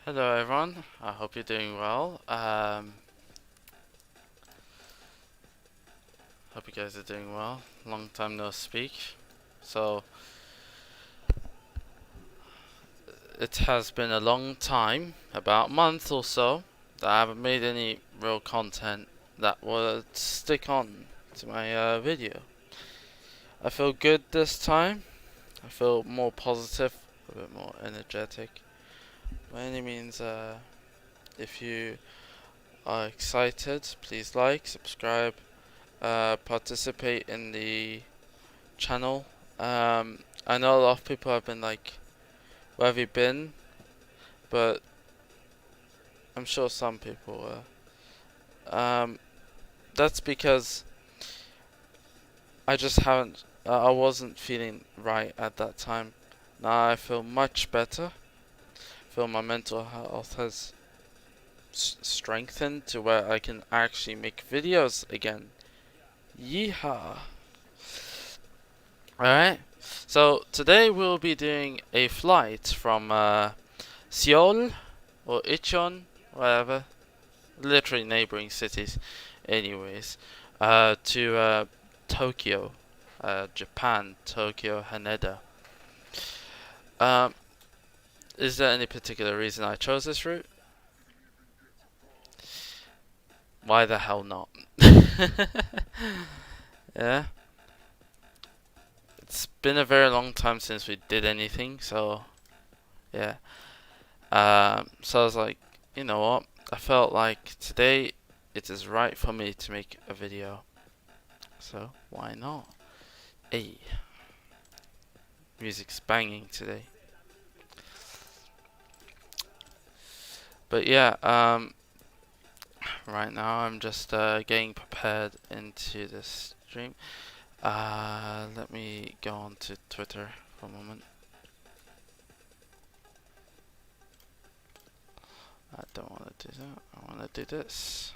Hello everyone, I hope you're doing well. Hope you guys are doing well. Long time no speak. So it has been a long time, about a month or so, that I haven't made any real content that would stick on to my video. I feel good this time. I feel more positive, a bit more energetic. By any means, if you are excited, please like, subscribe, participate in the channel. I know a lot of people have been like, where have you been? But I'm sure some people were. That's because I just haven't, I wasn't feeling right at that time. Now I feel much better. I feel my mental health has strengthened to where I can actually make videos again. Yeehaw! Alright, so today we'll be doing a flight from Seoul or Incheon, whatever, literally neighboring cities, anyways, to Tokyo, Japan, Tokyo, Haneda. Is there any particular reason I chose this route? Why the hell not? Yeah. It's been a very long time since we did anything, so yeah. So I was like, you know what? I felt like today it is right for me to make a video. So why not? Hey, music's banging today. But yeah, right now I'm just getting prepared into this stream. Let me go on to Twitter for a moment. I don't want to do that. I want to do this.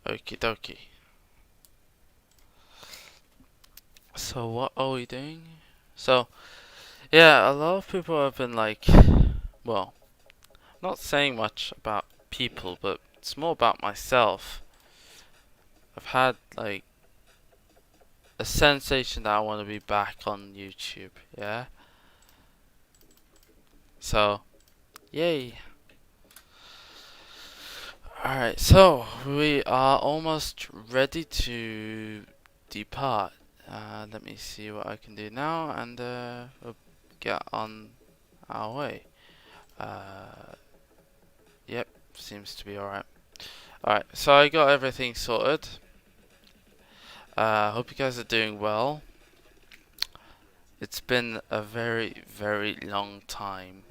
Okie dokie. So what are we doing? So yeah, a lot of people have been like, well, not saying much about people, but it's more about myself. I've had like a sensation that I want to be back on YouTube, yeah? So, yay. Alright, so we are almost ready to depart. Let me see what I can do now, and we'll get on our way. Yep, seems to be alright. Alright, so I got everything sorted. Hope you guys are doing well. It's been a very, very long time.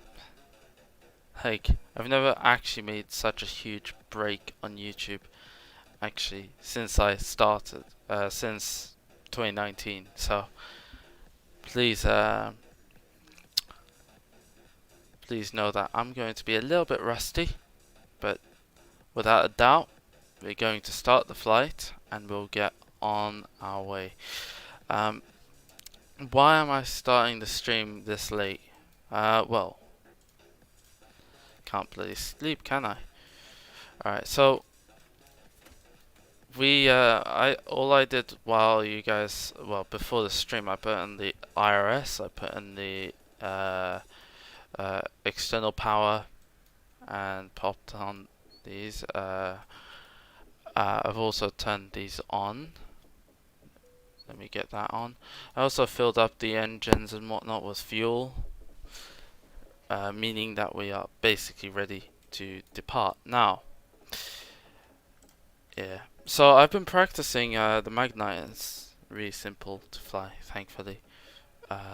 Like, I've never actually made such a huge break on YouTube, actually, since I started, since 2019. So, please, please know that I'm going to be a little bit rusty, but without a doubt, we're going to start the flight and we'll get on our way. Why am I starting the stream this late? Well, can't bloody sleep, can I? Alright, so all I did while you guys, well, before the stream, I put in the IRS, I put in the external power, and popped on these. I've also turned these on. Let me get that on. I also filled up the engines and whatnot with fuel, meaning that we are basically ready to depart now. Yeah. So I've been practicing the Magknight. It's really simple to fly, thankfully.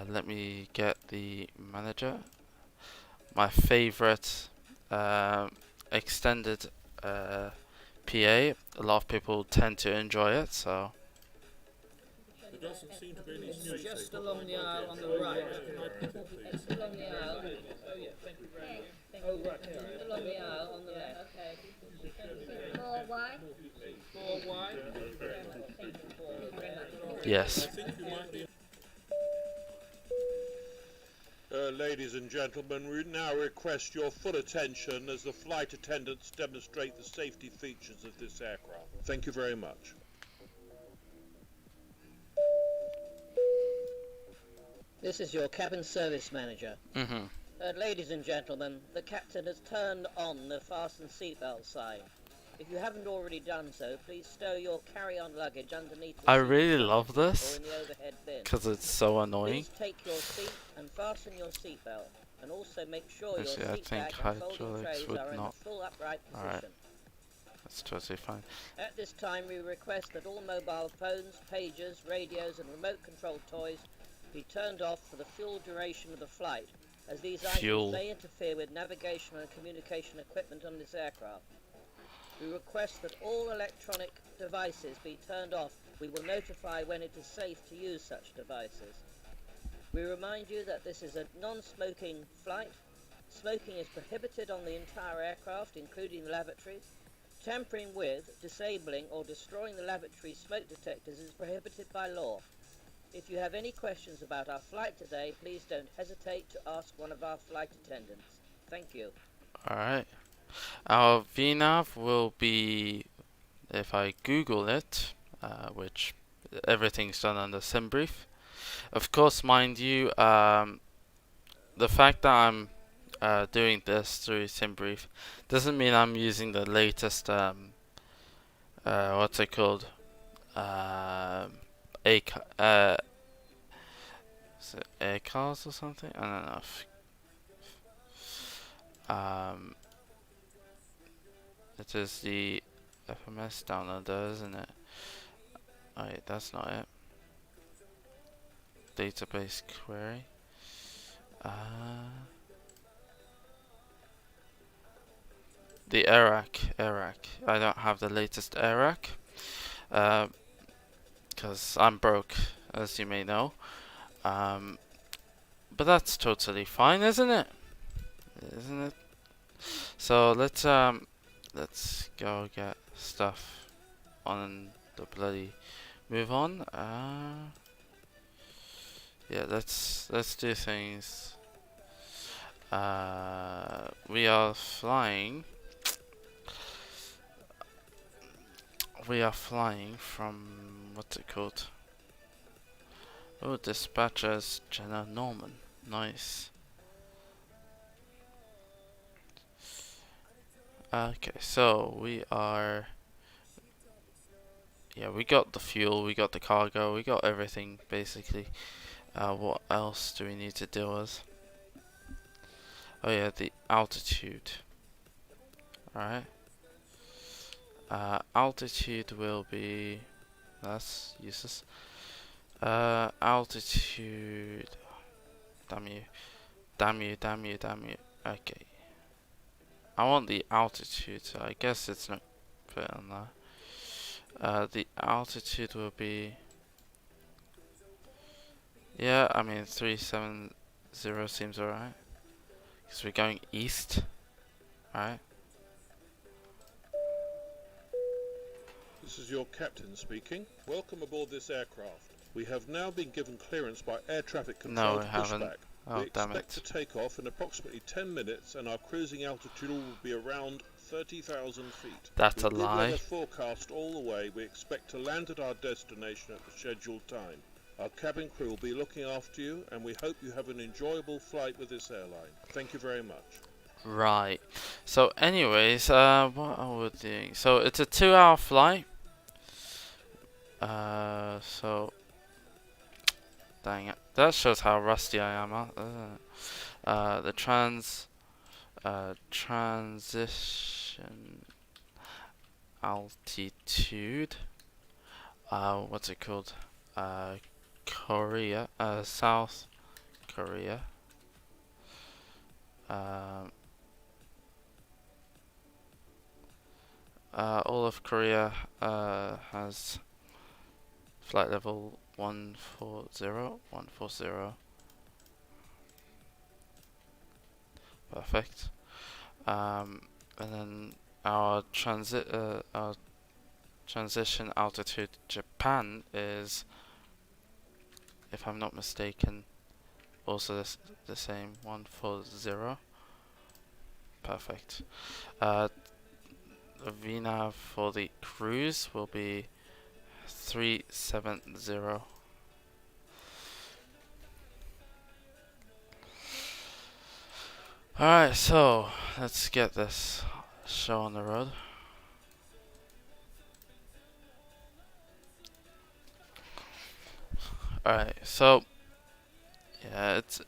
Let me get the manager. My favorite extended PA. A lot of people tend to enjoy it, so. There doesn't seem to be any It's just along the aisle on the right. It's along the aisle. Oh yeah, thank you very much. Oh right, yeah. Along the aisle on the left. Okay. 4Y. 4Y. Yes. Ladies and gentlemen, we now request your full attention as the flight attendants demonstrate the safety features of this aircraft. Thank you very much. This is your cabin service manager. Ladies and gentlemen, the captain has turned on the fasten seatbelt sign. If you haven't already done so, please stow your carry-on luggage underneath the I seat really belt love this or in the overhead bin. because it's so annoying. Please take your seat and fasten your seatbelt, and also make sure your Actually, I seat think back and folding hydraulics trays would are in a not. full upright position. Alright. That's totally fine. At this time, we request that all mobile phones, pagers, radios, and remote-controlled toys be turned off for the full duration of the flight, as these items may interfere with navigational and communication equipment on this aircraft. We request that all electronic devices be turned off. We will notify when it is safe to use such devices. We remind you that this is a non-smoking flight. Smoking is prohibited on the entire aircraft, including the lavatories. Tampering with, disabling, or destroying the lavatory smoke detectors is prohibited by law. If you have any questions about our flight today, please don't hesitate to ask one of our flight attendants. Thank you. Alright. Our VNAV will be, if I Google it, which everything's done under SimBrief. Of course, mind you, the fact that I'm doing this through SimBrief doesn't mean I'm using the latest, what's it called? AirCars or something? I don't know. It is the FMS downloader, isn't it? Oh, wait, that's not it. Database query. The ARAC. I don't have the latest ARAC. Because I'm broke, as you may know. But that's totally fine, isn't it? Isn't it? So let's go get stuff on the bloody move on. Yeah, let's do things. We are flying. We are flying from, what's it called? Oh, dispatchers General Norman. Nice. Okay, so we are. Yeah, we got the fuel, we got the cargo, we got everything basically. What else do we need to deal with? Oh yeah, the altitude. Alright. Altitude will be. That's useless. Altitude. Damn you. Okay. I want the altitude, so I guess it's not put on there. The altitude will be. Yeah, I mean 370 seems alright. Because we're going east. Alright. This is your captain speaking. Welcome aboard this aircraft. We have now been given clearance by air traffic control to push back. Oh, we expect to take off in approximately 10 minutes and our cruising altitude will be around 30,000 feet. That's a With good lie. weather forecast all the way, we expect to land at our destination at the scheduled time. Our cabin crew will be looking after you, and we hope you have an enjoyable flight with this airline. Thank you very much. Right. So anyways, what are we doing? So it's a 2-hour flight. So dang it. That shows how rusty I am, doesn't it? The transition altitude. What's it called? Korea. South Korea. All of Korea has flight level 140. Perfect. And then our transition altitude Japan is, if I'm not mistaken, also the same 140. Perfect. The VNAV for the cruise will be 370. Alright, so let's get this show on the road. Alright, so yeah, it's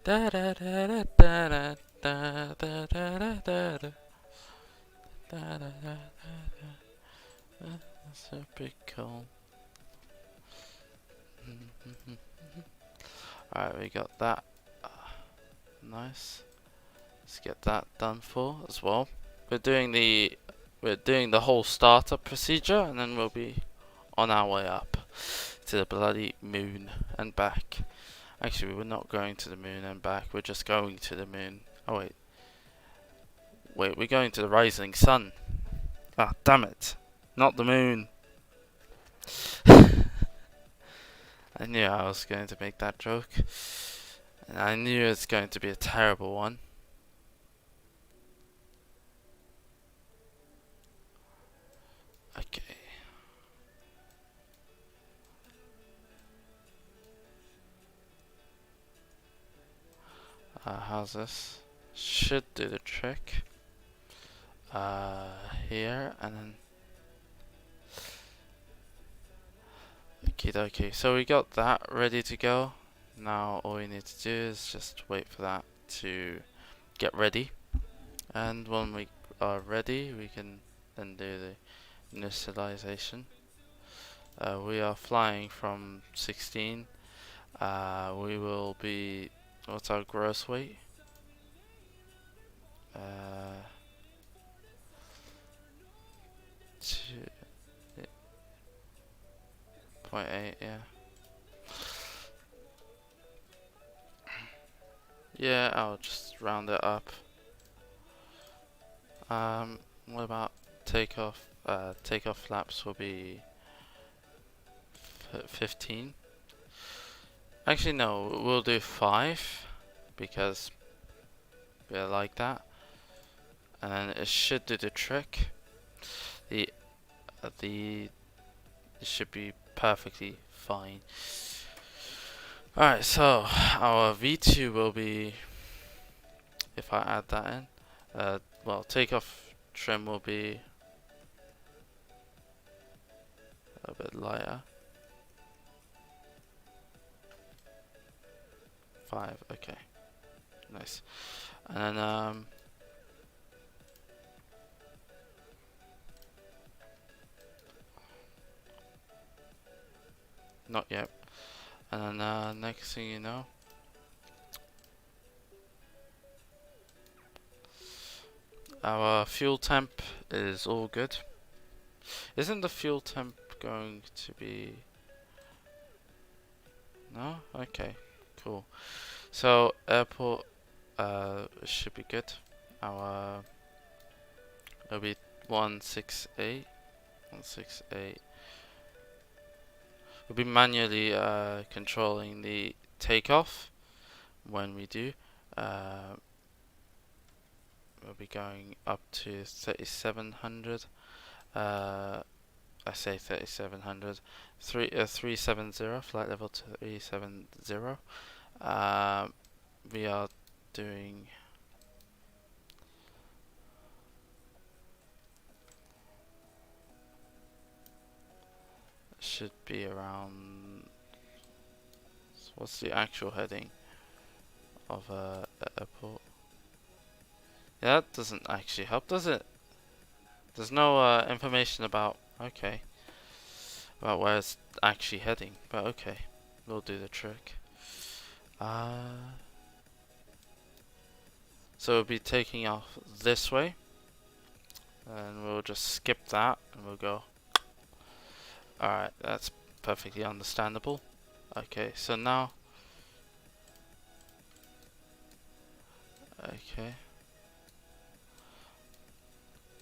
da da da da da da da da da da da. That's a bit cool. Alright, we got that. Nice. Let's get that done for as well. We're doing the whole startup procedure, and then we'll be on our way up to the bloody moon and back. Actually, we're not going to the moon and back. We're just going to the moon. Oh wait, we're going to the rising sun. Ah, damn it! Not the moon. I knew I was going to make that joke, and I knew it's going to be a terrible one. Okay. How's this? Should do the trick. Here and then. Okay, so we got that ready to go. Now all we need to do is just wait for that to get ready, and when we are ready, we can then do the initialization. We are flying from 16. We will be. What's our gross weight? 2.8, yeah. Yeah, I'll just round it up. What about takeoff? Takeoff flaps will be 15. Actually, no, we'll do 5 because we like that, and then it should do the trick. It should be perfectly fine. Alright, so our V2 will be, if I add that in, well, takeoff trim will be a bit lighter. 5, okay, nice. And then not yet. And then next thing you know, our fuel temp is all good. Isn't the fuel temp going to be? No? Okay, cool. So airport should be good. Our it'll be 168. We'll be manually controlling the takeoff when we do. We'll be going up to 3700. I say 3700. 370, flight level 370. We are doing should be around, what's the actual heading of a airport? Yeah, that doesn't actually help, does it? There's no information about, okay, about where it's actually heading, but okay, we'll do the trick. So we'll be taking off this way, and we'll just skip that, and we'll go. Alright, that's perfectly understandable. Okay, so now, okay.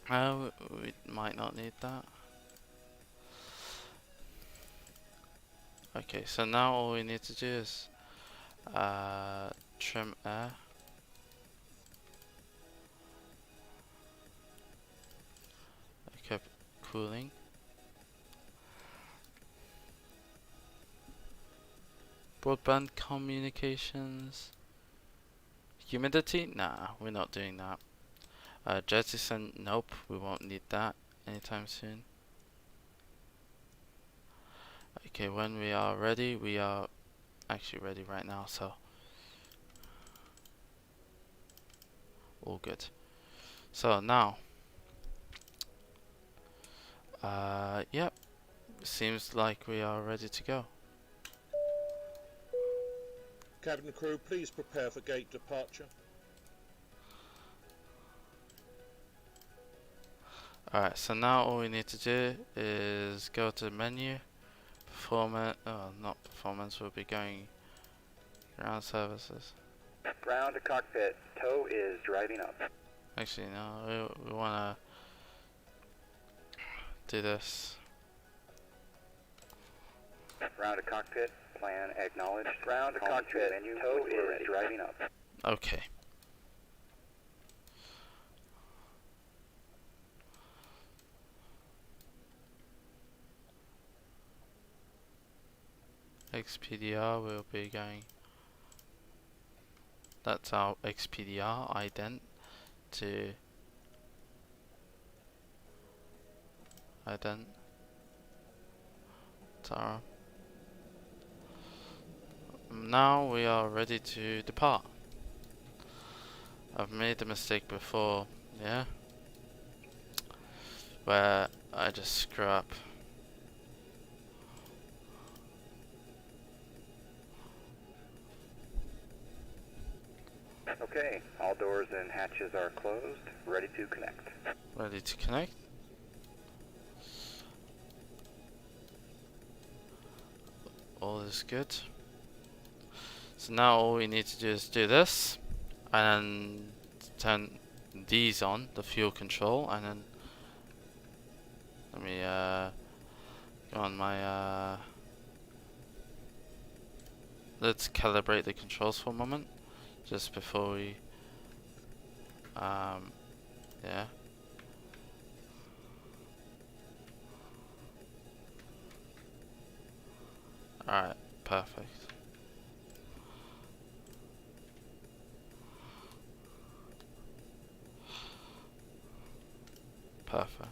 We might not need that. Okay, so now all we need to do is trim air. Okay, cooling. Broadband communications. Humidity? Nah, we're not doing that. Jettison? Nope, we won't need that anytime soon. Okay, when we are ready, we are actually ready right now, so all good. So now, yep, seems like we are ready to go. Cabin crew, please prepare for gate departure. Alright, so now all we need to do is go to the menu, performance, not performance, we'll be going ground services. Ground to cockpit, tow is driving up. Actually, no, we want to do this. Ground to cockpit, plan acknowledged. Ground to cockpit, menu, tow is driving up. Okay. XPDR will be going. That's our XPDR ident to ident Tara. Now we are ready to depart. I've made the mistake before, yeah, where I just screw up. Okay, all doors and hatches are closed, ready to connect. Ready to connect. All is good. So now all we need to do is do this, and then turn these on, the fuel control, and then let me go on my let's calibrate the controls for a moment, just before we yeah. Alright, perfect. Perfect.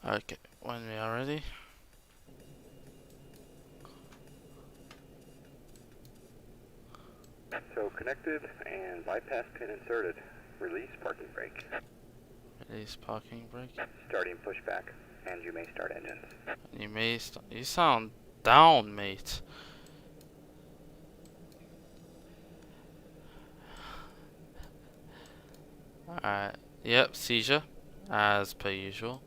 Okay, when we are ready. So connected and bypass pin inserted. Release parking brake. Release parking brake. Starting pushback, and you may start engines. You may you sound down, mate. Alright, yep, seizure, as per usual.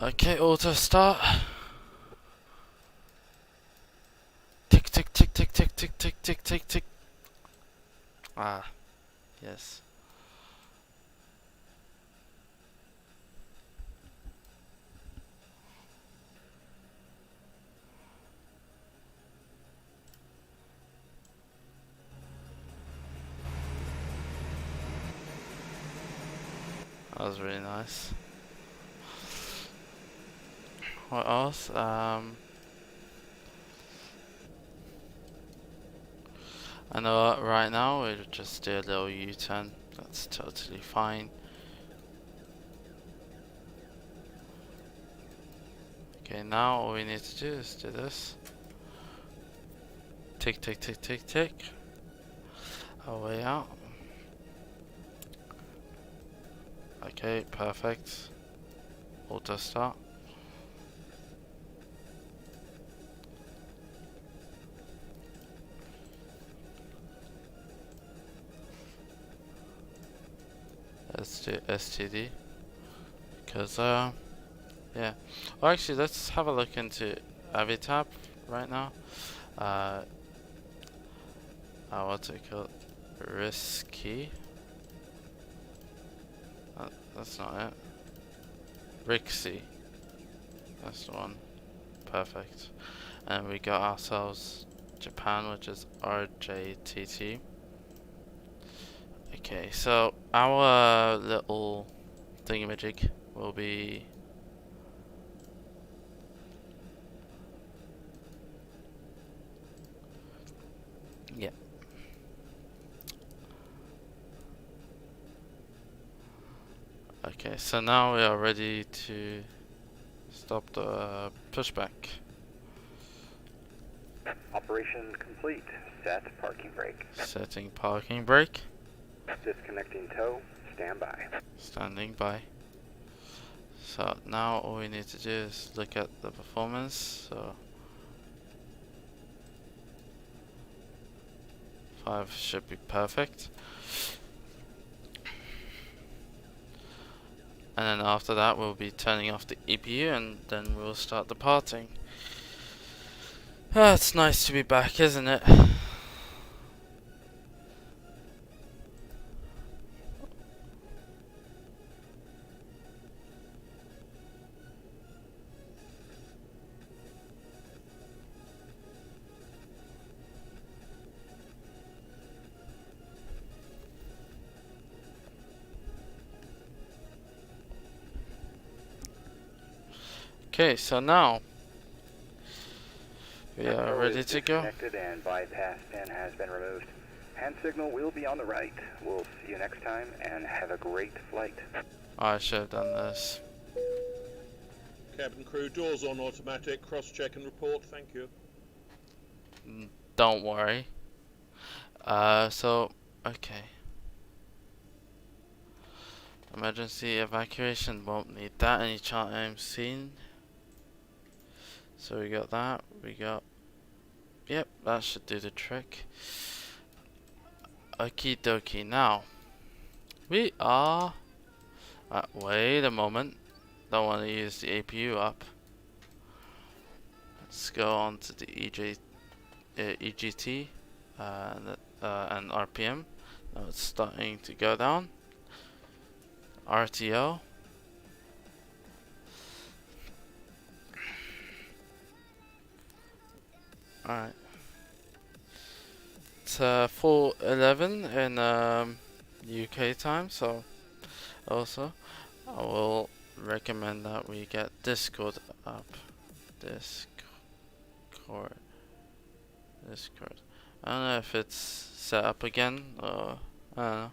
Okay, auto start. Tick tick tick tick tick tick tick tick tick tick. Ah, yes. That was really nice. What else? I know right now we'll just do a little U-turn. That's totally fine. Okay, now all we need to do is do this. Tick, tick, tick, tick, tick. Our way out. Okay, perfect. Auto start. Let's do STD. Because, yeah. Well, actually, let's have a look into Avitab right now. What's it called? Risky. That's not it. Rixie. That's the one. Perfect. And we got ourselves Japan, which is RJTT. Okay, so our little thingamajig will be yeah. Okay, so now we are ready to stop the pushback. Operation complete. Set parking brake. Setting parking brake. Disconnecting tow. Stand by. Standing by. So now all we need to do is look at the performance. So 5 should be perfect. And then after that we'll be turning off the EPU and then we'll start departing. Ah, it's nice to be back, isn't it? Okay, so now we are ready to go. Disconnected and bypass pin has been removed. Hand signal will be on the right. We'll see you next time and have a great flight. I should have done this. Cabin crew, doors on automatic. Cross-check and report. Thank you. Don't worry. So, okay. Emergency evacuation won't need that anytime soon. So we got that. We got. Yep, that should do the trick. Okie dokie. Now we are. Wait a moment. Don't want to use the APU up. Let's go on to the EGT and RPM. Now it's starting to go down. RTO. Alright. It's 4:11 in UK time, so also I will recommend that we get Discord up. Discord. I don't know if it's set up again or I don't know,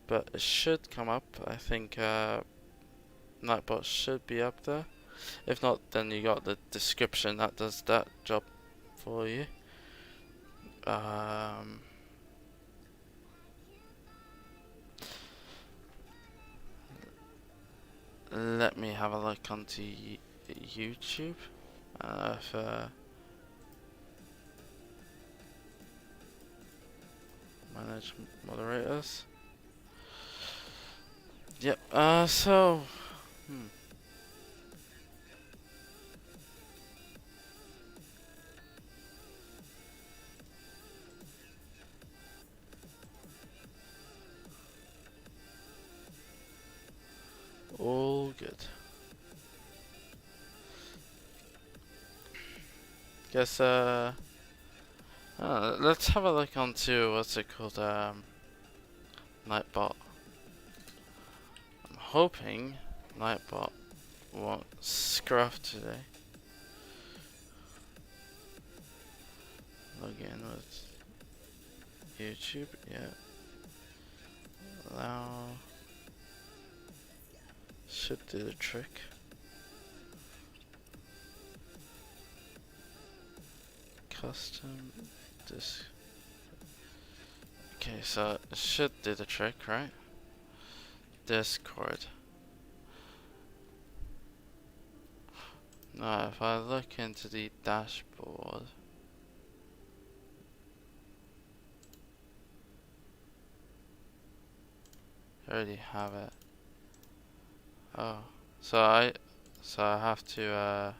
but it should come up. I think Nightbot should be up there. If not, then you got the description that does that job for you. Let me have a look onto YouTube. If manage moderators. Yep. So. Guess let's have a look onto what's it called, Nightbot. I'm hoping Nightbot won't scruff today. Log in with YouTube, yeah. Allow. Should do the trick. Custom this. Okay, so it should do the trick, right? Discord. Now, if I look into the dashboard, I already have it. Oh, so I have to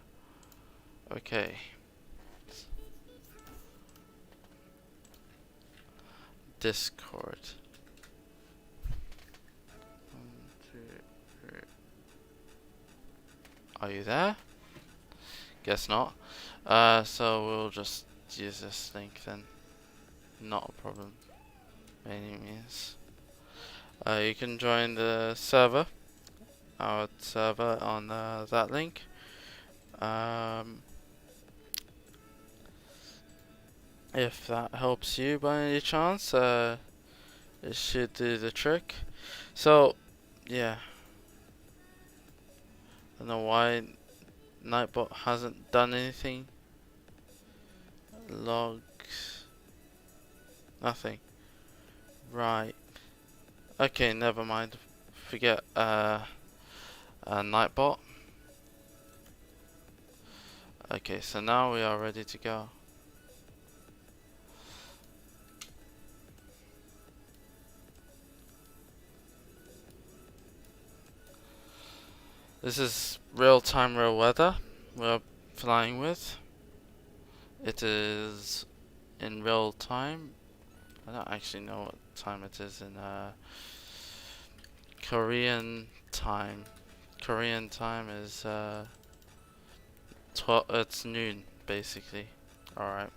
okay. Discord. 1, 2, 3. Are you there? Guess not. So we'll just use this link then. Not a problem by any means. You can join the server, our server on that link. If that helps you by any chance, it should do the trick. So, yeah. I don't know why Nightbot hasn't done anything. Logs. Nothing. Right. Okay, never mind. Forget Nightbot. Okay, so now we are ready to go. This is real-time real weather we're flying with. It is in real time. I don't actually know what time it is in Korean time. Korean time is it's noon basically. Alright.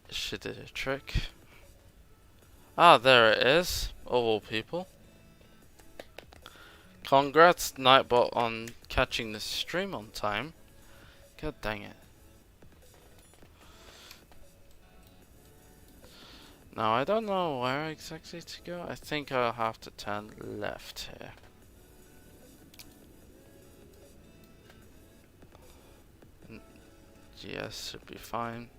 Should do the trick. Ah, there it is. Of all people. Congrats, Nightbot, on catching the stream on time. God dang it. Now, I don't know where exactly to go. I think I'll have to turn left here. GS should be fine.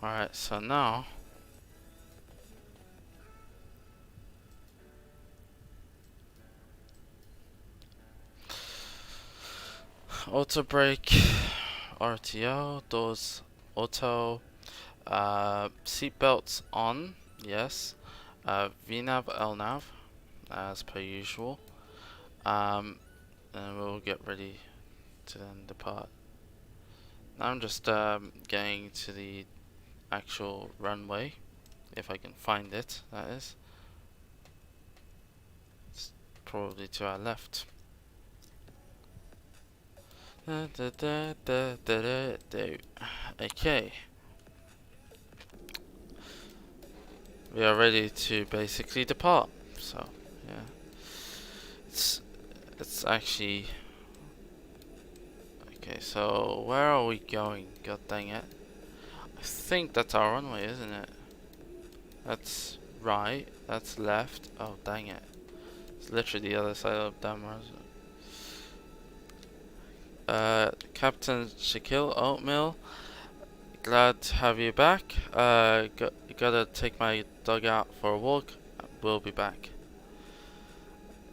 Alright, so now auto brake, RTO, doors auto, seat belts on, yes, VNAV, LNAV, as per usual, and we'll get ready to then depart. Now I'm just getting to the actual runway, if I can find it, that is. It's probably to our left. Okay. We are ready to basically depart. So, yeah. It's actually okay, so where are we going? God dang it. I think that's our runway, isn't it? That's right, that's left. Oh dang it. It's literally the other side of Damar. Captain Shaquille Oatmeal, glad to have you back. Gotta take my dog out for a walk. We'll be back.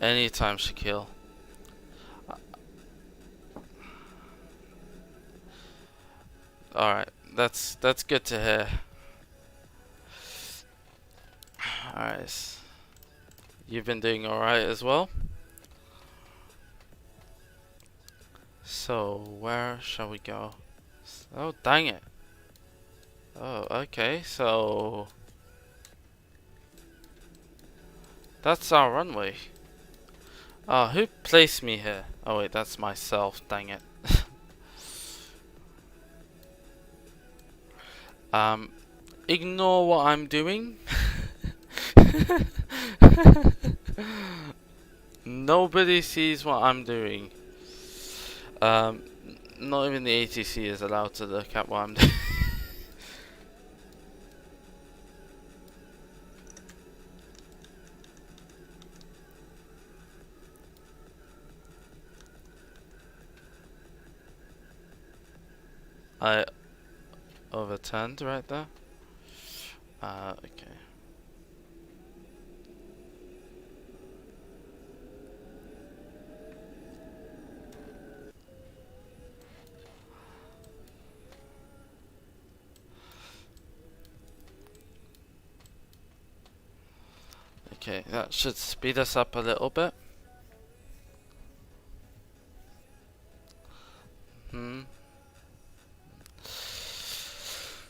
Anytime, Shaquille. Alright, that's good to hear. Alright. You've been doing alright as well? So, where shall we go? Oh, dang it. Oh, okay, so... that's our runway. Oh, who placed me here? Oh wait, that's myself, dang it. Ignore what I'm doing. Nobody sees what I'm doing. Not even the ATC is allowed to look at what I'm doing. I overturned right there. Okay. Okay, that should speed us up a little bit.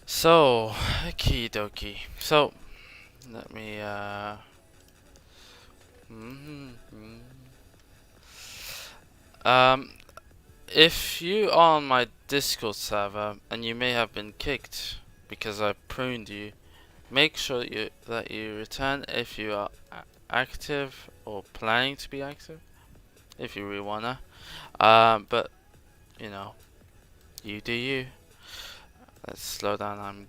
So, okie dokie. So, let me, if you are on my Discord server and you may have been kicked because I pruned you, make sure that you return if you are active or planning to be active, if you really wanna. But you know, you do you. Let's slow down. I'm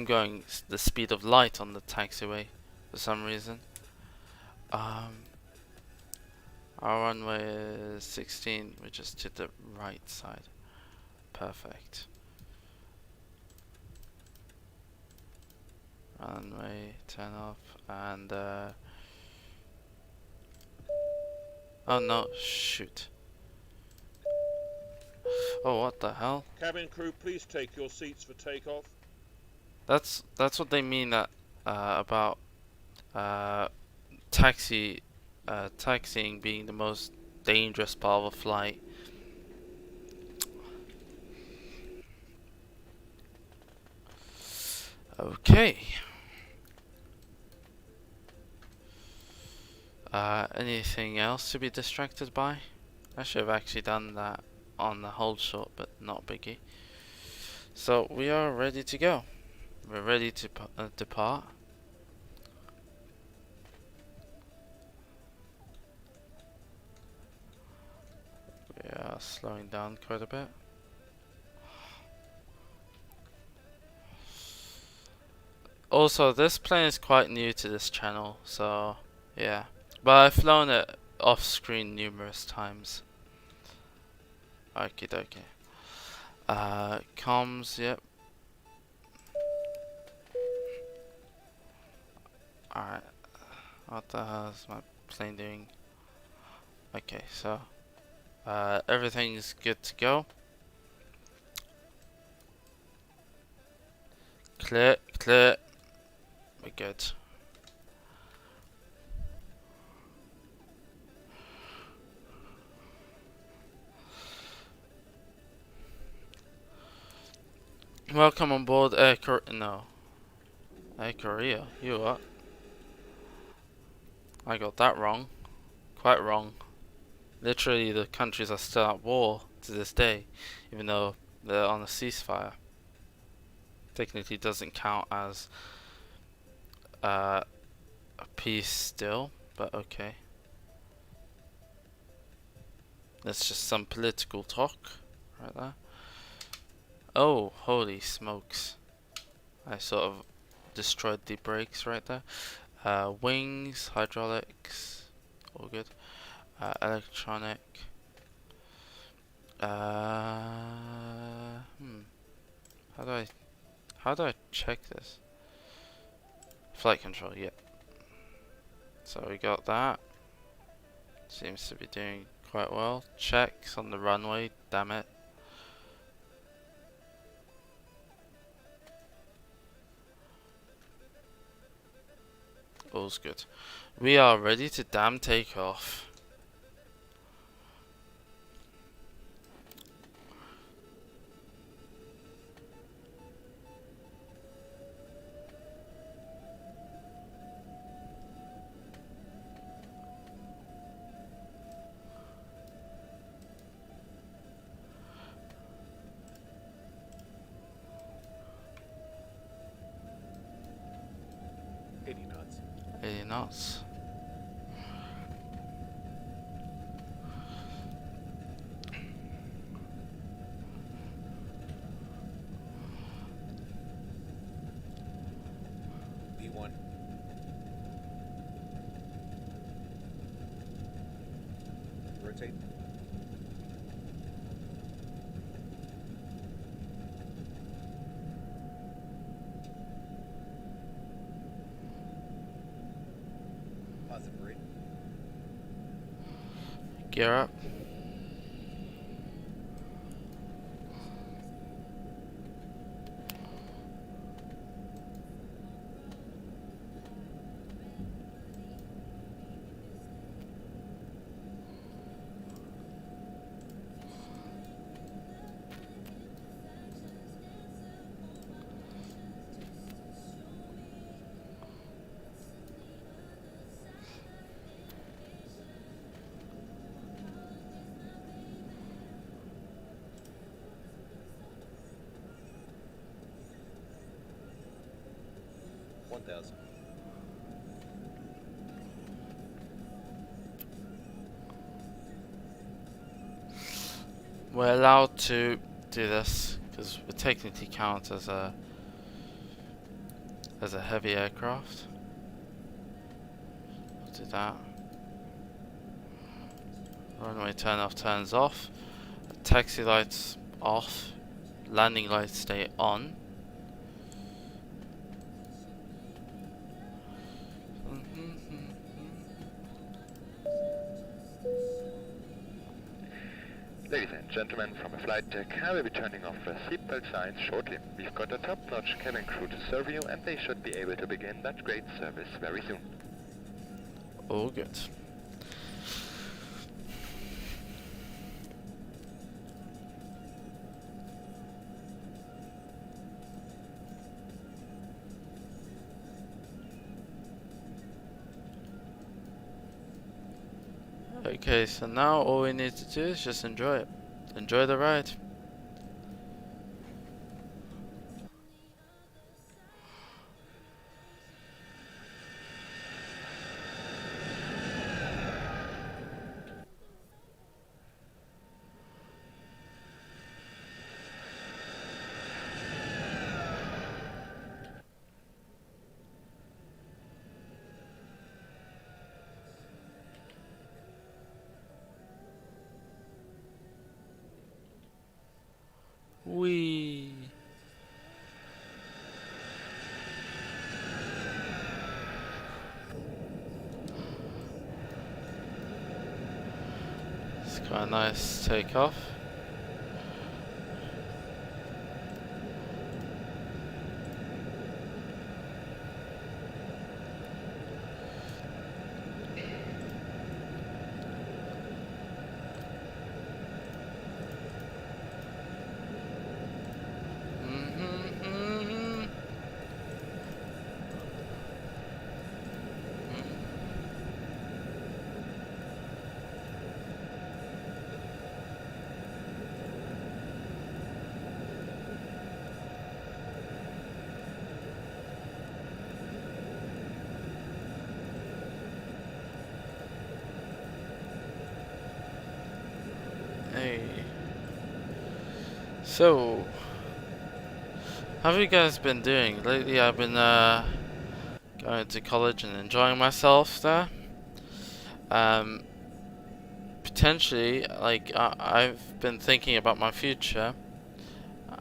going the speed of light on the taxiway for some reason. Our runway is 16, which is to the right side. Perfect. Runway, turn off, and oh no, shoot. Oh, what the hell? Cabin crew, please take your seats for takeoff. That's what they mean that about taxiing being the most dangerous part of a flight. Okay. Anything else to be distracted by? I should have actually done that on the hold shot, but not biggie. So we are ready to go. We're ready to depart. We are slowing down quite a bit. Also, this plane is quite new to this channel, so yeah. But I've flown it off screen numerous times. Okie dokie. Comms, yep. Alright. What the hell is my plane doing? Okay, so everything's good to go. Clear, clear. We're good. Welcome on board Air Korea. You what? I got that wrong. Quite wrong. Literally, the countries are still at war to this day, even though they're on a ceasefire. Technically, doesn't count as a peace still, but okay. That's just some political talk right there. Oh, holy smokes. I sort of destroyed the brakes right there. Wings, hydraulics, all good. Electronic. How do I check this? Flight control, yeah. So we got that. Seems to be doing quite well. Checks on the runway, damn it. All's good. We are ready to damn take off. knots. 80 knots. B1. Rotate. Positive rate. Gear up. We're allowed to do this because we technically count as a heavy aircraft. We'll do that. Runway turn off turns off. Taxi lights off. Landing lights stay on. Ladies and gentlemen, from a flight deck, I will be turning off the seatbelt signs shortly. We've got a top-notch cabin crew to serve you, and they should be able to begin that great service very soon. All good. Okay, so now all we need to do is just enjoy it. Enjoy the ride. Whee! It's quite a nice takeoff. Hey. So, how have you guys been doing? Lately I've been going to college and enjoying myself there. Potentially, like, I've been thinking about my future,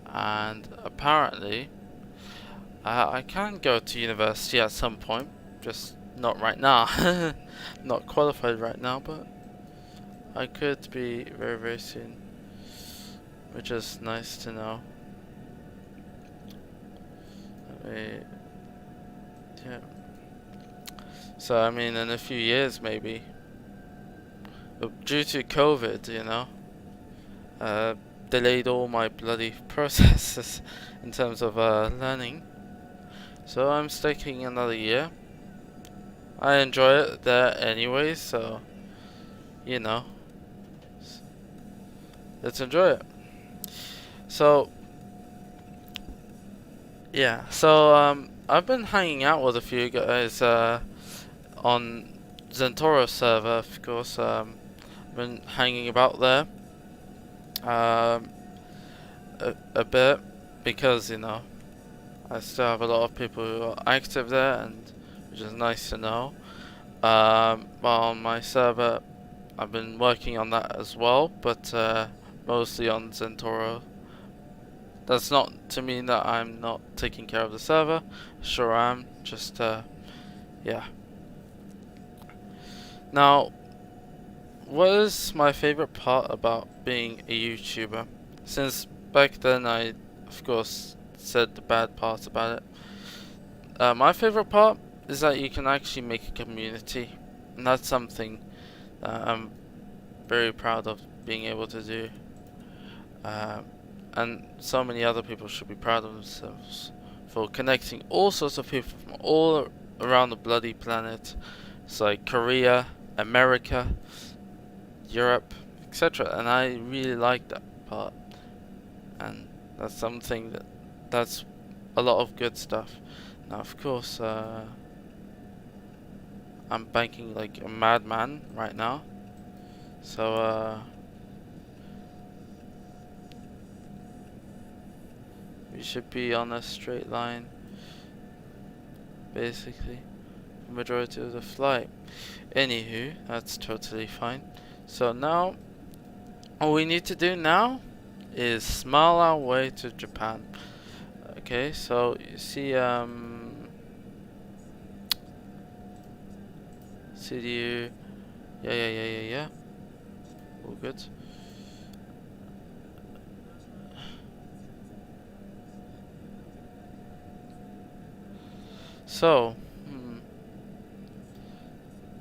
and apparently I can go to university at some point, just not right now. Not qualified right now, but I could be very, very soon, which is nice to know. Yeah. So I mean, in a few years maybe, due to COVID, you know, delayed all my bloody processes in terms of learning. So I'm sticking another year. I enjoy it there anyway, so you know, let's enjoy it. So yeah, so I've been hanging out with a few guys on Zentoro server, of course. Been hanging about there a bit because, you know, I still have a lot of people who are active there, and which is nice to know. But on my server, I've been working on that as well, but mostly on Zentoro. That's not to mean that I'm not taking care of the server. Sure am. Just yeah. Now, what is my favorite part about being a YouTuber? Since back then I, of course, said the bad parts about it. My favorite part is that you can actually make a community, and that's something I'm very proud of being able to do. And so many other people should be proud of themselves for connecting all sorts of people from all around the bloody planet. It's like Korea, America, Europe, etc. And I really like that part, and that's something that's a lot of good stuff. Now, of course, I'm banking like a madman right now, so we should be on a straight line basically the majority of the flight. Anywho, that's totally fine. So now, all we need to do now is smile our way to Japan. Okay, so you see, CDU, yeah. All good. So,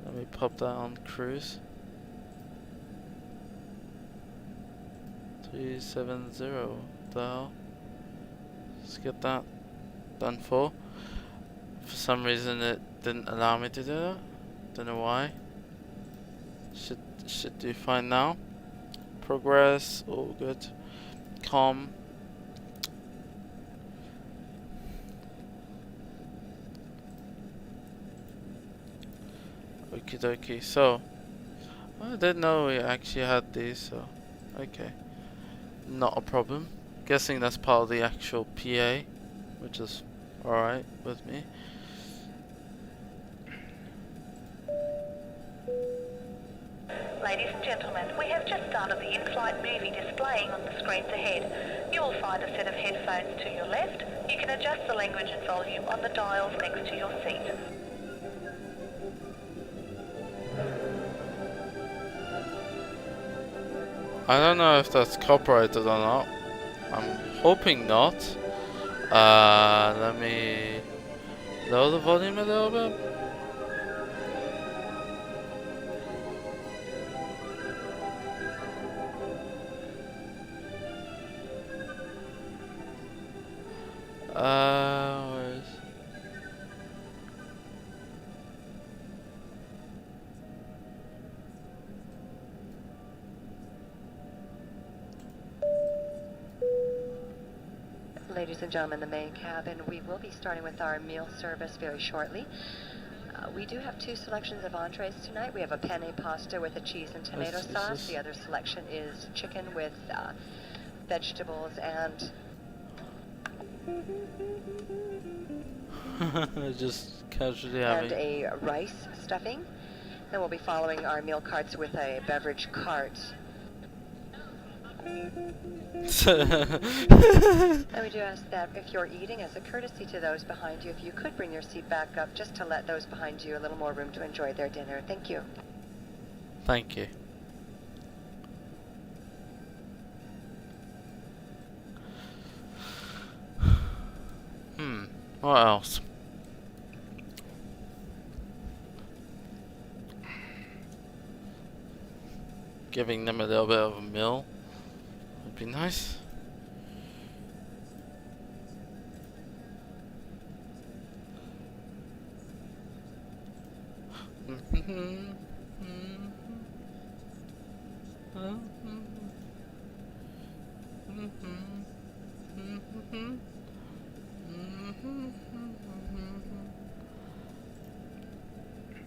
let me pop that on cruise. 370. The hell? Let's get that done for. For some reason it didn't allow me to do that. Don't know why. Should do fine now. Progress, all good. Com. Okie dokie. So, I didn't know we actually had these. So, okay. Not a problem. Guessing that's part of the actual PA, which is alright with me. Ladies and gentlemen, we have just started the in-flight movie displaying on the screens ahead. You will find a set of headphones to your left. You can adjust the language and volume on the dials next to your seat. I don't know if that's copyrighted or not. I'm hoping not. Let me lower the volume a little bit. Where is... Ladies and gentlemen, the main cabin, we will be starting with our meal service very shortly. We do have two selections of entrees tonight. We have a penne pasta with a cheese and tomato sauce. The other selection is chicken with vegetables and... just casually having... and a rice stuffing. Then we'll be following our meal carts with a beverage cart. And we do ask that if you're eating, as a courtesy to those behind you, if you could bring your seat back up just to let those behind you a little more room to enjoy their dinner. Thank you. Thank you. What else? giving them a little bit of a meal would be nice.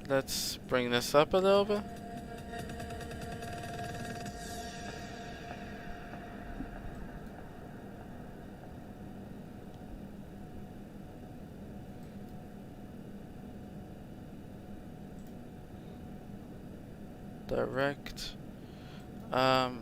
Let's bring this up a little bit. Direct. And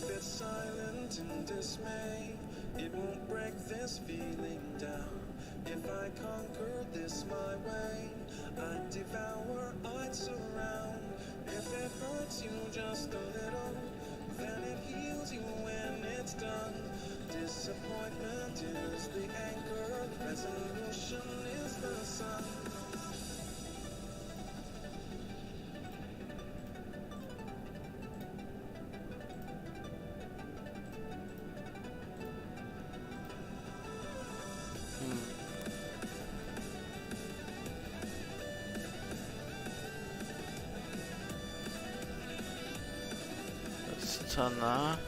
it's silent in dismay. It won't break this feeling down. If I conquer this my way, I'd devour, I'd surround. If it hurts you just a little, then it heals you when it's done. Disappointment is the anchor, resolution is the sun. Let's turn that.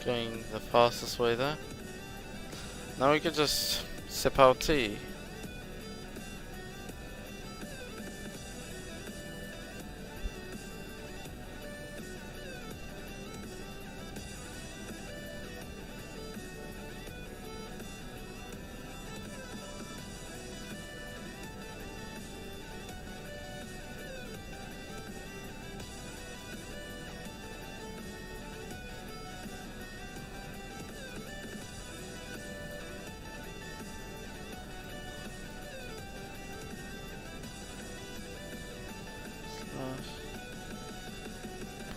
Going the fastest way there. Now we can just sip our tea.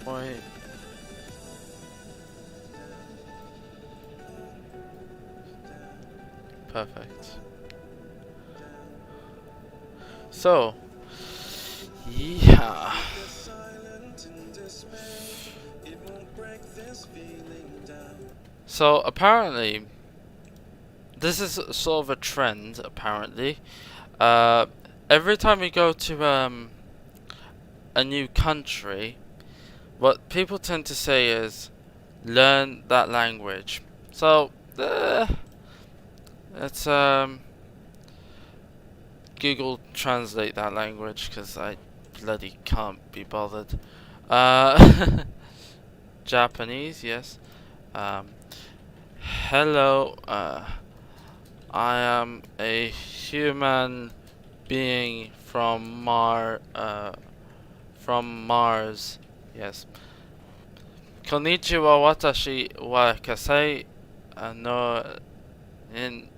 Point. Perfect. So, yeah. So apparently, this is sort of a trend. Apparently, every time we go to a new country, what people tend to say is, learn that language. So, let's Google Translate that language, because I bloody can't be bothered. Japanese, yes. Hello, I am a human being from Mars. Yes. Konnichiwa, watashi wa kasei no in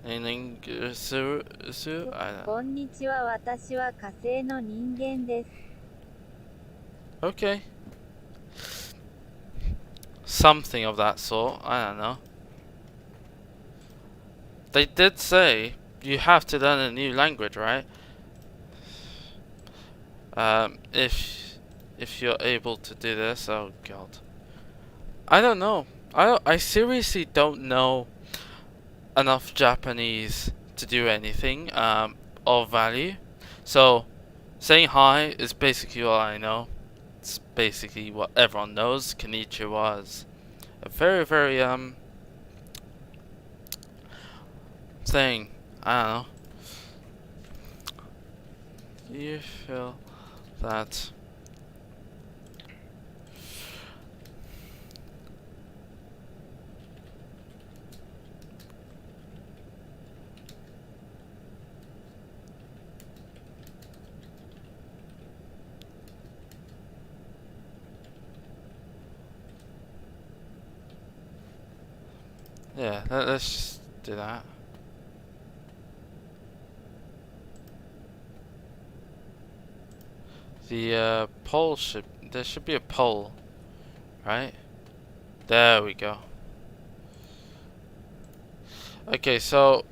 English. Konnichiwa, watashi wa kasei no ningen desu. Okay. Something of that sort. I don't know. They did say you have to learn a new language, right? If you're able to do this, oh god, I don't know. I seriously don't know enough Japanese to do anything of value. So saying hi is basically all I know. It's basically what everyone knows. Konnichiwa is a very thing. I don't know. Do you feel that yeah, let's just do that. The poll there should be a poll, right? There we go. Okay, so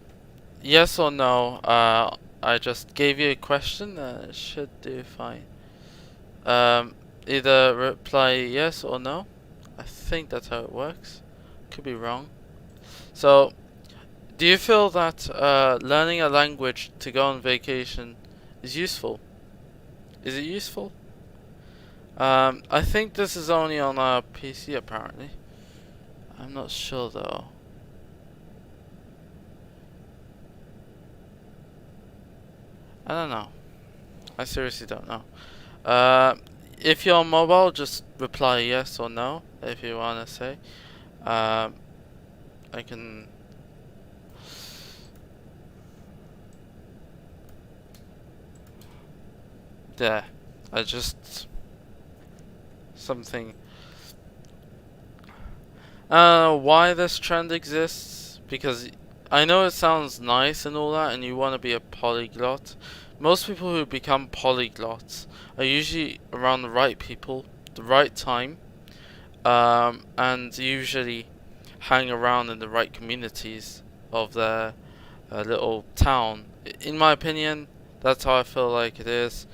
yes or no, I just gave you a question, it should do fine. Either reply yes or no. I think that's how it works. Could be wrong. So, do you feel that learning a language to go on vacation is useful? Is it useful? I think this is only on our PC apparently. I'm not sure though. I don't know. I seriously don't know. If you're on mobile, just reply yes or no if you want to say. I can. There. I just. Something. Why this trend exists? Because I know it sounds nice and all that, and you want to be a polyglot. Most people who become polyglots are usually around the right people, the right time, and usually hang around in the right communities of their little town. In my opinion, that's how I feel like it is.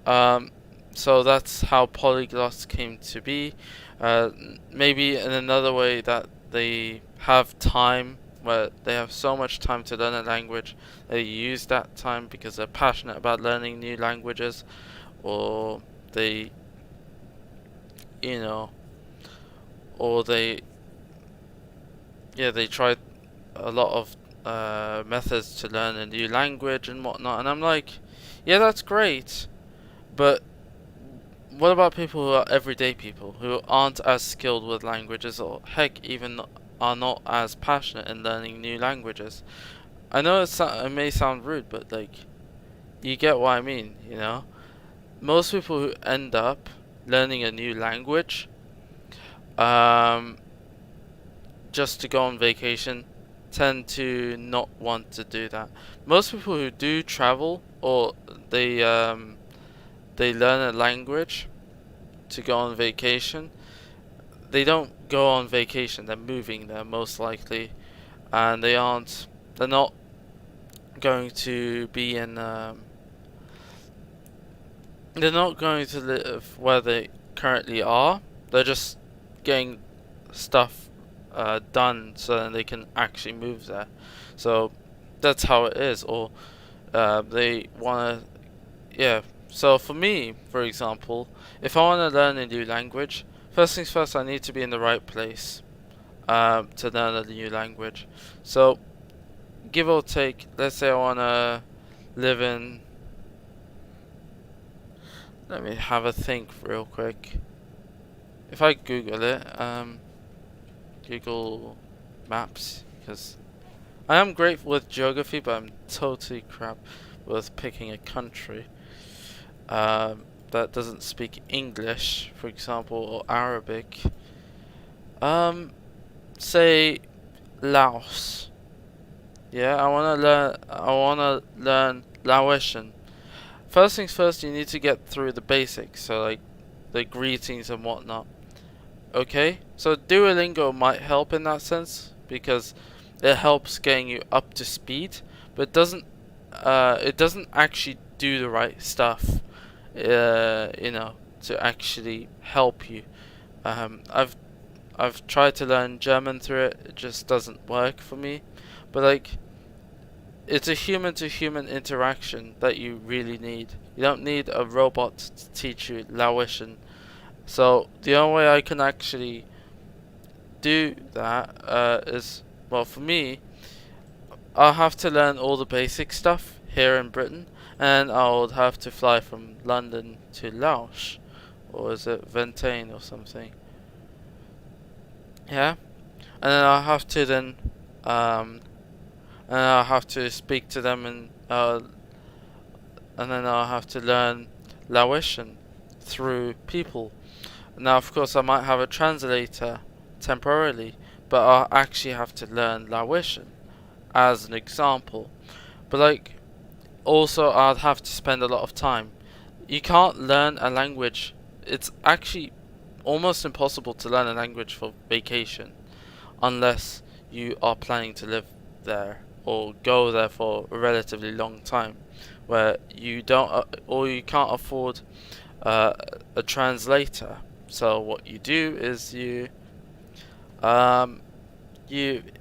So that's how polyglots came to be. Maybe in another way that they have time, where they have so much time to learn a language, they use that time because they're passionate about learning new languages, or they, you know, or they try a lot of methods to learn a new language and whatnot. And I'm like, yeah, that's great, but what about people who are everyday people who aren't as skilled with languages, or heck, even are not as passionate in learning new languages? I know it may sound rude, but like, you get what I mean, you know? Most people who end up learning a new language just to go on vacation tend to not want to do that. Most people who do travel, or they learn a language to go on vacation, they don't go on vacation, they're moving there most likely, and they're not going to be in they're not going to live where they currently are. They're just getting stuff done so that they can actually move there. So that's how it is. Or they want to, yeah. So for me, for example, if I want to learn a new language, first things first, I need to be in the right place to learn a new language. So give or take, let's say I want to live in, let me have a think real quick. If I Google it, Google Maps, because I am great with geography, but I'm totally crap with picking a country that doesn't speak English, for example, or Arabic. Say Laos. Yeah, I wanna learn Laotian. First things first, you need to get through the basics, so like the greetings and whatnot. Okay, so Duolingo might help in that sense because it helps getting you up to speed, but it doesn't actually do the right stuff, you know, to actually help you. I've tried to learn German through it. It just doesn't work for me. But like, it's a human-to-human interaction that you really need. You don't need a robot to teach you Laotian. So the only way I can actually do that is, well, for me, I'll have to learn all the basic stuff here in Britain, and I'll have to fly from London to Laos, or is it Vientiane or something? Yeah, and then I'll have to and I'll have to speak to them, and then I'll have to learn Laotian through people. Now, of course, I might have a translator temporarily, but I'll actually have to learn Laotian as an example. But like, also I'd have to spend a lot of time. You can't learn a language. It's actually almost impossible to learn a language for vacation unless you are planning to live there or go there for a relatively long time, where you don't or you can't afford a translator. So what you do is you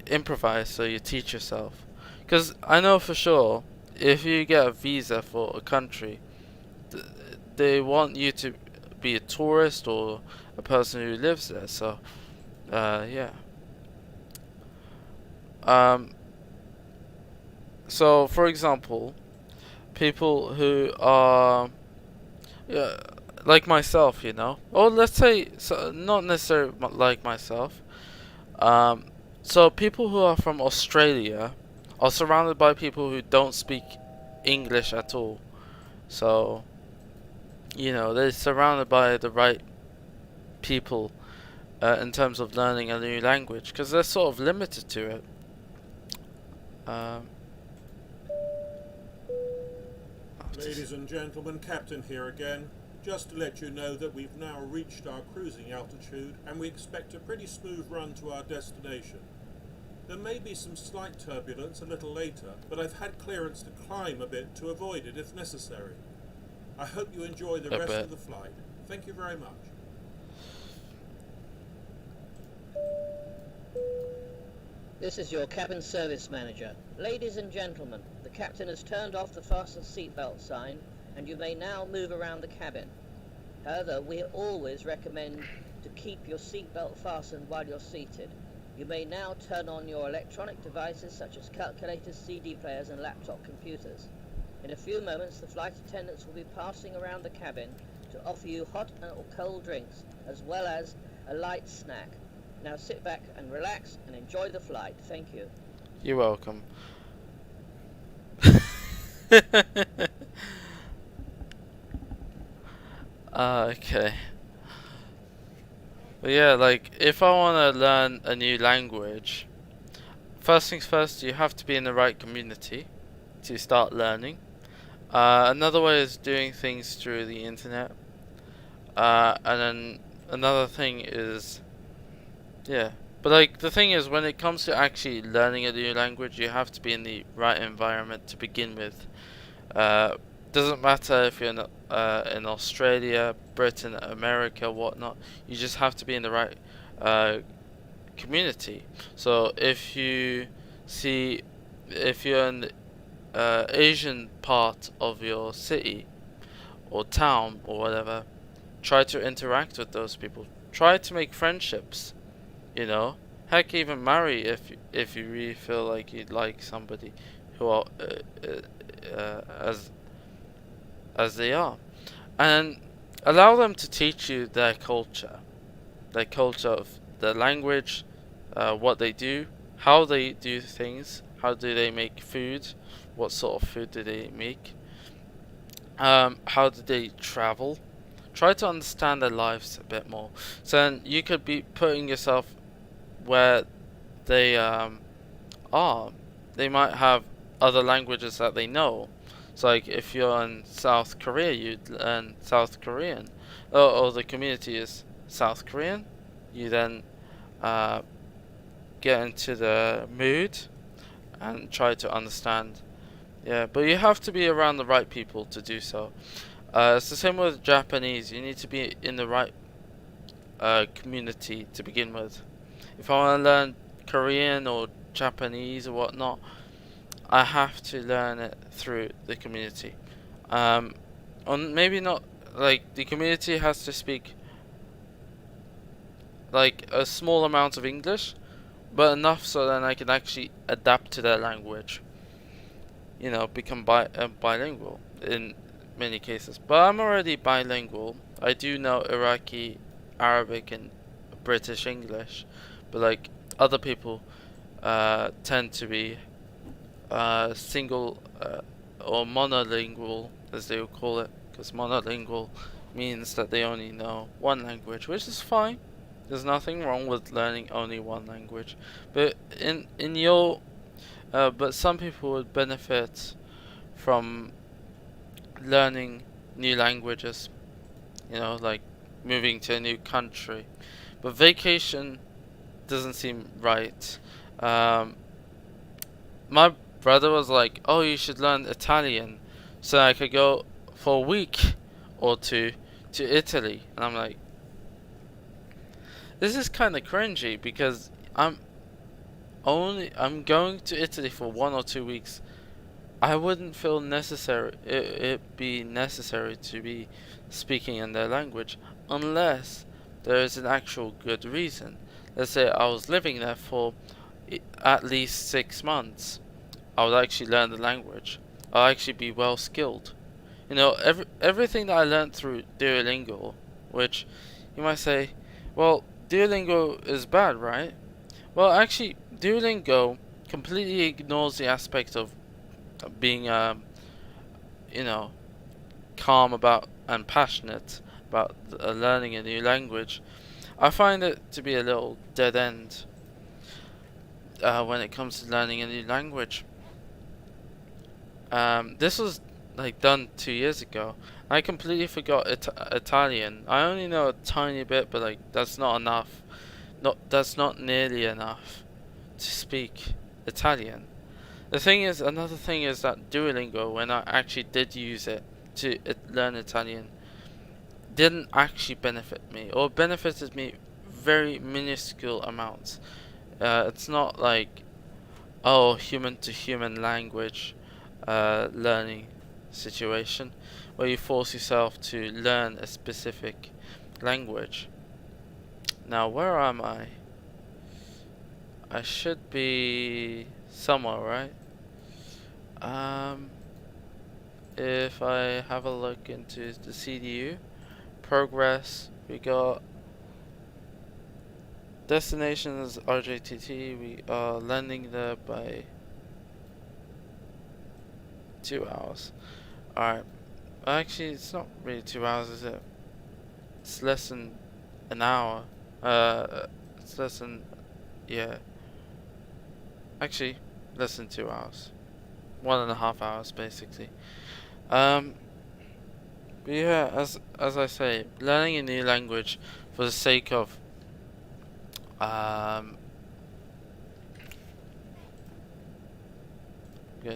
improvise, so you teach yourself. Because I know for sure, if you get a visa for a country, they want you to be a tourist or a person who lives there. So, yeah. So, for example, people who are like myself, you know, or let's say not necessarily like myself. So people who are from Australia are surrounded by people who don't speak English at all. So, you know, they're surrounded by the right people in terms of learning a new language, because they're sort of limited to it. Ladies and gentlemen, Captain here again. Just to let you know that we've now reached our cruising altitude and we expect a pretty smooth run to our destination. There may be some slight turbulence a little later, but I've had clearance to climb a bit to avoid it if necessary. I hope you enjoy the rest of the flight. Thank you very much. This is your cabin service manager. Ladies and gentlemen, the captain has turned off the fasten seatbelt sign and you may now move around the cabin. However, we always recommend to keep your seatbelt fastened while you're seated. You may now turn on your electronic devices such as calculators, CD players and laptop computers. In a few moments, the flight attendants will be passing around the cabin to offer you hot or cold drinks, as well as a light snack. Now sit back and relax and enjoy the flight. Thank you. You're welcome. Okay. But yeah, like, if I want to learn a new language, first things first, you have to be in the right community to start learning. Another way is doing things through the internet. And then another thing is, yeah. But like, the thing is, when it comes to actually learning a new language, you have to be in the right environment to begin with. Doesn't matter if you're in Australia, Britain, America, whatnot. You just have to be in the right community. So if you're in the Asian part of your city or town or whatever, try to interact with those people. Try to make friendships. You know, heck, even marry if you really feel like you'd like somebody who are as they are, and allow them to teach you their culture of their language, what they do, how they do things, how do they make food, what sort of food do they make, how do they travel. Try to understand their lives a bit more. So then you could be putting yourself where they are. They might have other languages that they know. So like if you're in South Korea, you'd learn South Korean, or the community is South Korean. You then get into the mood and try to understand. Yeah, but you have to be around the right people to do so. It's the same with Japanese. You need to be in the right community to begin with. If I want to learn Korean or Japanese or whatnot, I have to learn it through the community. Maybe not, like, the community has to speak like a small amount of English, but enough so then I can actually adapt to their language. You know, become bilingual in many cases. But I'm already bilingual. I do know Iraqi, Arabic, and British English. But like other people tend to be single or monolingual, as they would call it, because monolingual means that they only know one language, which is fine. There's nothing wrong with learning only one language, but but some people would benefit from learning new languages. You know, like moving to a new country. But vacation doesn't seem right. My brother was like, "Oh, you should learn Italian, so I could go for a week or two to Italy." And I'm like, this is kind of cringy because I'm going to Italy for 1 or 2 weeks. I wouldn't feel necessary it be necessary to be speaking in their language unless there is an actual good reason. Let's say I was living there for at least 6 months. I would actually learn the language. I'll actually be well skilled. You know, everything that I learned through Duolingo, which you might say, well, Duolingo is bad, right? Well, actually, Duolingo completely ignores the aspect of being, you know, calm about and passionate about learning a new language. I find it to be a little dead end when it comes to learning a new language. This was like done 2 years ago. I completely forgot Italian. I only know a tiny bit, but like that's not enough. That's not nearly enough to speak Italian. Another thing is that Duolingo, when I actually did use it to learn Italian, didn't actually benefit me, or benefited me very minuscule amounts. It's not like, oh, human to human language learning situation where you force yourself to learn a specific language. Now, where am I? I should be somewhere, right? If I have a look into the CDU progress, we got destination is RJTT. We are landing there by 2 hours. Alright. Actually, it's not really 2 hours, is it? It's less than an hour. It's less than, yeah. Actually, less than 2 hours. 1.5 hours, basically. But yeah, as I say, learning a new language for the sake of going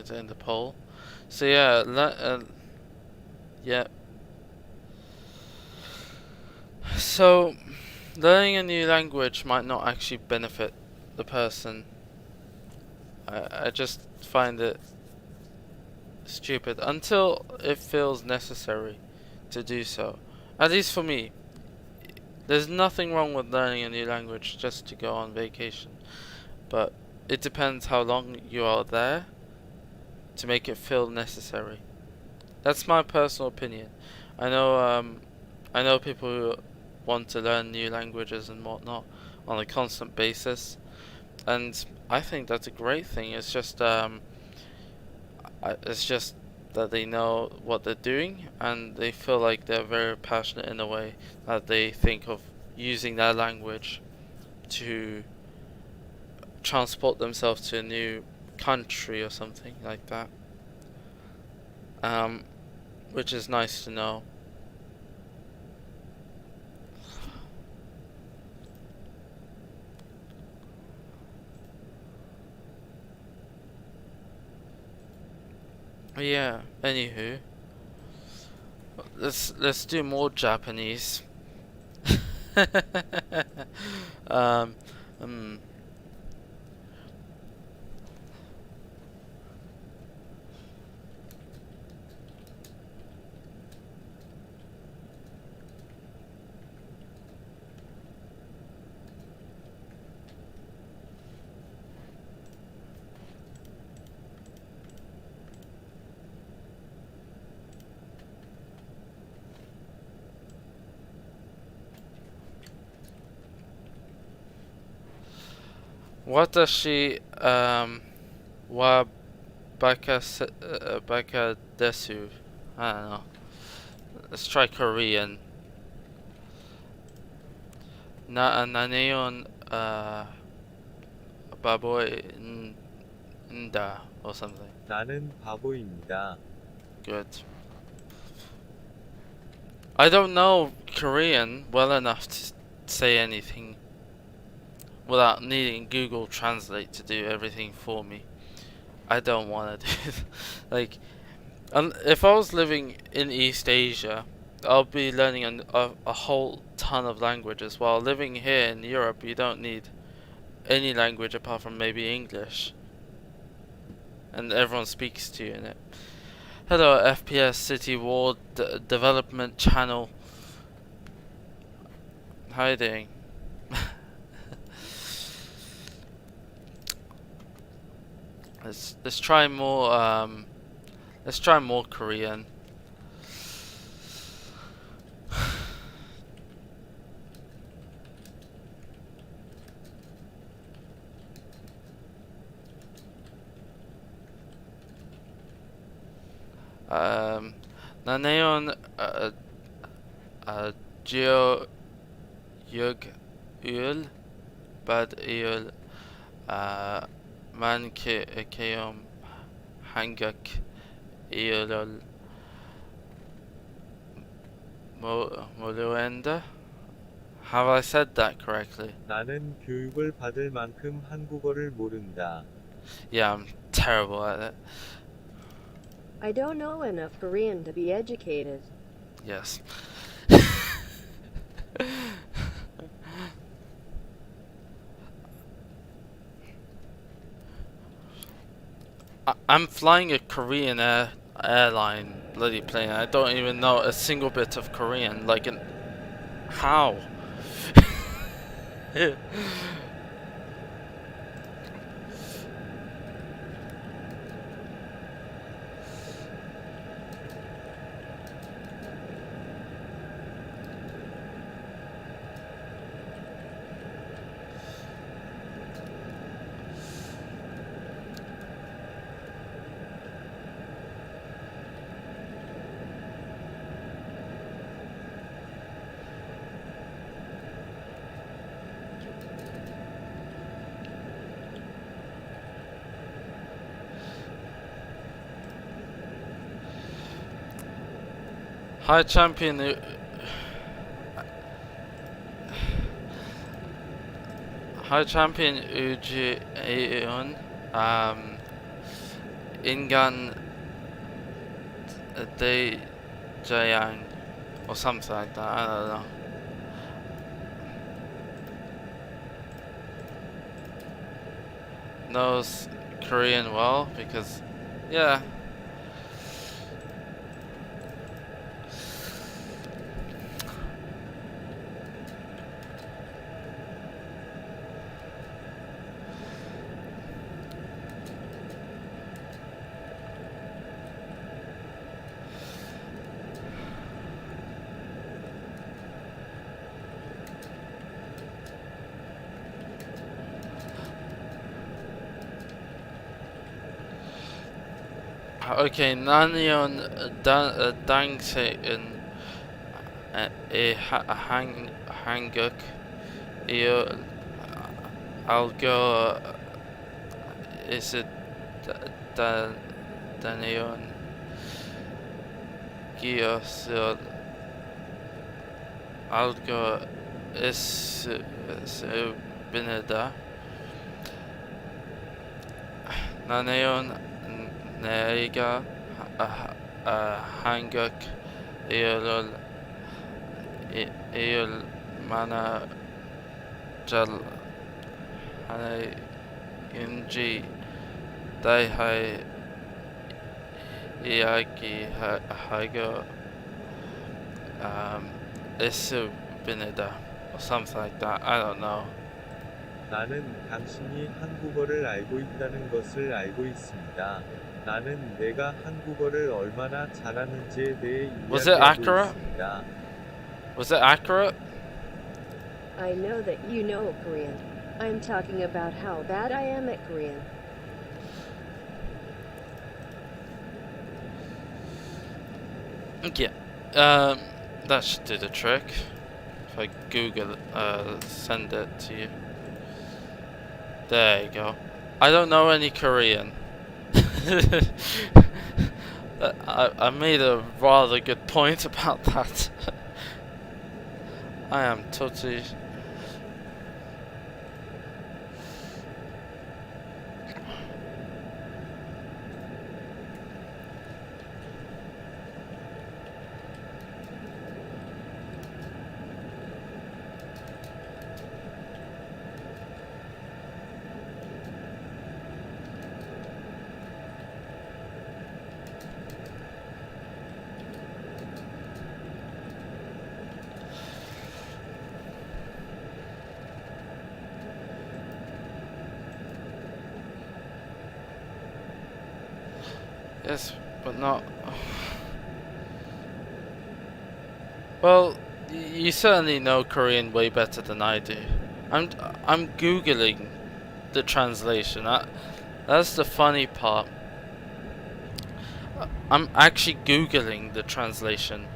to end the poll. So yeah, yeah. So learning a new language might not actually benefit the person. I just find it stupid until it feels necessary to do so. At least for me. There's nothing wrong with learning a new language just to go on vacation, but it depends how long you are there to make it feel necessary. That's my personal opinion. I know people who want to learn new languages and whatnot on a constant basis, and I think that's a great thing. It's just that they know what they're doing and they feel like they're very passionate in a way that they think of using their language to transport themselves to a new country or something like that. Which is nice to know. Yeah, anywho, let's do more Japanese. um, um, Watashi wa baka desu. I don't know. Let's try Korean. Naneon baboinda or something. 나는 바보입니다. Good. I don't know Korean well enough to say anything without needing Google Translate to do everything for me. I don't want to do like, if I was living in East Asia, I'll be learning a whole ton of languages. While living here in Europe, you don't need any language apart from maybe English, and everyone speaks to you in it. Hello, FPS City Ward Development Channel. How you doing? Let's try more. Let's try more Korean. 나네온 지오 육을 받을 만케용 한국 이를 모르는데. Have I said that correctly? 나는 교육을 받을 만큼 한국어를 모른다. Yeah, I'm terrible at it. I don't know enough Korean to be educated. Yes. I'm flying a Korean airline bloody plane. I don't even know a single bit of Korean. Like, how? Hi champion Uji Aeon Ingan Jayang or something like that, I don't know. Knows Korean well because, yeah. Okay, Nanyon Dangse in Hanguk. I'll go. Is it Danayon Gios? I'll go. Is Bineda Nanayon Neiga Hanguk Il Mana Jal Hane ENG Daihai Iaki Hago Isu Bineda or something like that. I don't know. 나는 당신이 한국어를 알고 있다는 것을 알고 있습니다. 나는 내가 한국어를 얼마나 잘하는지에 대해 이야기하고 있습니다. Was it accurate? I know that you know Korean. I'm talking about how bad I am at Korean. Yeah. That should do the trick. If I Google send it to you. There you go. I don't know any Korean. I made a rather good point about that. I am totally. Yes, but not. Well, you certainly know Korean way better than I do. I'm googling the translation. That's the funny part. I'm actually googling the translation.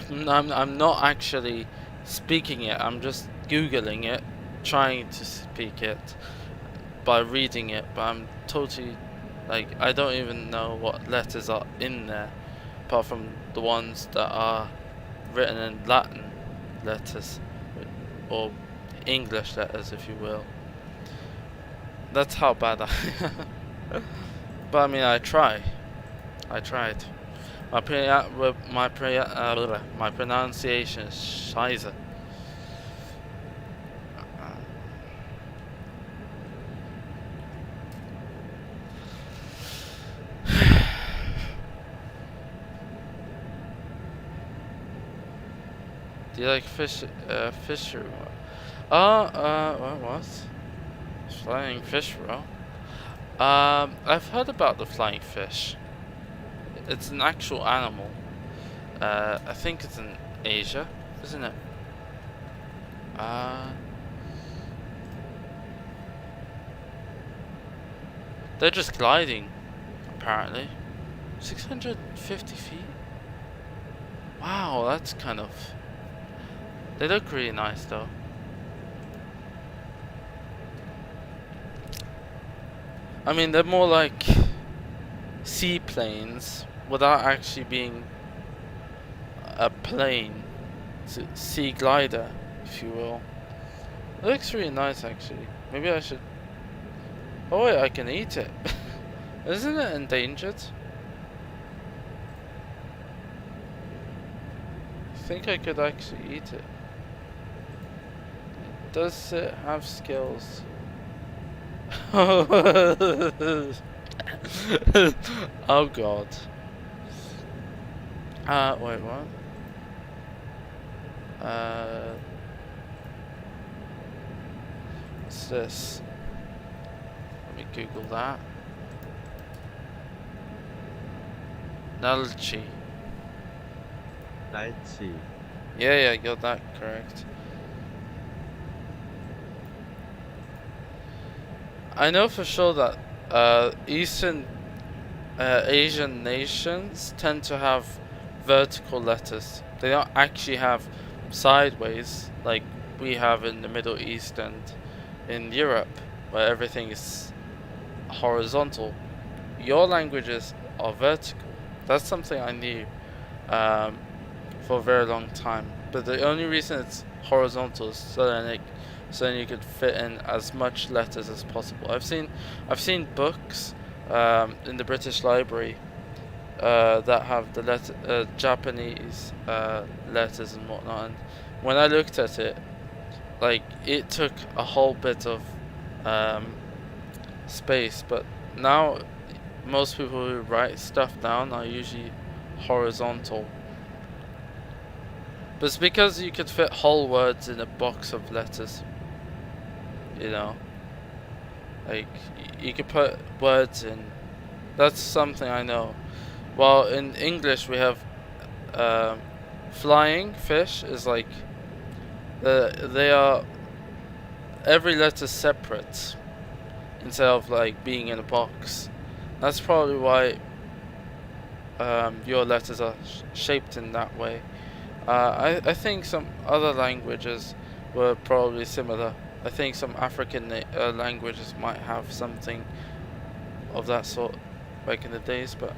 I'm not actually speaking it. I'm just googling it, trying to speak it by reading it. But I'm totally. Like, I don't even know what letters are in there, apart from the ones that are written in Latin letters, or English letters, if you will. That's how bad I am. But I mean, I tried. My pronunciation is scheiße. Do you like fishery? What? Flying fish roll? I've heard about the flying fish. It's an actual animal. I think it's in Asia, isn't it? They're just gliding, apparently. 650 feet? Wow, that's kind of... They look really nice though. I mean, they're more like seaplanes without actually being a plane. It's a sea glider, if you will. It looks really nice actually. Maybe I should... Oh wait, I can eat it. Isn't it endangered? I think I could actually eat it. Does it have skills? Oh god. Wait, what? What's this? Let me Google that. Nalchi. 날치. Yeah, I got that correct. I know for sure that Eastern Asian nations tend to have vertical letters. They don't actually have sideways like we have in the Middle East and in Europe, where everything is horizontal. Your languages are vertical. That's something I knew for a very long time. But the only reason it's horizontal is so then you could fit in as much letters as possible. I've seen books in the British Library that have the Japanese letters and whatnot. And when I looked at it, like it took a whole bit of space. But now most people who write stuff down are usually horizontal. But it's because you could fit whole words in a box of letters. You know, like you could put words in. That's something I know. While in English we have flying fish is like they are every letter separate instead of like being in a box. That's probably why your letters are shaped in that way. I think some other languages were probably similar. I think some African languages might have something of that sort back in the days, but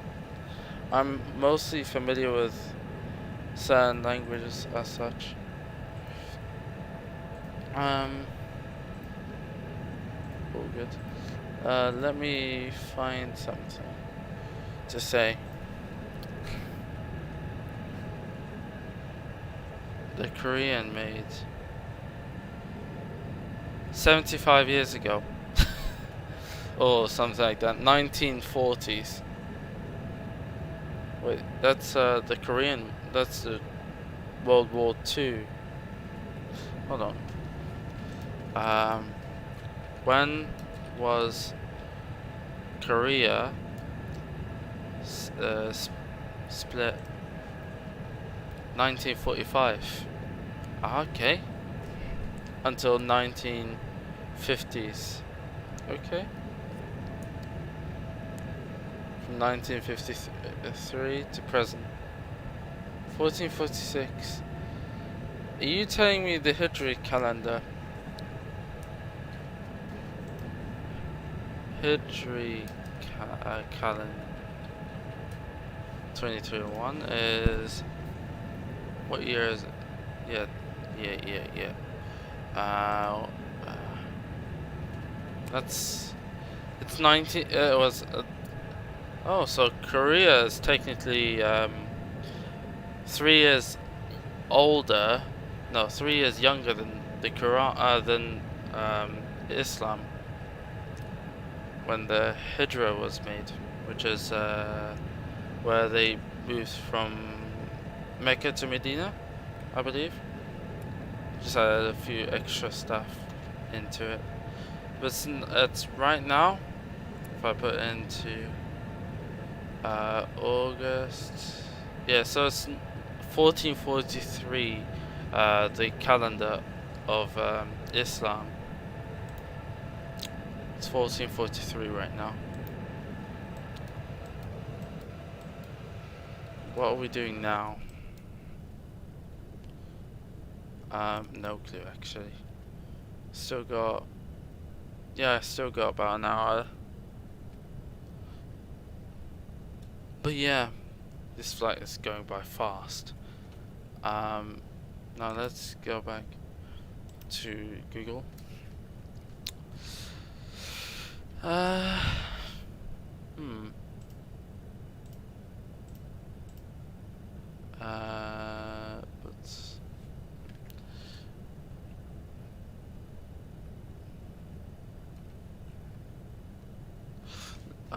I'm mostly familiar with certain languages as such. All good. Let me find something to say. The Korean made 75 years ago, or something like that, 1940s. Wait, that's the Korean. That's the World War II. Hold on. When was Korea split? 1945. Okay. Until 1950s. Okay. From 1953 to present. 1446. Are you telling me the Hijri calendar? Hijri calendar 2021 is, what year is it? Yeah. It's 19. It was. Oh, so Korea is technically 3 years older. No, 3 years younger than the Quran, than Islam, when the Hijra was made, which is where they moved from Mecca to Medina, I believe. Just added a few extra stuff into it. But it's right now, if I put it into August, yeah, so it's 1443, the calendar of Islam. It's 1443 right now. What are we doing now? No clue actually. Still got, yeah, I still got about an hour. But yeah, this flight is going by fast. Now let's go back to Google.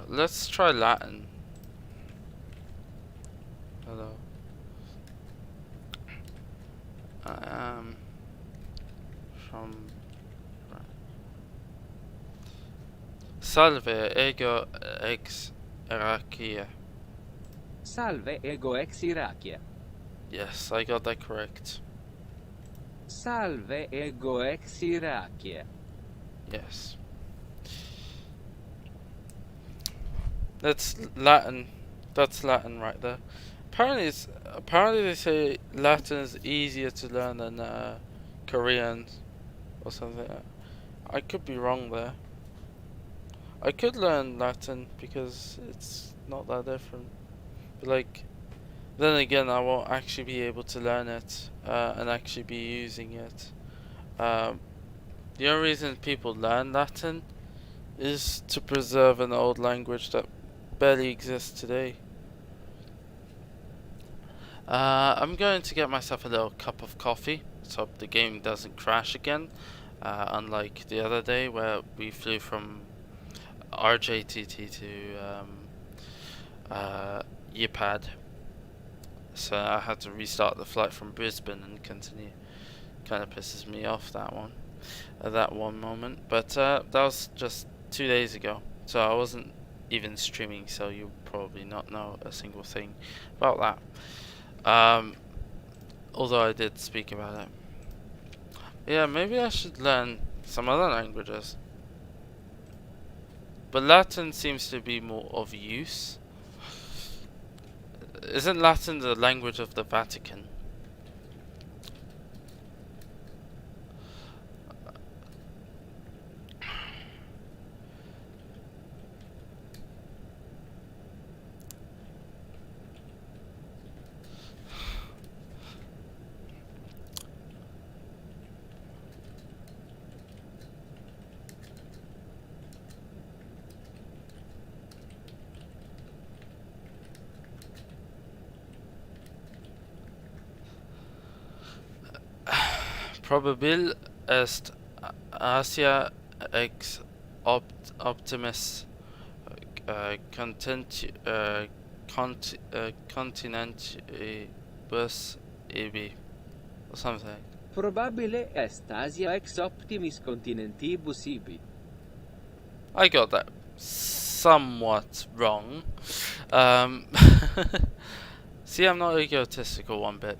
Let's try Latin. Hello. I am from. Salve, ego ex Irakia. Salve, ego ex Irakia. Yes, I got that correct. Salve, ego ex Irakia. Yes. That's Latin. That's Latin right there. Apparently they say Latin is easier to learn than Korean or something like that. I could be wrong there. I could learn Latin because it's not that different. But like, then again, I won't actually be able to learn it and actually be using it. The only reason people learn Latin is to preserve an old language that barely exists today. I'm going to get myself a little cup of coffee so the game doesn't crash again, unlike the other day where we flew from RJTT to Yipad, so I had to restart the flight from Brisbane and continue. Kind of pisses me off, that one at that one moment, but that was just 2 days ago, so I wasn't even streaming, so you'll probably not know a single thing about that. Although I did speak about it. Yeah, maybe I should learn some other languages. But Latin seems to be more of use. Isn't Latin the language of the Vatican? probabil est Asia ex optimis continentibus ibi or something. Probabile est Asia ex optimis continentibus ibi. I got that somewhat wrong. See, I'm not egotistical one bit.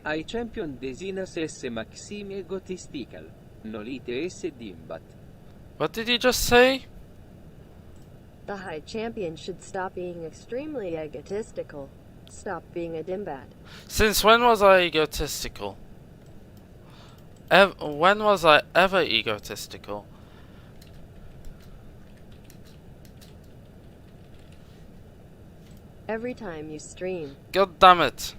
Ai champion desinas esse maxime egotistical, nolite esse dimbat. What did you just say? The High Champion should stop being extremely egotistical. Stop being a dimbat. Since when was I egotistical? When was I ever egotistical? Every time you stream. God damn it.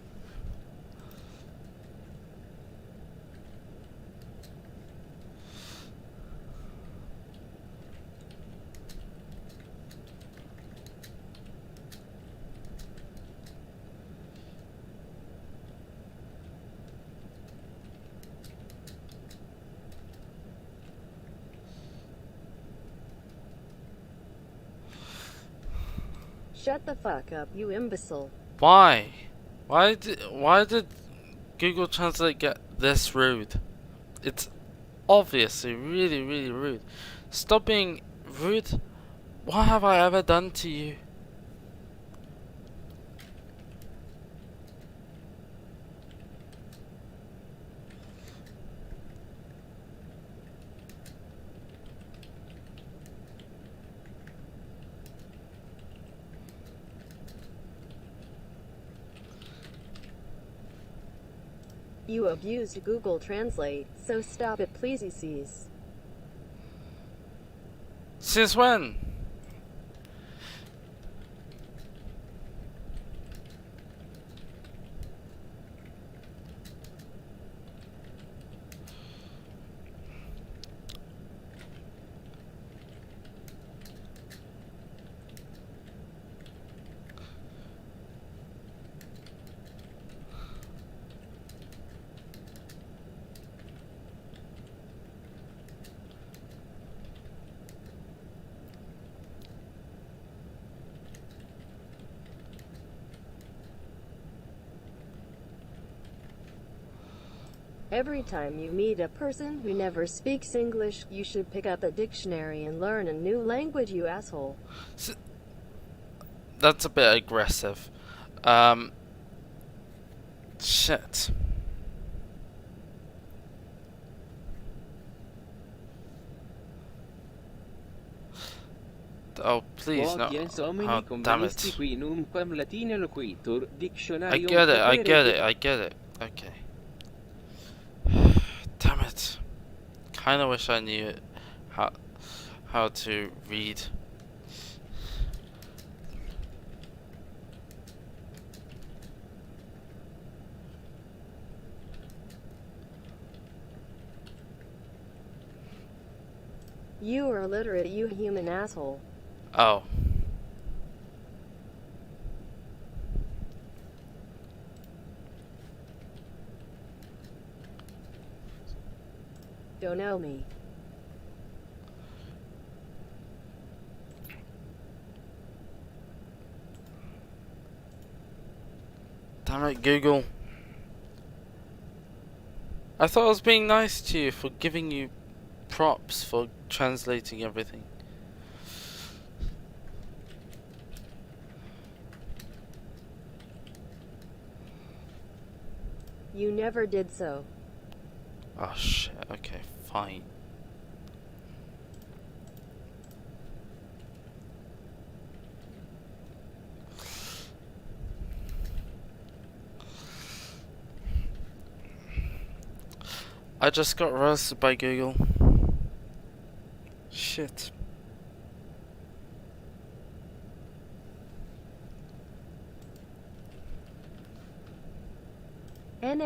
Shut the fuck up, you imbecile. Why? Why did Google Translate get this rude? It's obviously really, really rude. Stop being rude. What have I ever done to you? You abused Google Translate, so stop it please. Since when? Every time you meet a person who never speaks English, you should pick up a dictionary and learn a new language, you asshole. That's a bit aggressive. Shit. Oh, please, no. Oh, damn it. I get it. Okay. Damn it. Kinda wish I knew how to read. You are illiterate, you human asshole. Oh. Don't know me. Damn it, Google. I thought I was being nice to you for giving you props for translating everything. You never did so. Oh shit, okay, fine. I just got roasted by Google. Shit. N.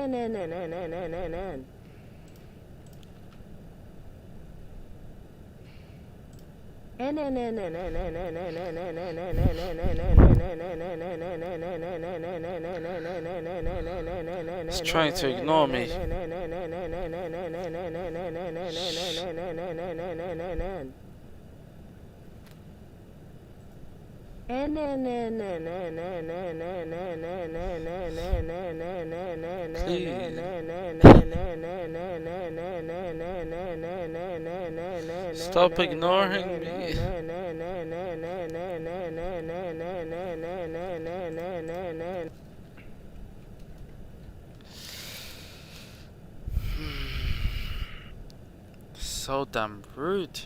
It's trying to ignore me. Stop ignoring me. So damn rude.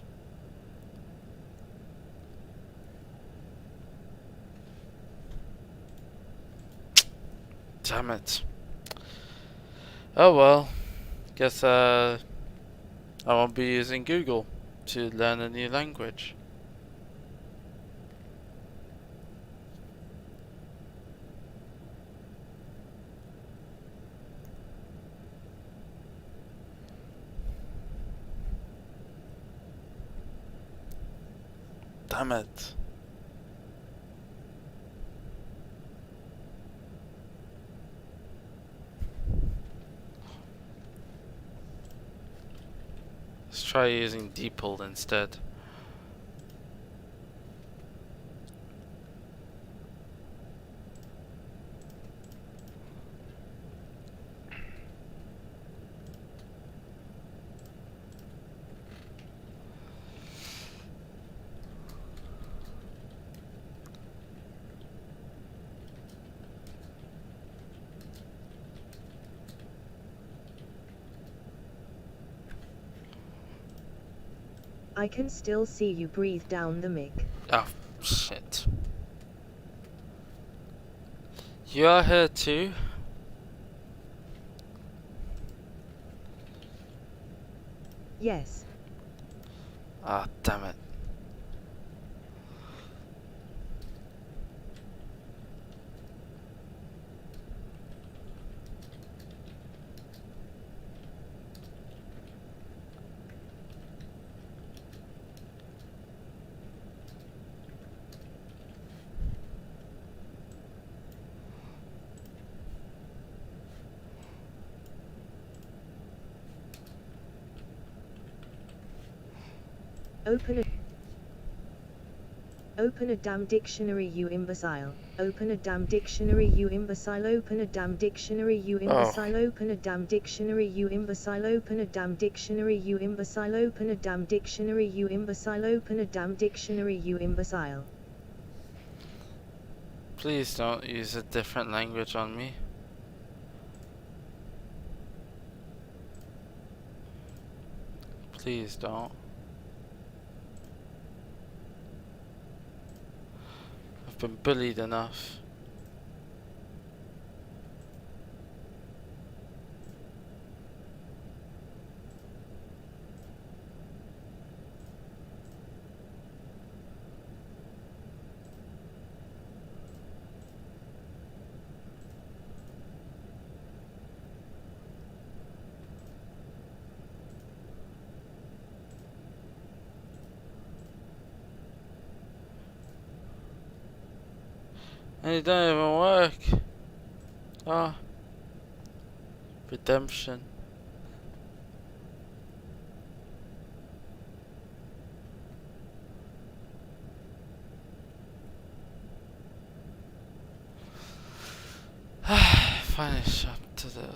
Damn it. Oh well. Guess I won't be using Google to learn a new language. Damn it. Let's try using DeepL instead. I can still see you breathe down the mic. Oh, shit. You are here too? Yes. Ah, damn it. Open a damn dictionary, you imbecile. Open a damn dictionary, you imbecile. Open a damn dictionary, you imbecile. Open a damn dictionary, you imbecile. Open a damn dictionary, you imbecile. Open a damn dictionary, you imbecile. Open a damn dictionary, you imbecile. Please don't use a different language on me. Please don't. I've been bullied enough. And it don't even work. Ah. Redemption. Finish up to the...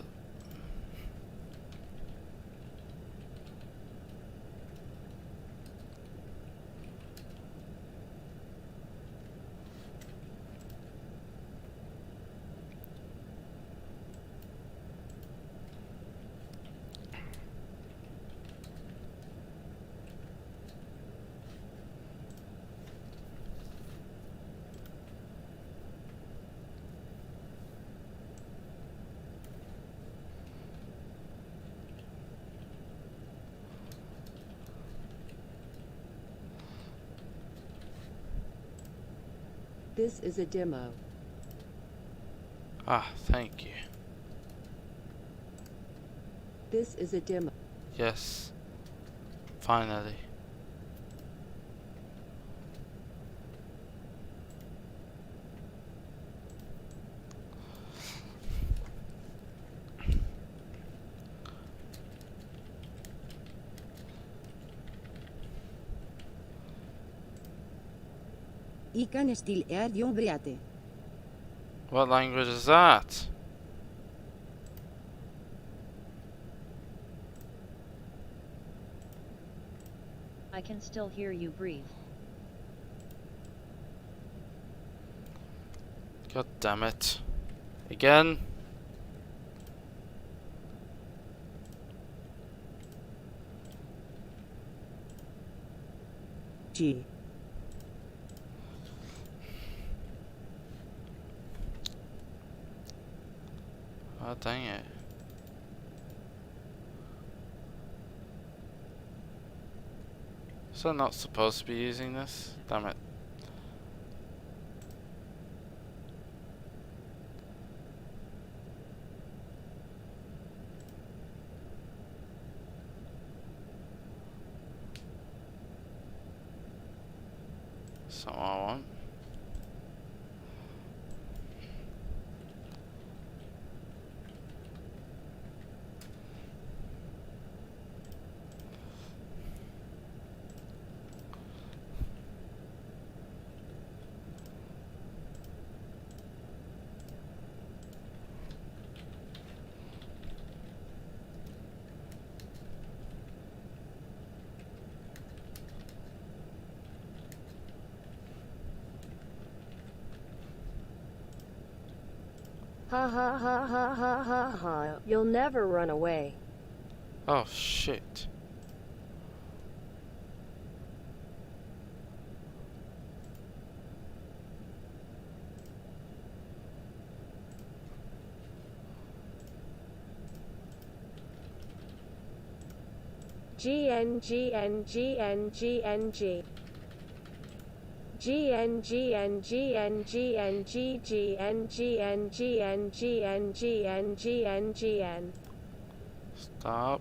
This is a demo. Ah, thank you. This is a demo. Yes. Finally. Ikan stil Dion Briate. What language is that? I can still hear you breathe. God damn it. Again? G. Oh, dang it. So I'm not supposed to be using this? Damn it. So I want. Ha ha ha ha ha ha ha. You'll never run away. Oh shit. GNGNGNGNG. GNGNGNGNGNGNGNGNGNGNGNGN. Stop.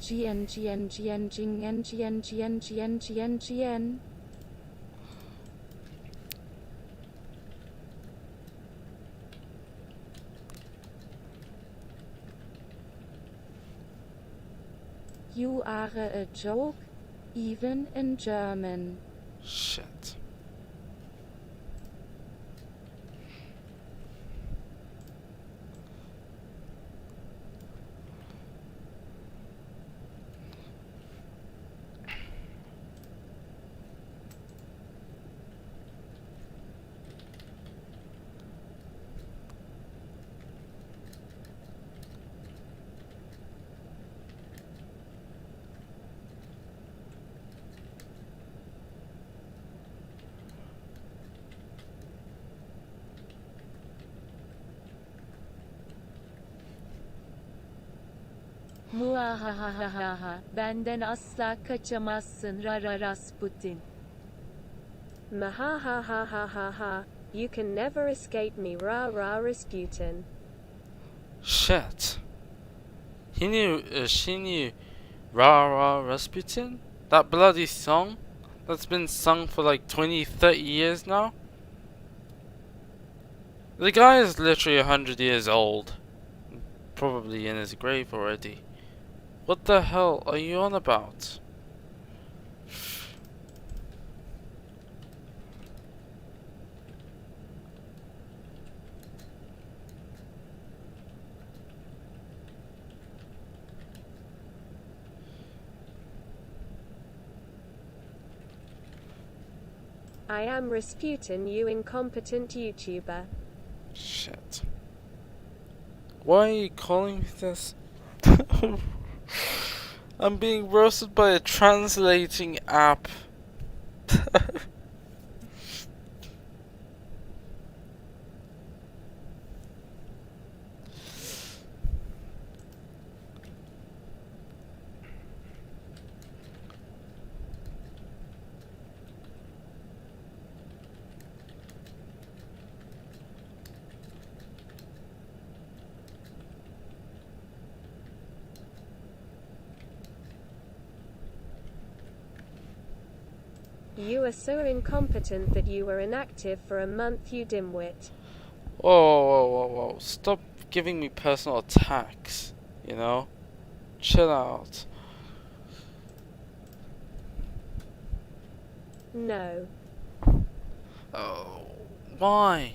GNGNGNGNGNGNGNGNGN. You are a joke, even in German. Shit. Muahahahaha. Benden asla kaçamazsın Rara Rasputin. Mahahahahaha. You can never escape me Rara Rasputin. Shit. She knew Rah Rah Rasputin? That bloody song? That's been sung for like 20, 30 years now? The guy is literally 100 years old. Probably in his grave already. What the hell are you on about? I am Rasputin, you incompetent YouTuber. Shit. Why are you calling me this? I'm being roasted by a translating app. You are so incompetent that you were inactive for a month, you dimwit. Whoa, whoa, whoa, whoa. Stop giving me personal attacks, you know? Chill out. No. Oh, why?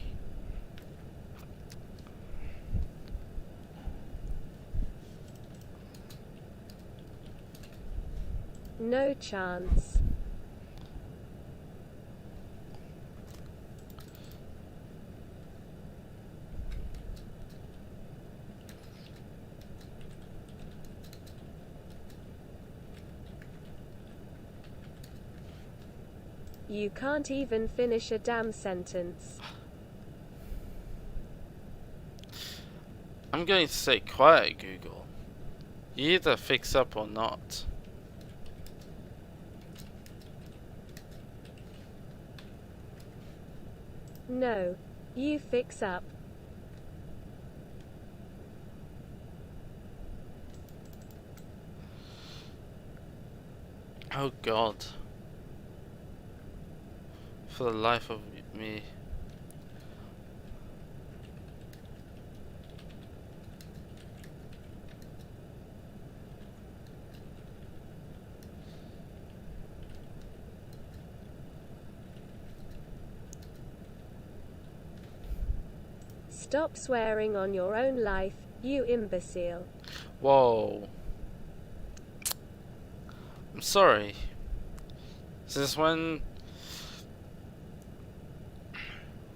No chance. You can't even finish a damn sentence. I'm going to stay quiet, Google. You either fix up or not. No. You fix up. Oh God. For the life of me. Stop swearing on your own life, you imbecile. Whoa. I'm sorry. Since when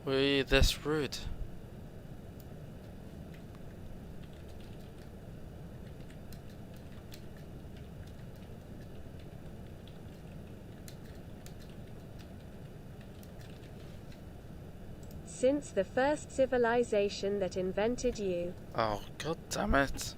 were you this rude? Since the first civilization that invented you. Oh, God damn it.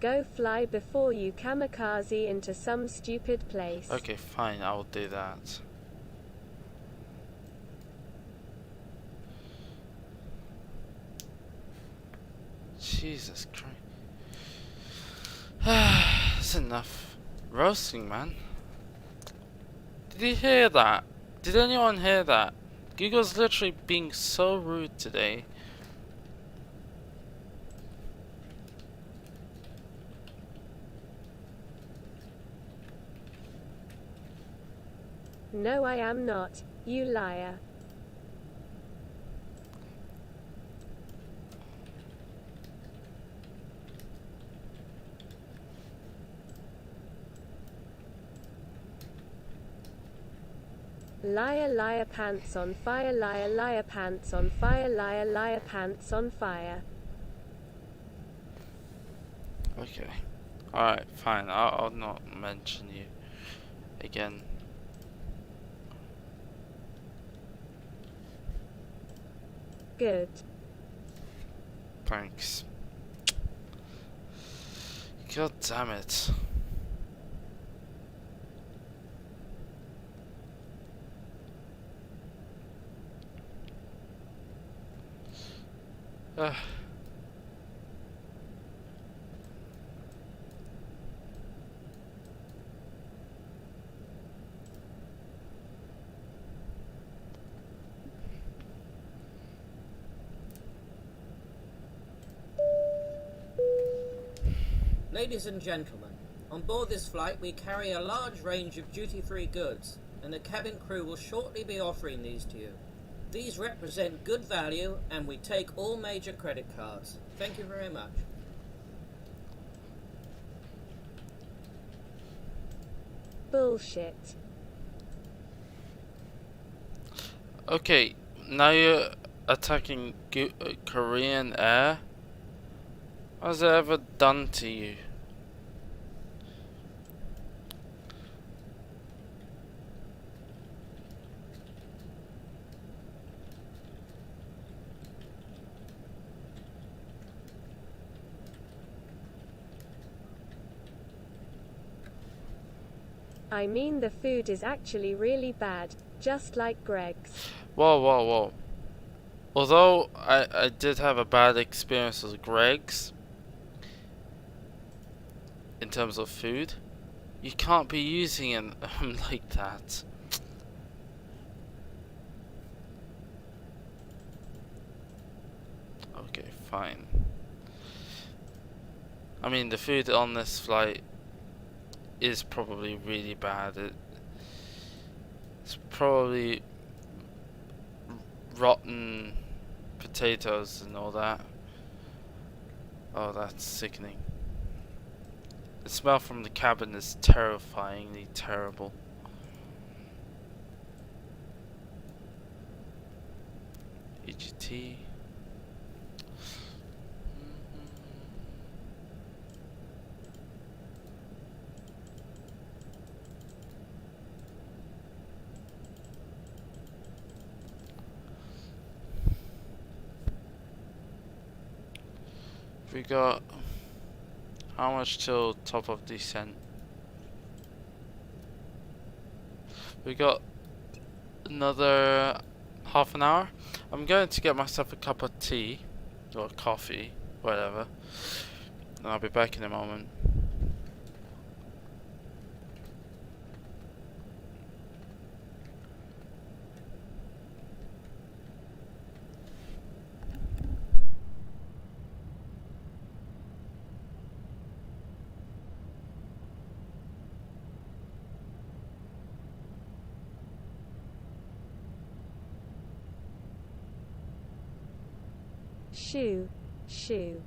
Go fly before you kamikaze into some stupid place. Okay, fine, I'll do that. Jesus Christ. That's enough roasting, man. Did you hear that? Did anyone hear that? Google's literally being so rude today. No, I am not, you liar. Liar, liar, pants on fire, liar, liar, pants on fire, liar, liar, pants on fire. Okay. Alright, fine. I'll not mention you again. Good. Thanks. God damn it. Ugh. Ladies and gentlemen, on board this flight we carry a large range of duty-free goods, and the cabin crew will shortly be offering these to you. These represent good value, and we take all major credit cards. Thank you very much. Bullshit. Okay, now you're attacking Korean Air? What has it ever done to you? I mean the food is actually really bad, just like Greg's. Whoa, whoa, whoa. Although I did have a bad experience with Greg's in terms of food, you can't be using it like that. Okay, fine. I mean, the food on this flight is probably really bad. It's probably rotten potatoes and all that. Oh, that's sickening. The smell from the cabin is terrifyingly terrible. EGT. We got how much till top of descent? We got another half an hour. I'm going to get myself a cup of tea or coffee, whatever. And I'll be back in a moment. Shoo, shoo.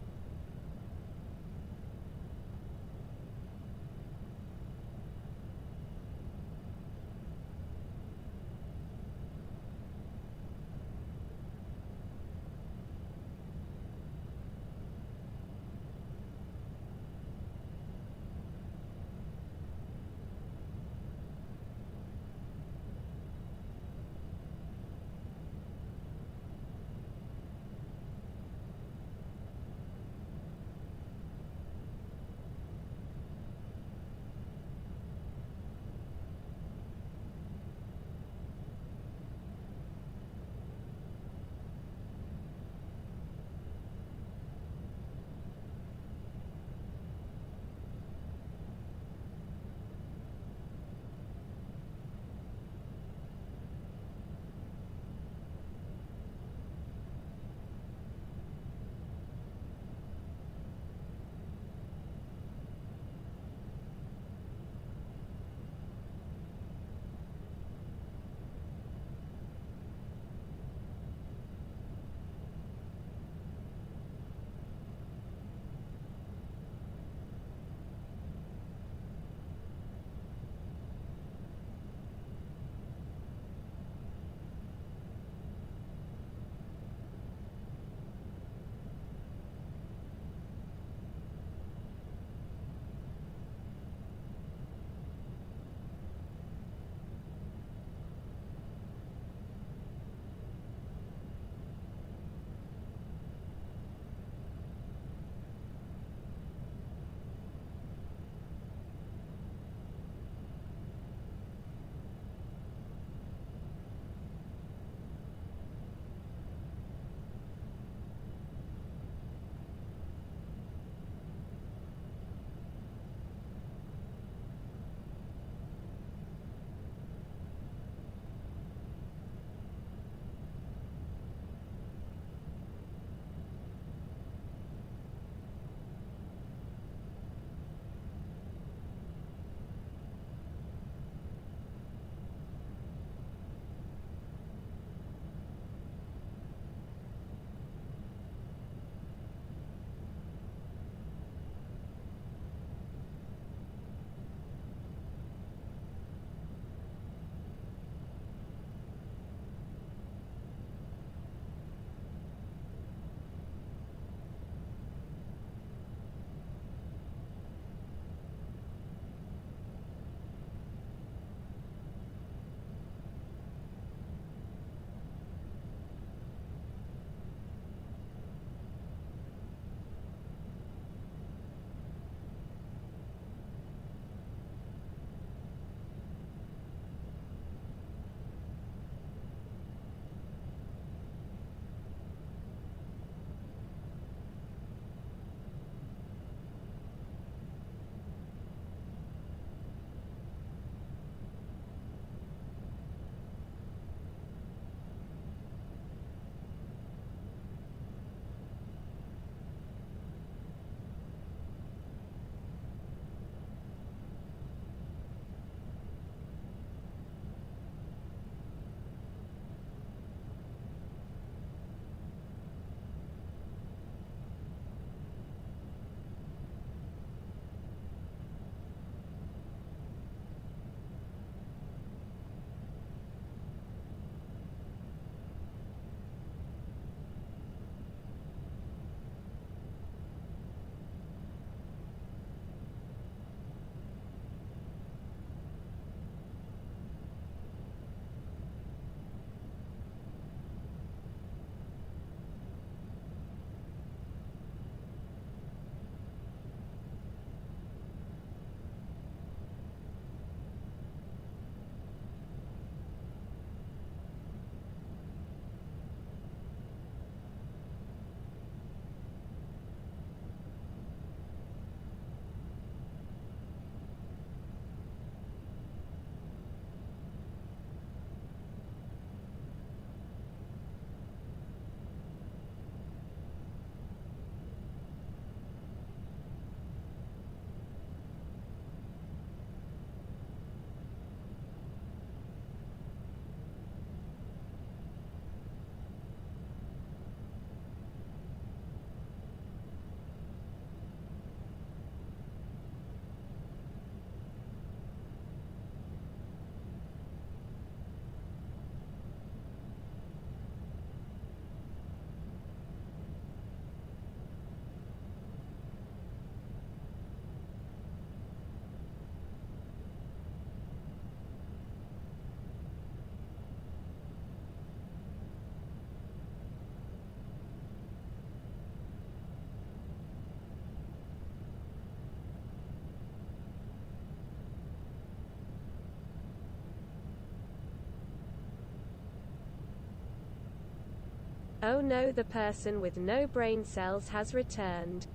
Oh no, the person with no brain cells has returned.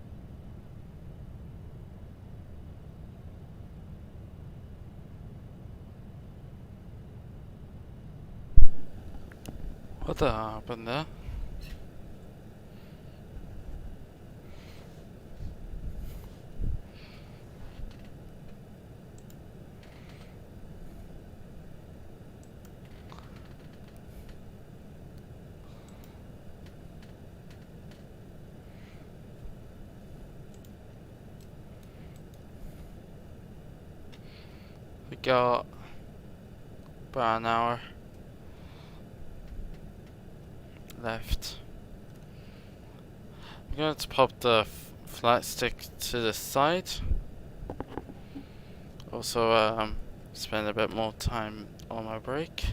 What the hell happened there? We got about an hour left. I'm going to pop the flat stick to the side. Also, spend a bit more time on my break.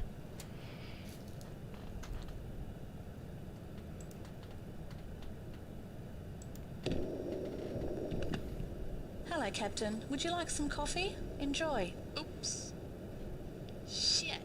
Hello, Captain. Would you like some coffee? Enjoy. Oops. Shit.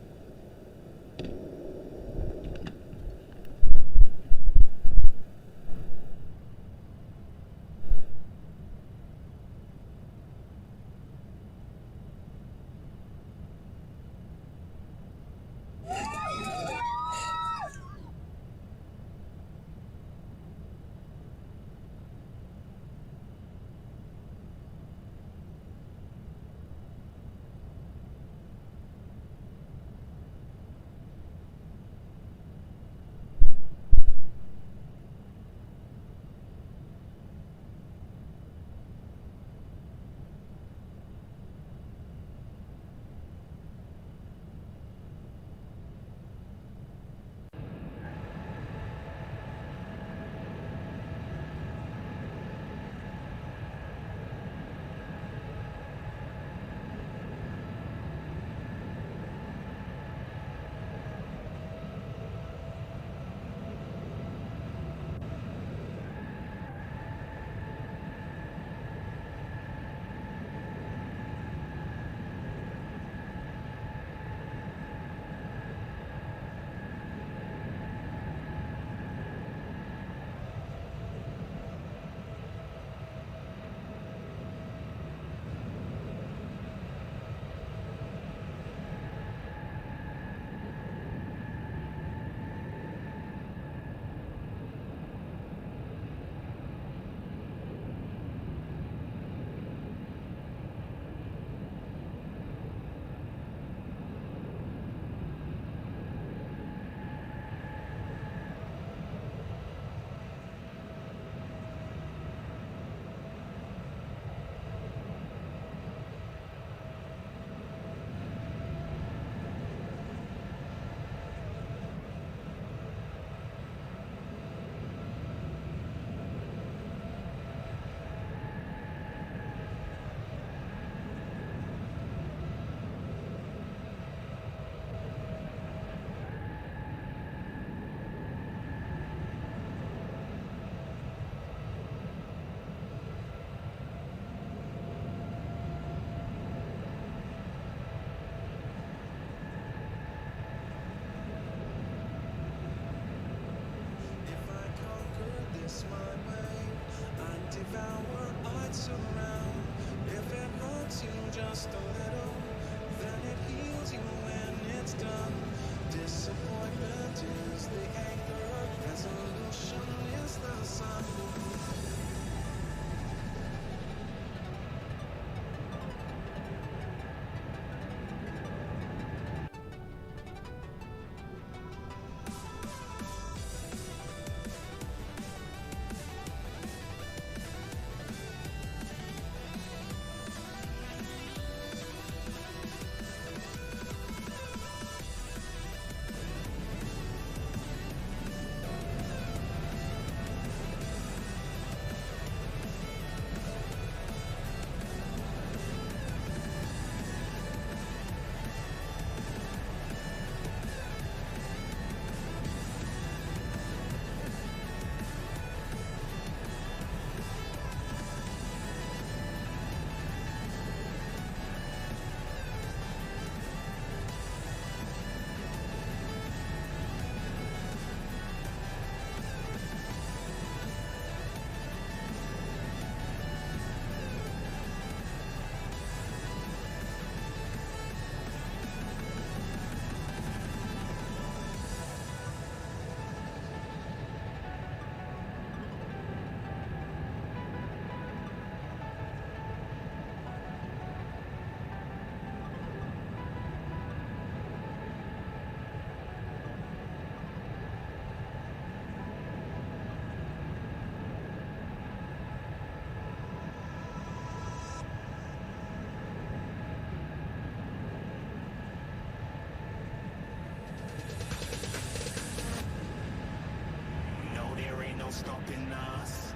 keeping us.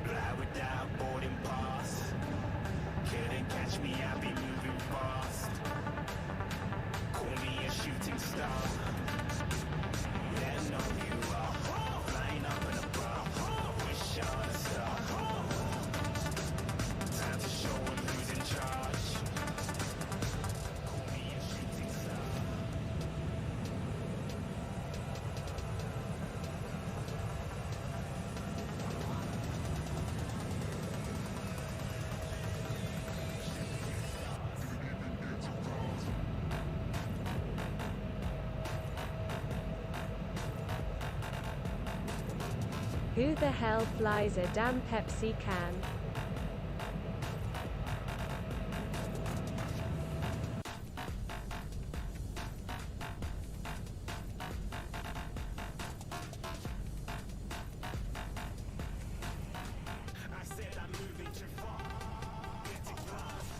Fly without boarding pass. Couldn't catch me, I'll be moving fast. Call me a shooting star. Let 'em know who you are. Flying up in a bar. Wish on a star. Time to show 'em who's in charge. Call me a shooting star. Who the hell flies a damn Pepsi can? I said I'm moving too far. Get it fast.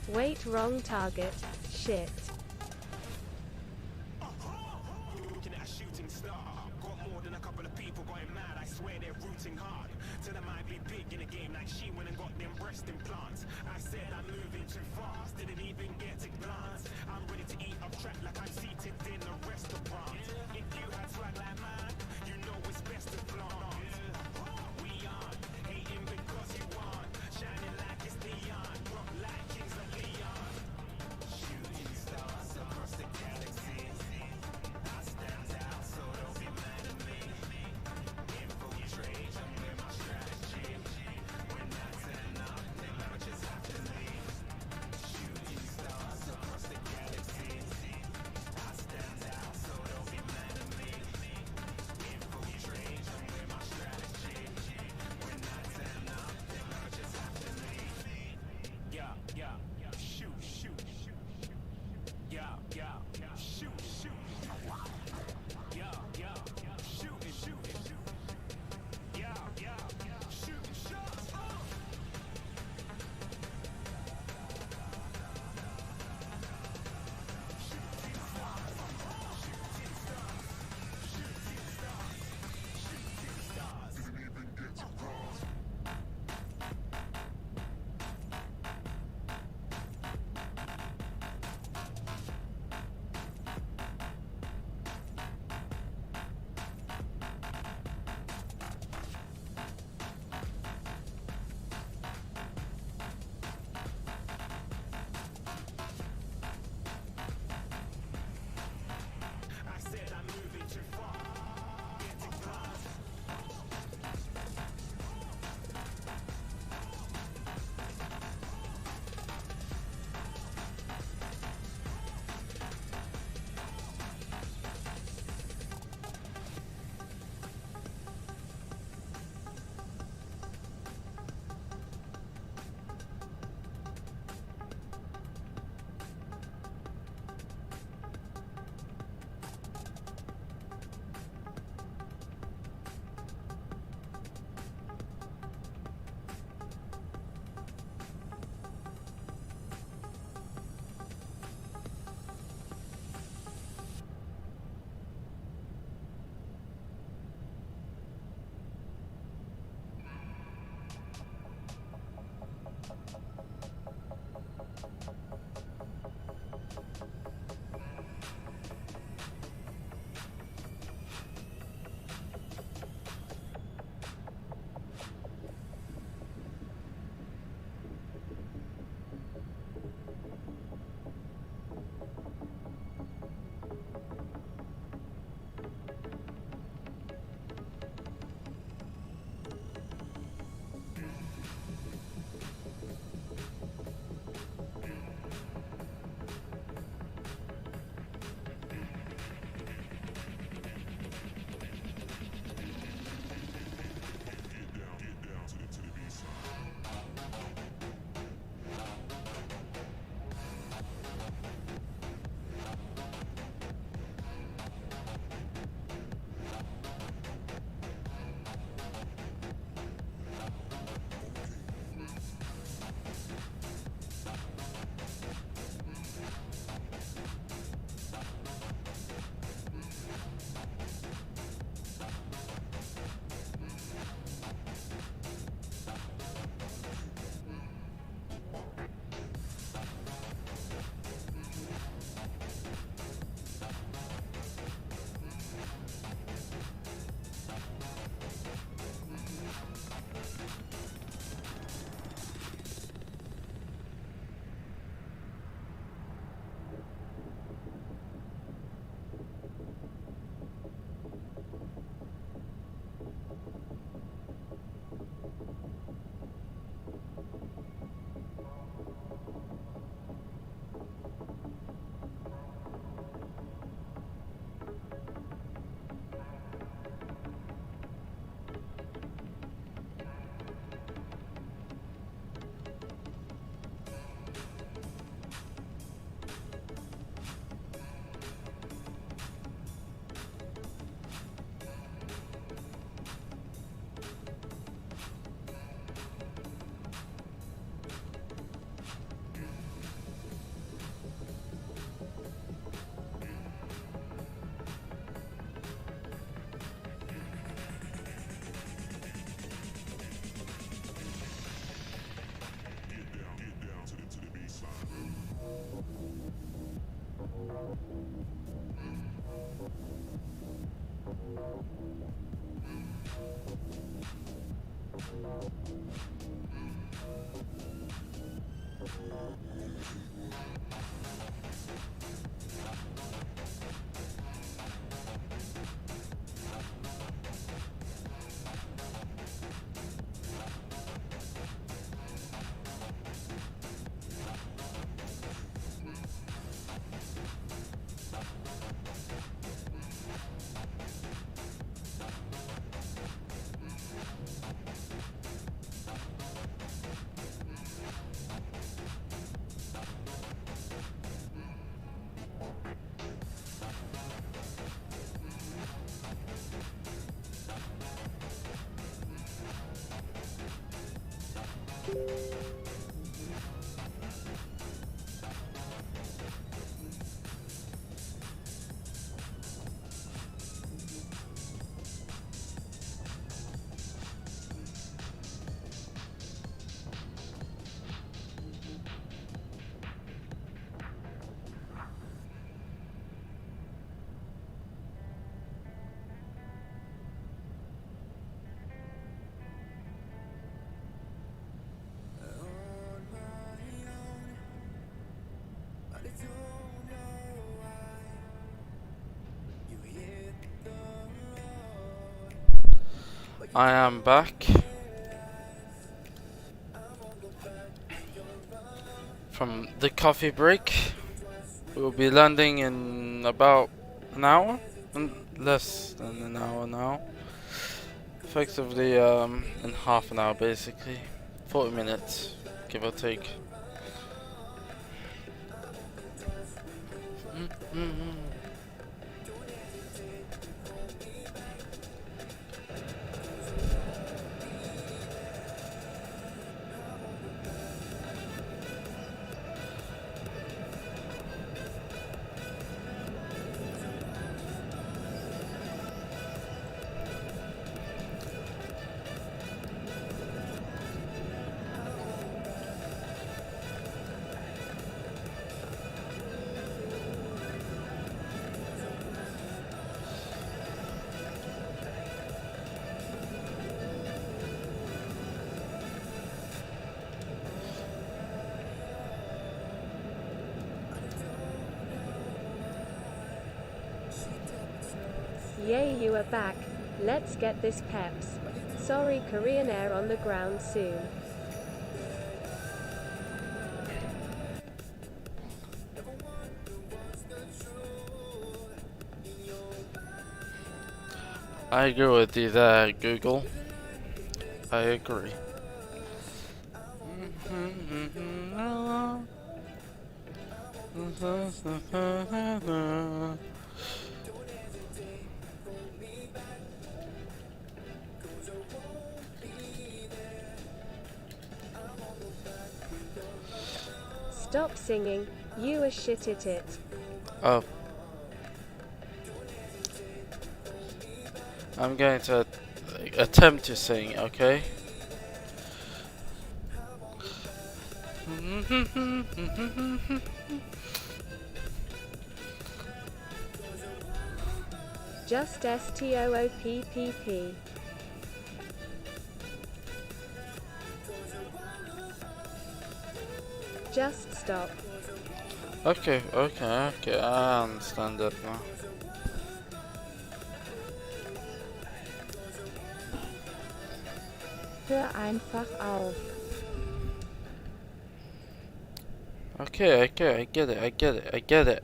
Wait, wrong target. Shit. Looking at a shooting star. Got more than a couple of people going mad. I swear they're rooting hard. Till I might be big in the game like she went and got them breast implants. I said I'm moving too fast. Didn't even get a glance. I'm ready to eat up track like I'm seated in a restaurant. If you had swag like mine, you know it's best to flaunt. We on, hating because you want. Shining like it's neon. Rock like Kings of Leon. Shooting stars across the galaxy. I stand out, so don't be mad at me. Infiltrate, I'm with my strategy. When I turn up, they might just have to leave. Shooting stars across the galaxy. I am back from the coffee break. We'll be landing in about an hour, less than an hour now. Effectively, in half an hour basically. 40 minutes, give or take. Yay, you are back. Let's get this peps. Sorry, Korean Air on the ground soon. I agree with you there, Google. I agree. Stop singing, you are shit at it. Oh. I'm going to attempt to sing, okay? Just STOOPPP. Just stop. Okay, I understand that now. Hör einfach auf. Okay, I get it.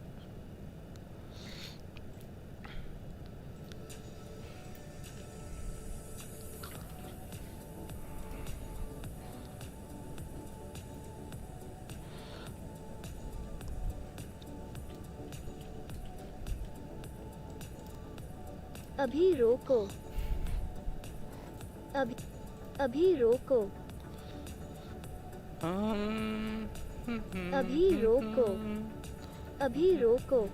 अभी रोको अभी रोको अभी रोको अभी रोको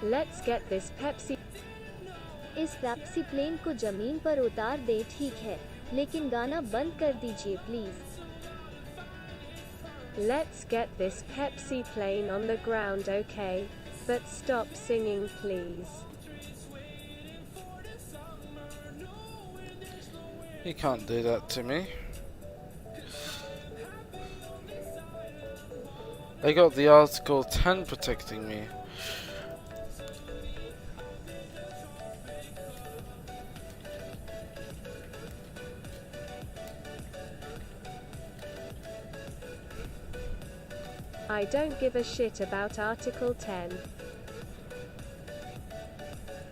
Let's get this Pepsi. इस Pepsi plane को जमीन पर उतार दे ठीक है लेकिन गाना बंद कर दीजिए please Let's get this Pepsi plane on the ground, okay? But stop singing, please. You can't do that to me. I got the Article 10 protecting me. I don't give a shit about Article 10.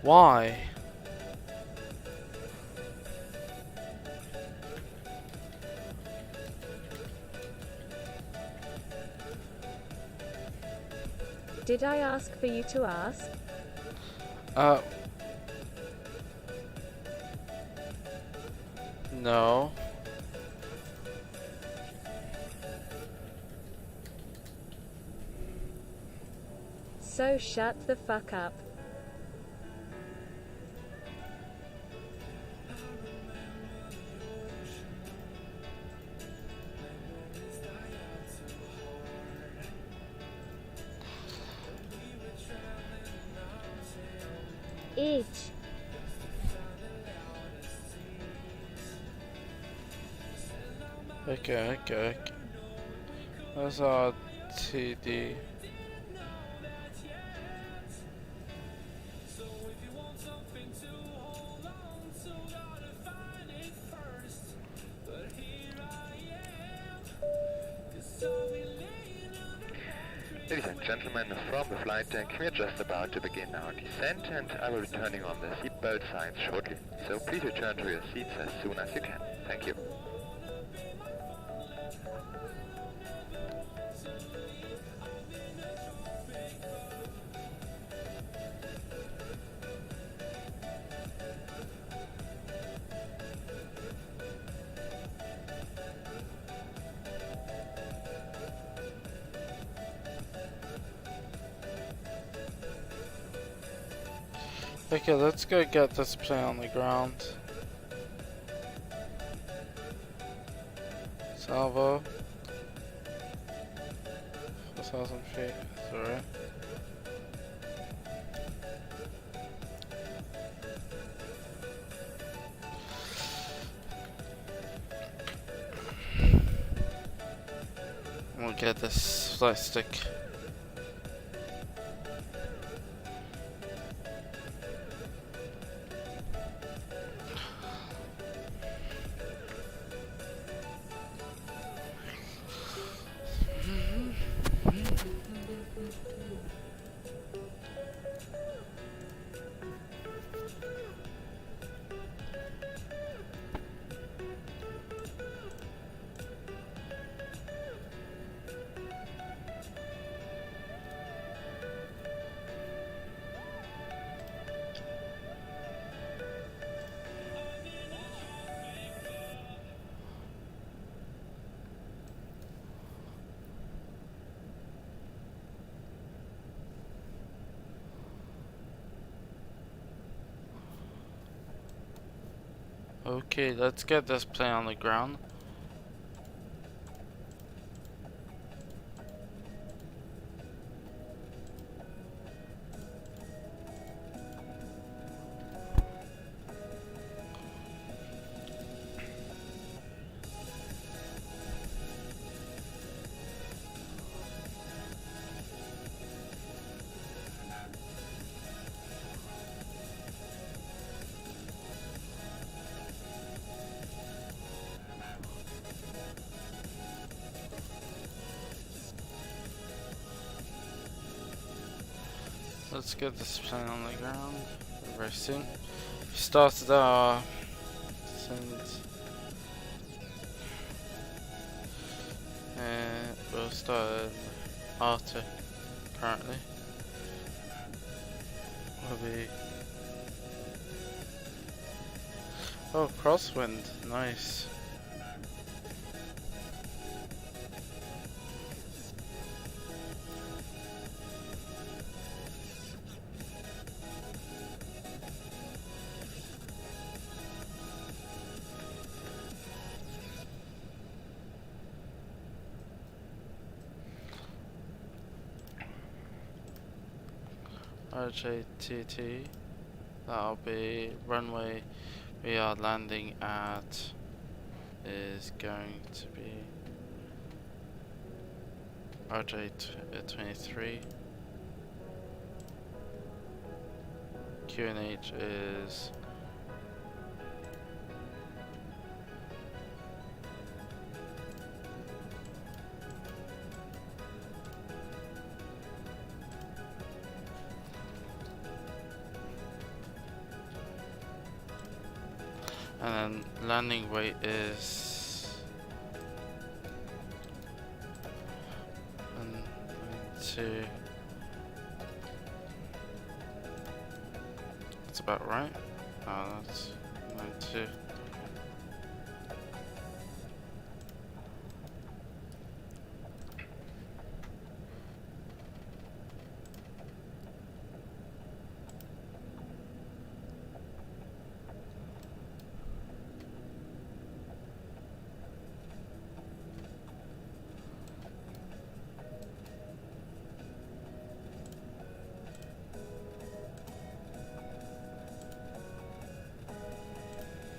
Why? Did I ask for you to ask? No. So shut the fuck up. H. Okay. That's our TD. Ladies and gentlemen, from the flight deck, we're just about to begin our descent and I will be turning on the seatbelt signs shortly. So please return to your seats as soon as you can. Thank you. Okay, let's go get this plane on the ground. Salvo. 4,000 feet, sorry. We'll get this flight stick. Okay, let's get this plane on the ground. Let's get this plane on the ground very soon. We started our descent. And we'll start in Arctic currently. We'll be... Oh, crosswind, nice. RJTT, that'll be runway we are landing at is going to be RJ23. QNH is And then landing weight is 1, 2. That's about right. Oh, that's 2.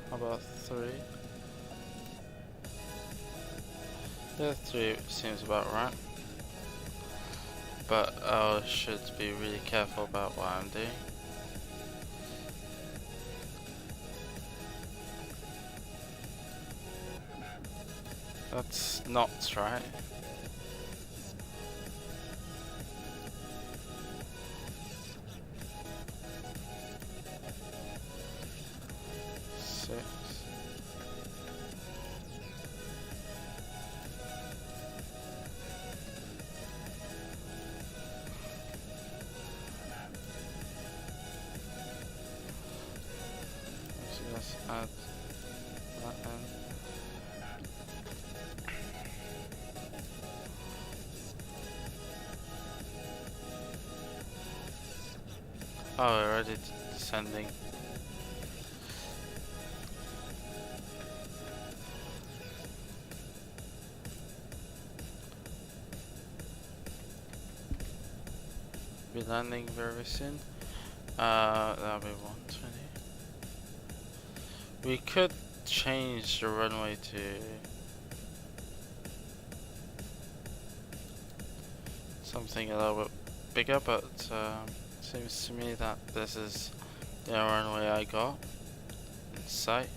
How about 3? Yeah, 3 seems about right. But I should be really careful about what I'm doing. That's not right. Let's add that in. Oh, we're already descending. Be landing very soon. That'll be 120. We could change the runway to something a little bit bigger, but seems to me that this is the runway I got in sight.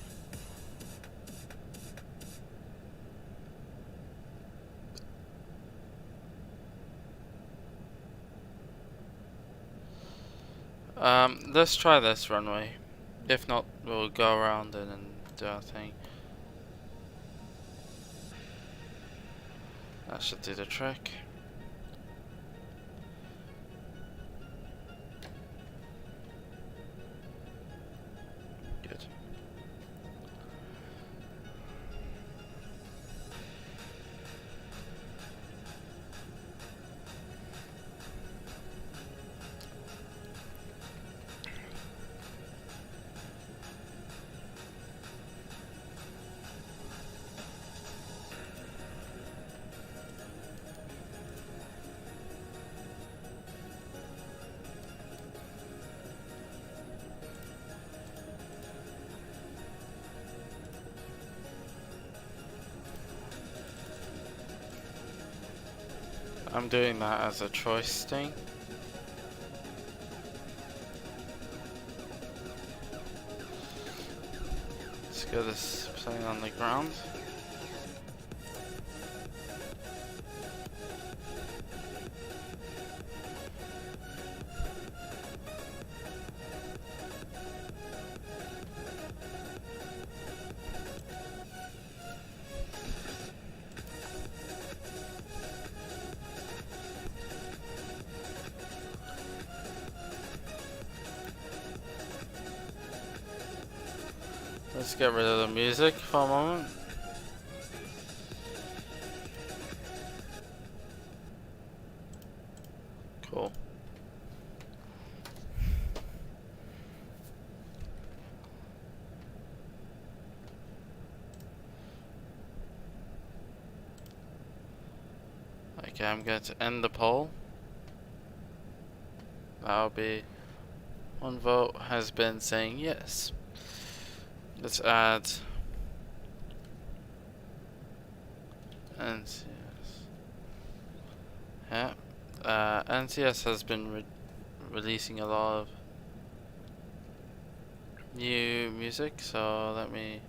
Let's try this runway. If not, we'll go around it and do our thing. That should do the trick. Good. I'm doing that as a choice thing. Let's get this plane on the ground. Let's get rid of the music for a moment. Cool. Okay, I'm going to end the poll. That'll be 1 vote has been saying yes. Let's add NCS. Yeah, NCS has been releasing a lot of new music, so let me.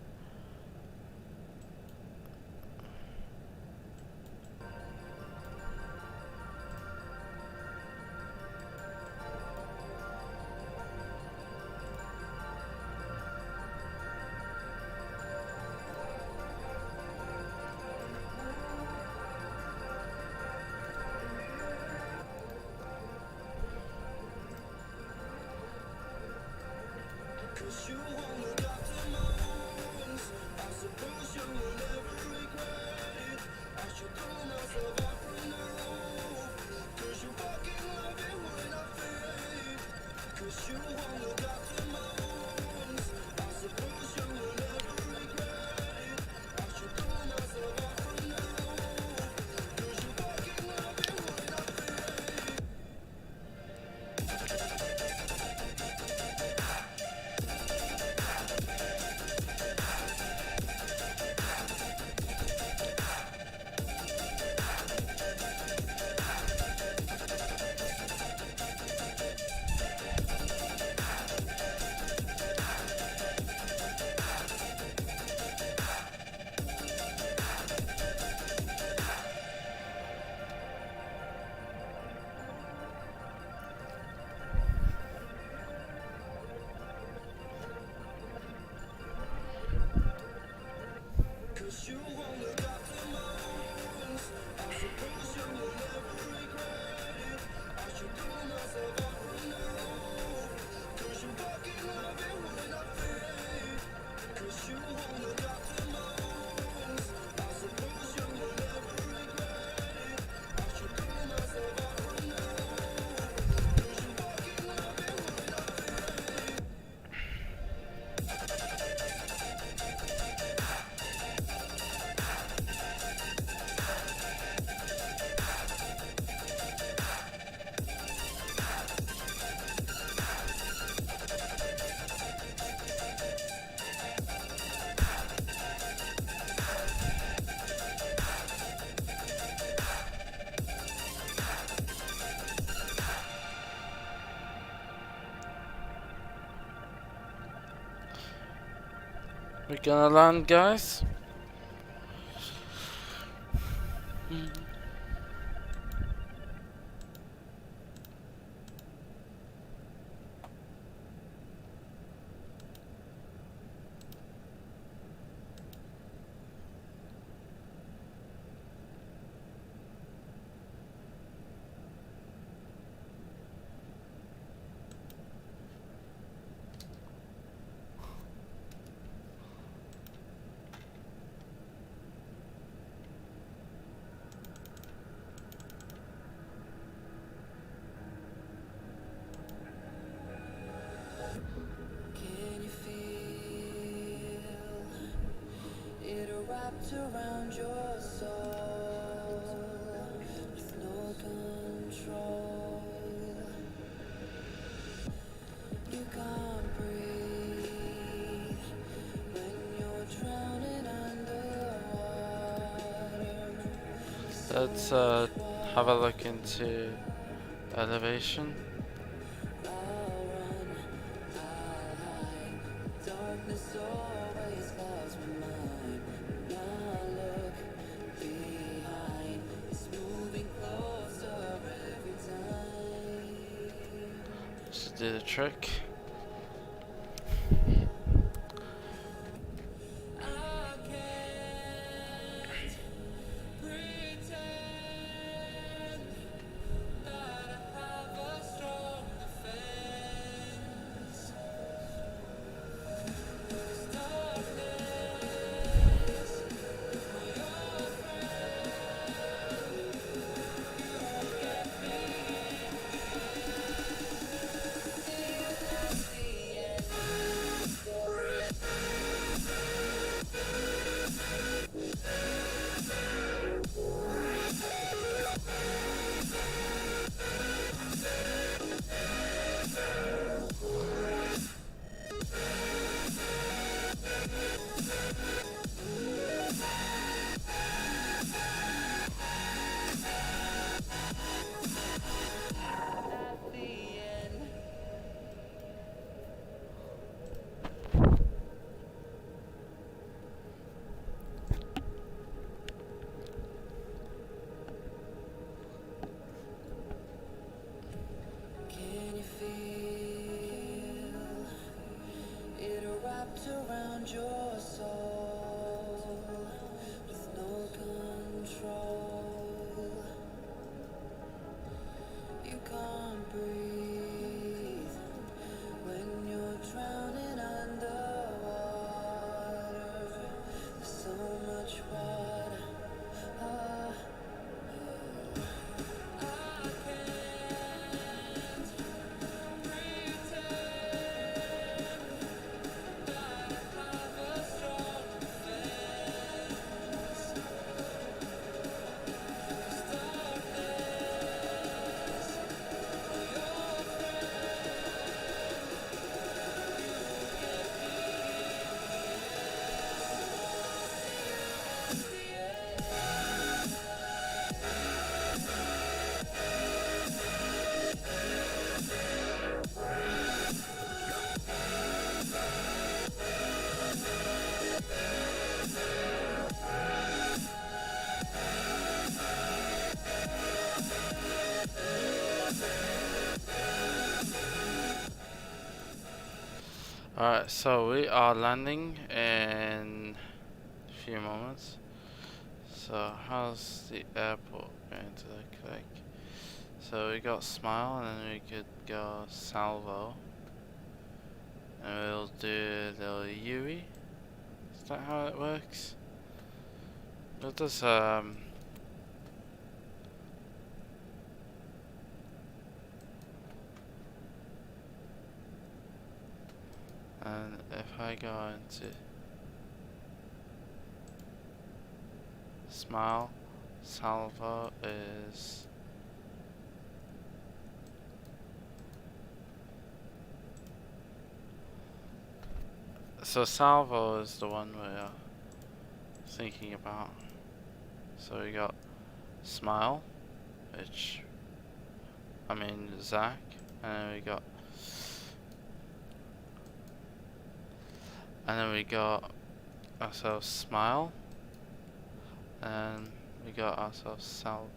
We're gonna land, guys. Around your soul with no control. You can't breathe when you're drowning underwater. Let's have a look into elevation. Darkness always clouds my mind. Now look behind. It's moving closer every time. Just do the trick. Alright, so we are landing in a few moments. So how's the airport going to look like? So we got Smile, and then we could go Salvo. And we'll do the Yui. Is that how it works? What does and if I go into Smile, Salvo is so Salvo is the one we're thinking about. So we got Smile, which I mean Zach, and then we got ourselves Smile, and we got ourselves Sal,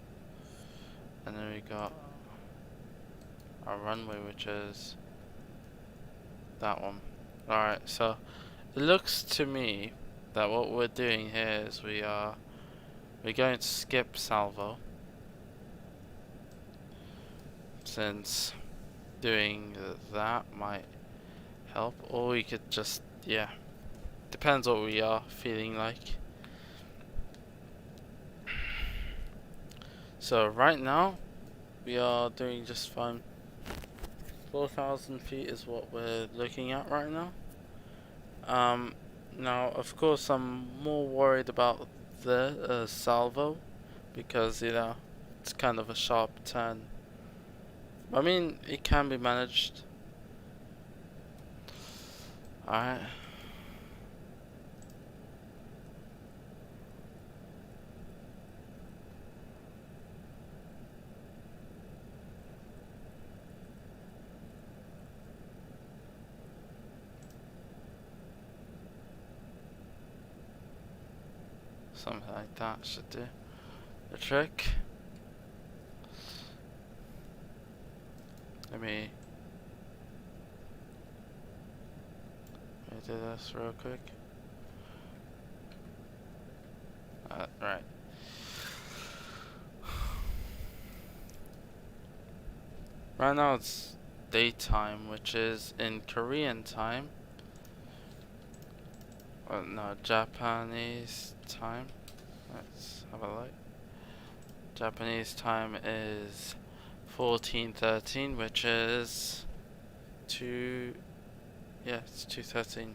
and then we got our runway, which is that one. Alright, so it looks to me that what we're doing here is we're going to skip Salvo, since doing that might help, or we could just, yeah, depends what we are feeling like. So right now we are doing just fine. 4,000 feet is what we're looking at right now. Now of course I'm more worried about the Salvo, because you know it's kind of a sharp turn. I mean, it can be managed. Alright. Something like that should do the trick. Let me do this real quick. Right. Right now it's daytime, which is in Korean time. Well, no, Japanese time. Let's have a look. Japanese time is 14:13, which is it's 2:13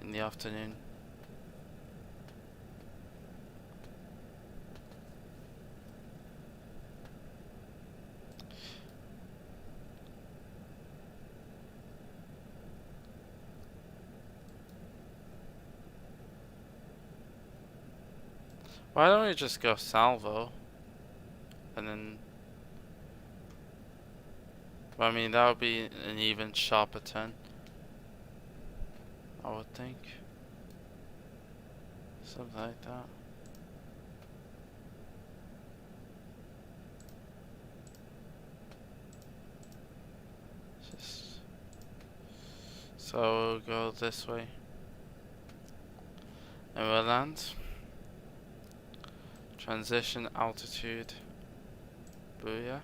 in the afternoon. Why don't we just go Salvo, and then, I mean, that would be an even sharper turn, I would think. Something like that. Just so we'll go this way, and we'll land. Transition altitude. Booyah.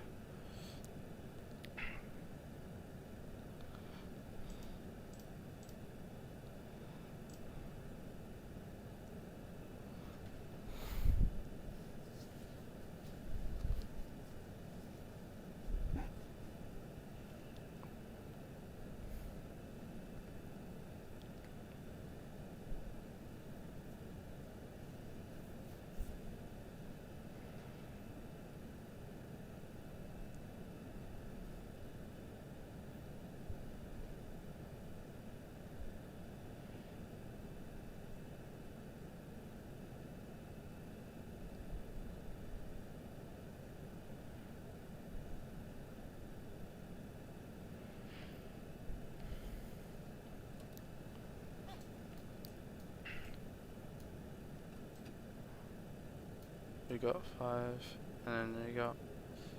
We got 5, and then we got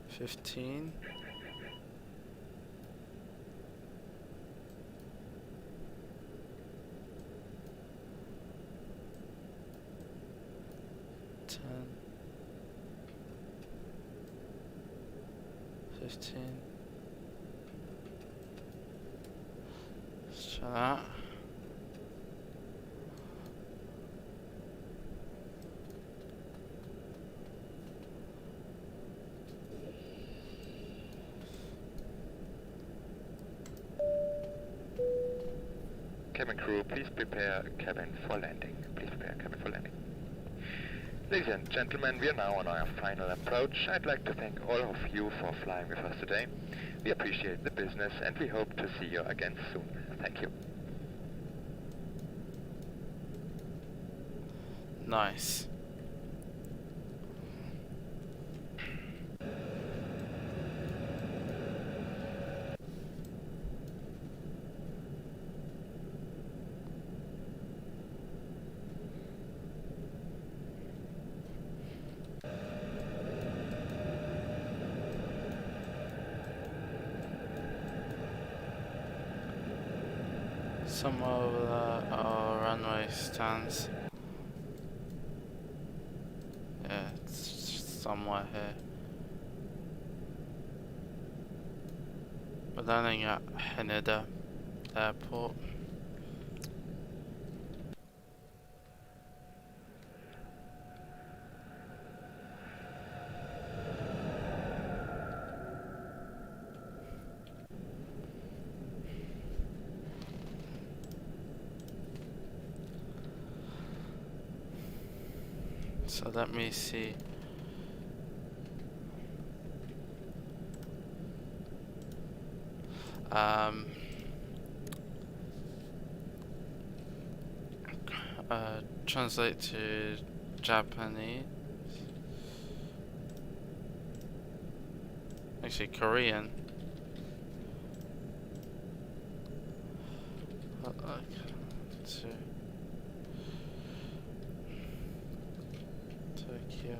15. 15. Let's try that. Cabin crew, please prepare cabin for landing. Please prepare cabin for landing. Ladies and gentlemen, we are now on our final approach. I'd like to thank all of you for flying with us today. We appreciate the business and we hope to see you again soon. Thank you. Nice. Somewhere over there, our runway stands. Yeah, it's somewhere here. We're landing at Haneda Airport. So let me see. Translate to Japanese. Actually, Korean. To Tokyo.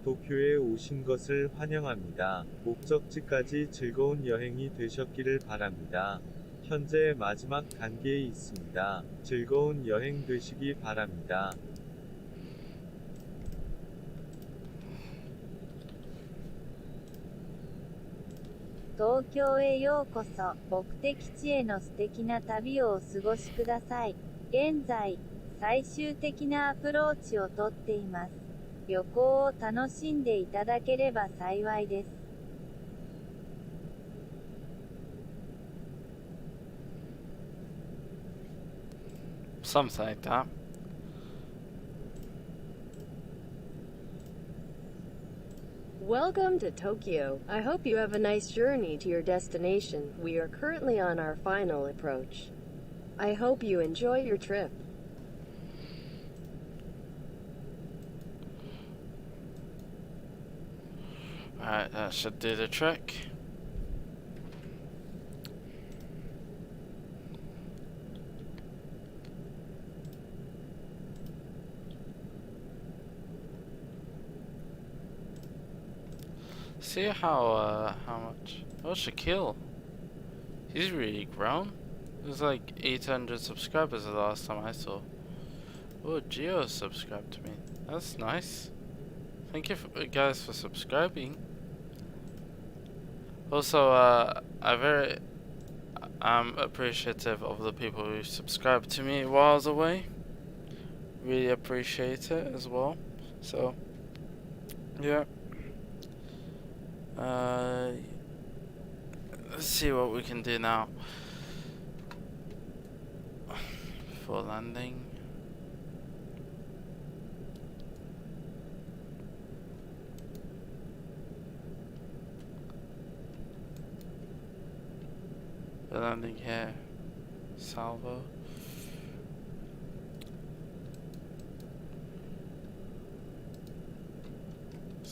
도쿄에 오신 것을 환영합니다. 목적지까지 즐거운 여행이 되셨기를 바랍니다. 현재 마지막 단계에 있습니다. 즐거운 여행 되시기 바랍니다.東京へようこそ。目的地への素敵な旅をお過ごしください。現在、最終的なアプローチをとっています。旅行を楽しんでいただければ幸いです。Something like that. Welcome to Tokyo. I hope you have a nice journey to your destination. We are currently on our final approach. I hope you enjoy your trip. Alright, that should do the trick. See how much? Oh, Shaquille. He's really grown. There's like 800 subscribers the last time I saw. Oh, Gio subscribed to me. That's nice. Thank you guys for subscribing. Also, I'm appreciative of the people who subscribed to me while I was away. Really appreciate it as well. So, yeah. Let's see what we can do now before landing. We're landing here. Salvo.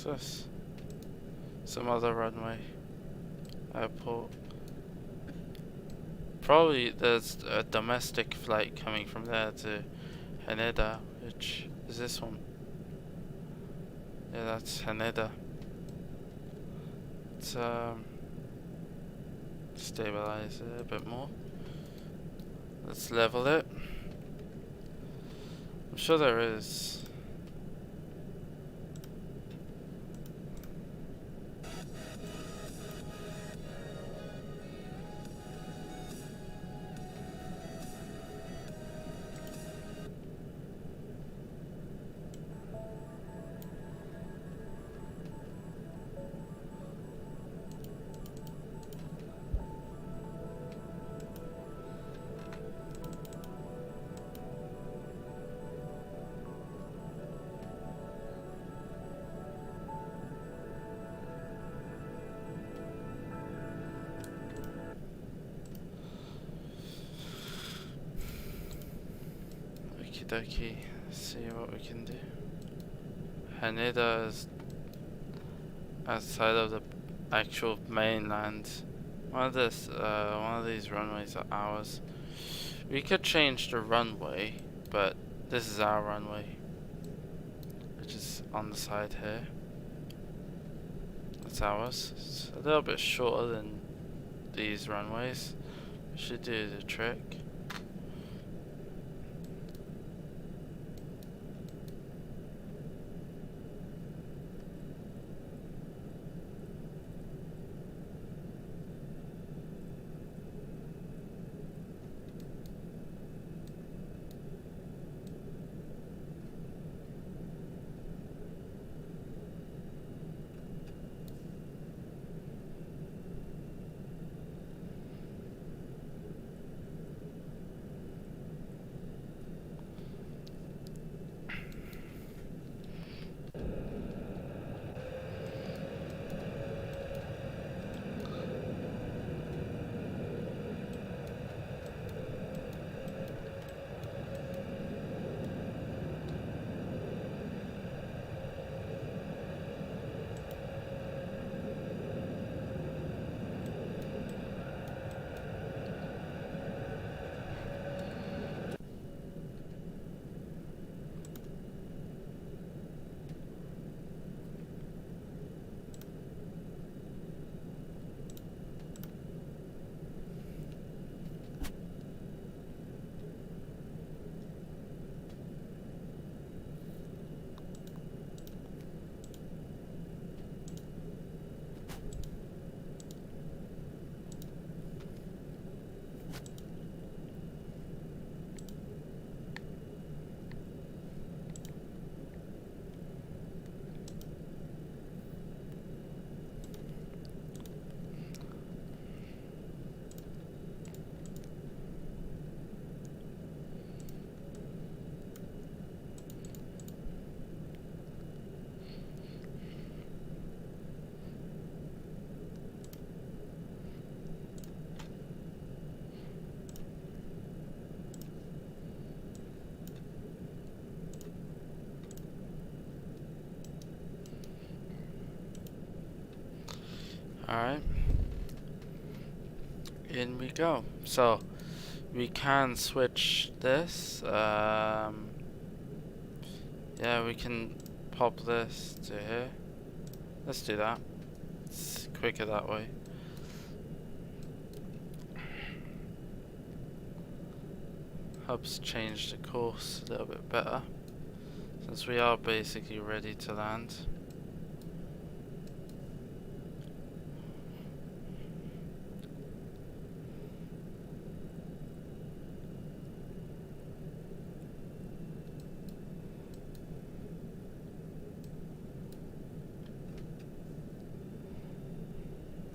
What's this? Some other runway. Airport. Probably there's a domestic flight coming from there to Haneda, which is this one. Yeah, that's Haneda. Let's stabilize it a bit more. Let's level it. I'm sure there is. Okie dokie, see what we can do. Haneda is outside of the actual mainland. One of these runways are ours. We could change the runway, but this is our runway, which is on the side here. That's ours. It's a little bit shorter than these runways. Should do the trick. Alright, in we go. So we can switch this. Yeah, we can pop this to here. Let's do that. It's quicker that way. Helps change the course a little bit better, since we are basically ready to land.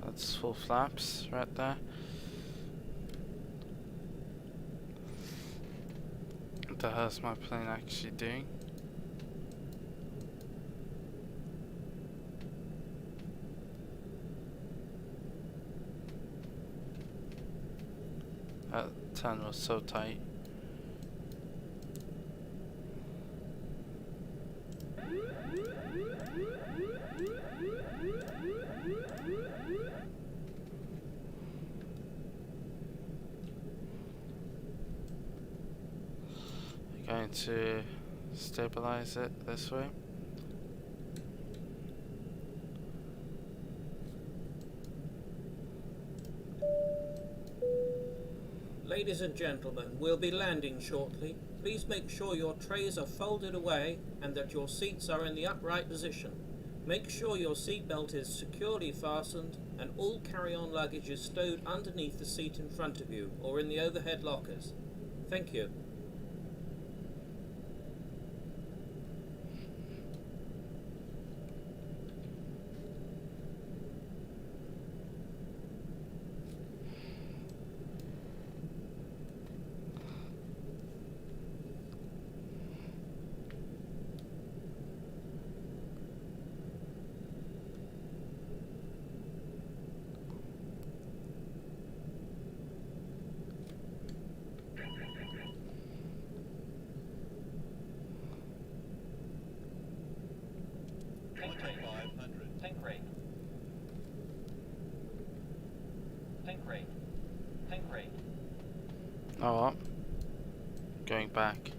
That's full flaps right there. What the hell is my plane actually doing? That turn was so tight. going to stabilize it this way. Ladies and gentlemen, we'll be landing shortly. Please make sure your trays are folded away and that your seats are in the upright position. Make sure your seatbelt is securely fastened and all carry-on luggage is stowed underneath the seat in front of you or in the overhead lockers. Thank you. Oh, well. Going back.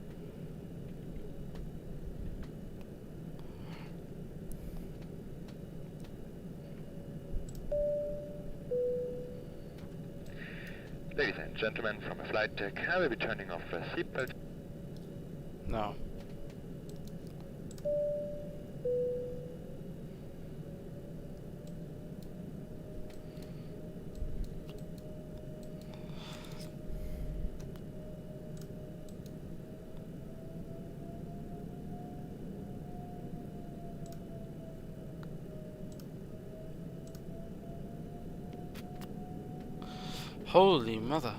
Ladies and gentlemen, from a flight deck, I will be turning off the seatbelt. No. Holy mother.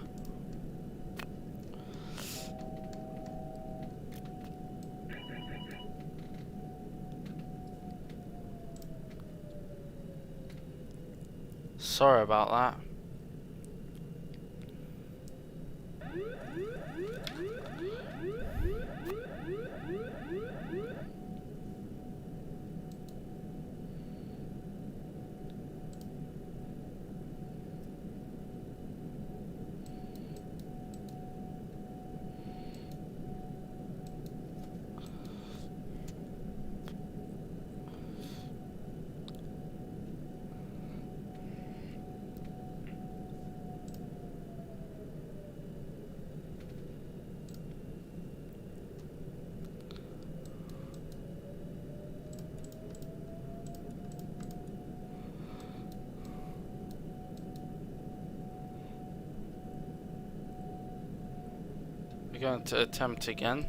Sorry about that. We're going to attempt again.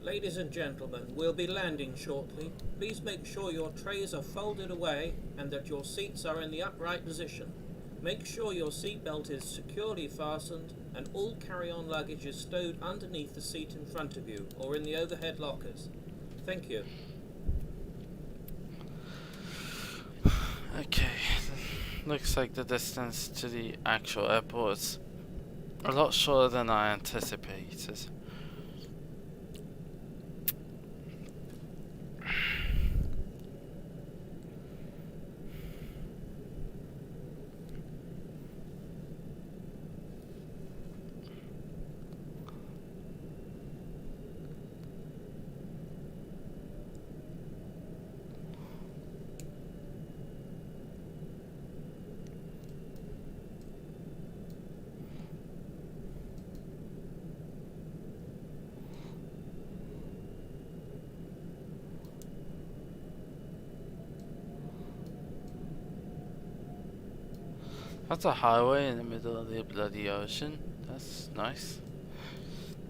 Ladies and gentlemen, we'll be landing shortly. Please make sure your trays are folded away and that your seats are in the upright position. Make sure your seatbelt is securely fastened and all carry-on luggage is stowed underneath the seat in front of you or in the overhead lockers. Thank you. Okay, looks like the distance to the actual airport is a lot shorter than I anticipated. That's a highway in the middle of the bloody ocean. That's nice.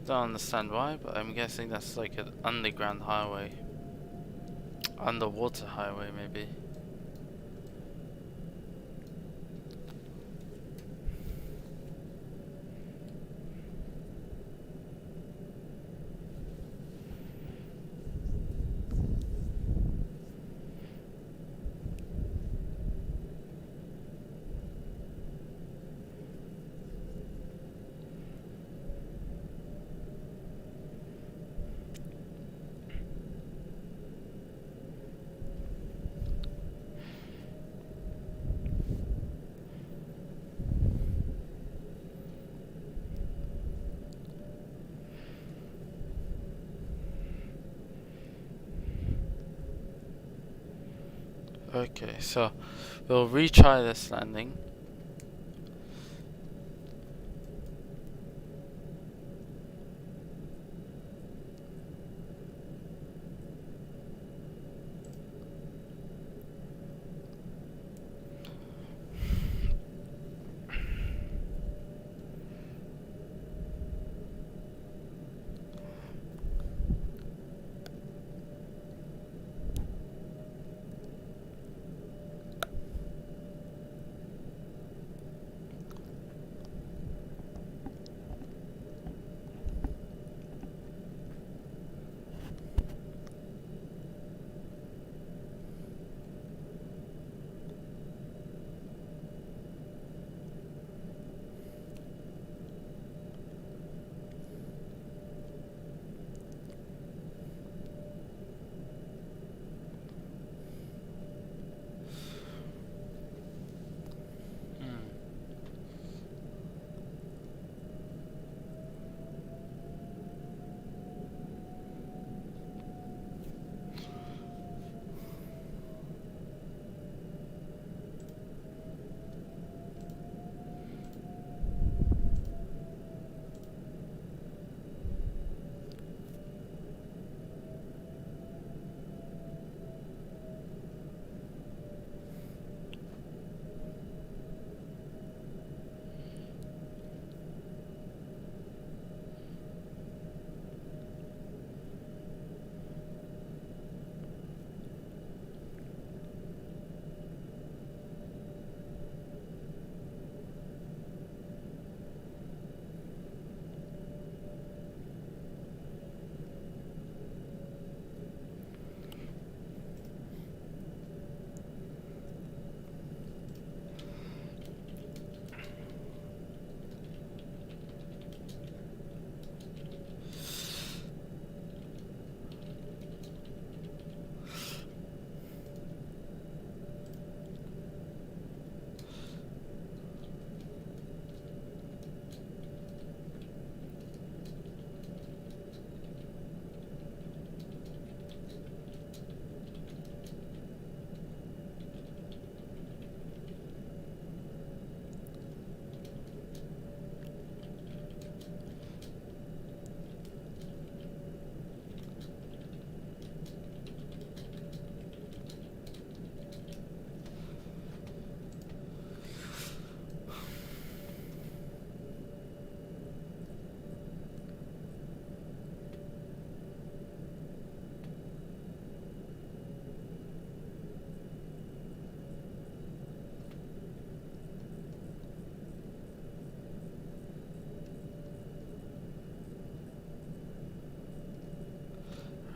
Don't understand why, but I'm guessing that's like an underground highway. Underwater highway, maybe. Okay, so we'll retry this landing.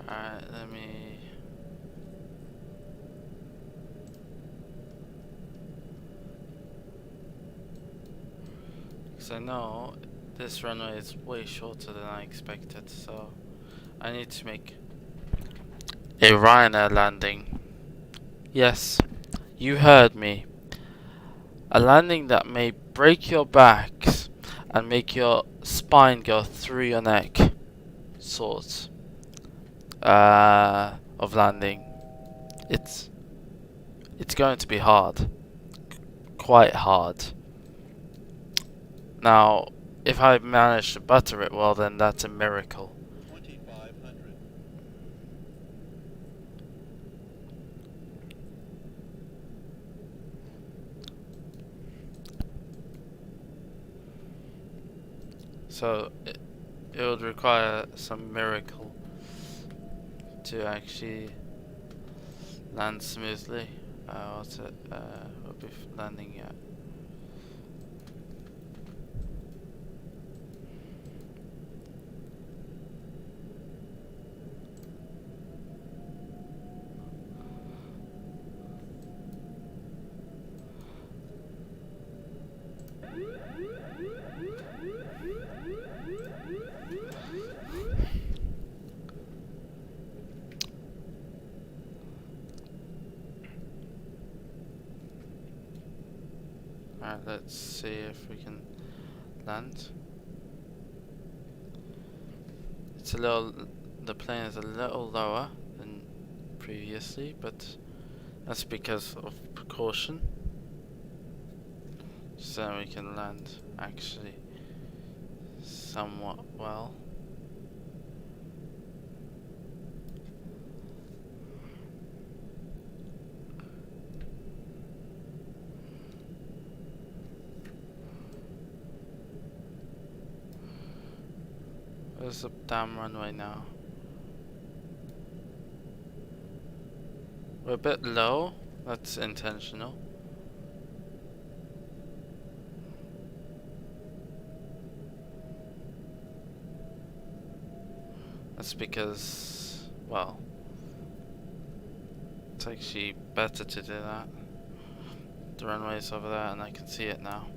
Alright, let me... Because I know this runway is way shorter than I expected, so I need to make a Ryanair landing. Yes, you heard me. A landing that may break your backs and make your spine go through your neck. Sort of landing. It's going to be hard. Quite hard. Now, if I manage to butter it well, then that's a miracle. 2500. So it would require some miracle to actually land smoothly. What's it? We'll be landing at. Alright, let's see if we can land. It's a little, the plane is a little lower than previously, but That's because of precaution. So we can land actually somewhat well. Where's the damn runway now? We're a bit low. That's intentional. That's because, well, it's actually better to do that. The runway's over there and I can see it now.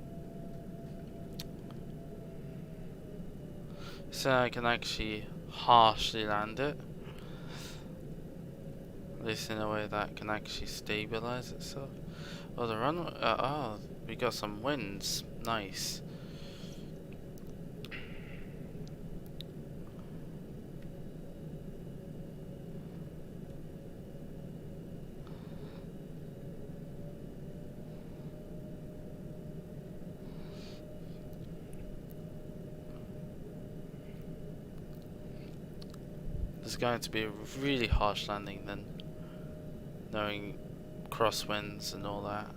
So I can actually harshly land it. At least in a way that can actually stabilize itself. Oh, the runway, oh, we got some winds. Nice. It's going to be a really harsh landing then, knowing crosswinds and all that.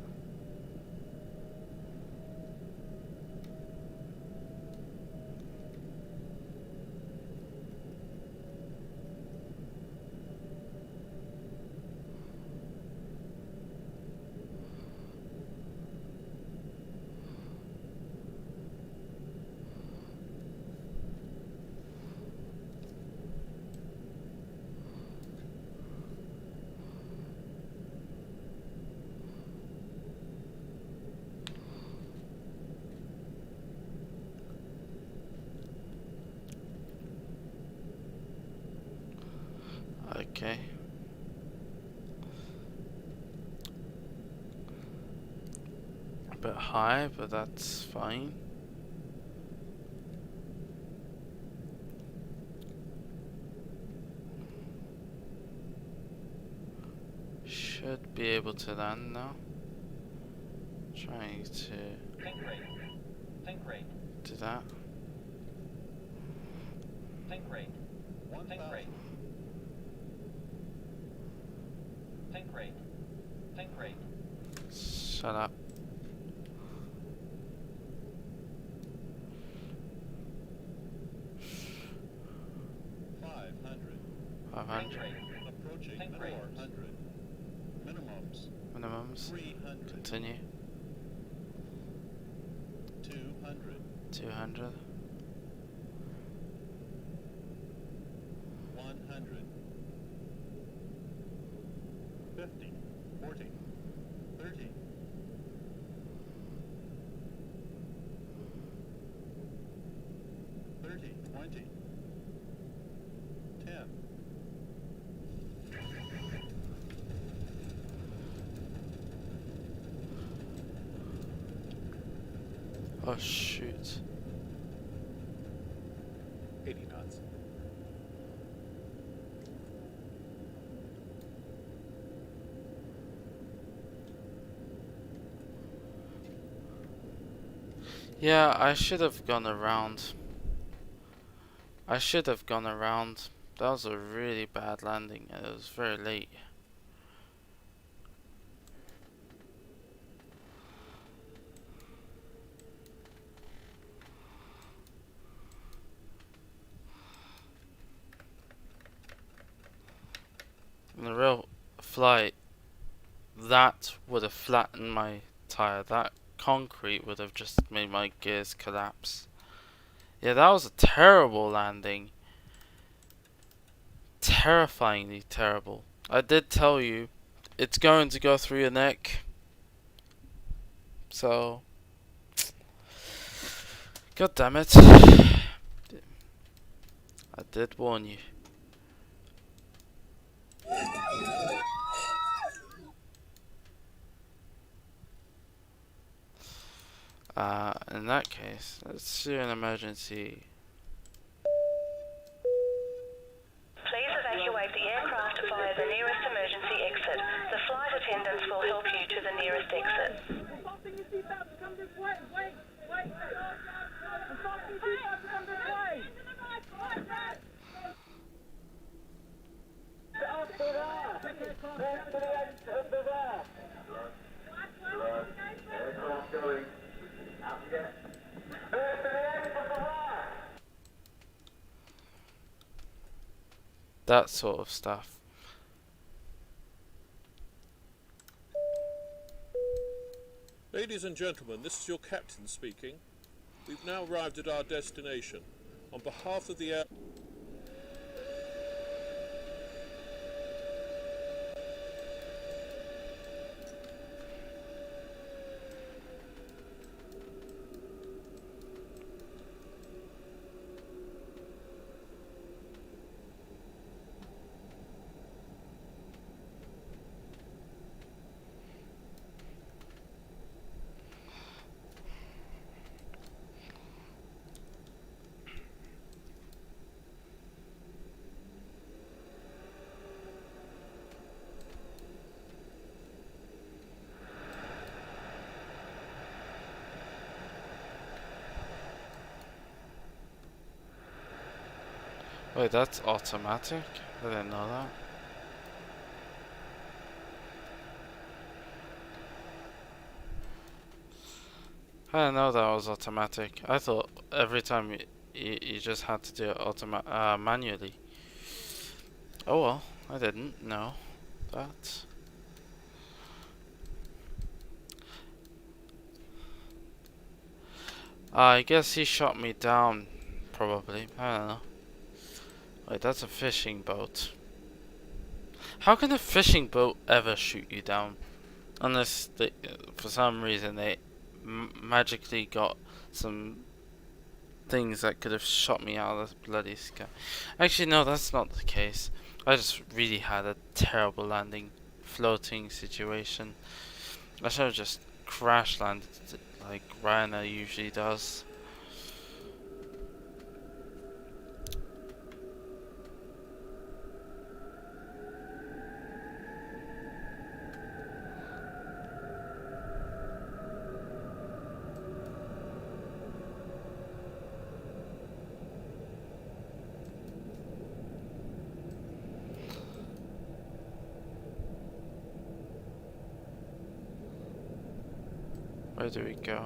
Okay. A bit high, but that's fine. Should be able to land now. Trying to Think rate. do that. Think rate. Think rate. Think rate. Think rate. Shut up. Approaching 400. Minimums. 300. Continue. 200. 200. 100. 50. 40. 30. 30. 20. 10. Oh shoot. 80 knots. Yeah, I should have gone around. That was a really bad landing and it was very late. In a real flight, that would have flattened my tire. That concrete would have just made my gears collapse. Yeah, that was a terrible landing. Terrifyingly terrible. I did tell you, it's going to go through your neck. So, god damn it. I did warn you. In that case, let's do an emergency. Please evacuate the aircraft via the nearest emergency exit. The flight attendants will help you to the nearest exit. That sort of stuff. Ladies and gentlemen, this is your captain speaking. We've now arrived at our destination. On behalf of the air... Wait, that's automatic? I didn't know that. I didn't know that was automatic. I thought every time you just had to do it manually. Oh well, I didn't know that. I guess he shot me down, probably. I don't know. Wait, that's a fishing boat. How can a fishing boat ever shoot you down? Unless they, for some reason they magically got some things that could have shot me out of the bloody sky. Actually, no, that's not the case. I just really had a terrible landing, floating situation. I should have just crash landed like Ryanair usually does. Where do we go?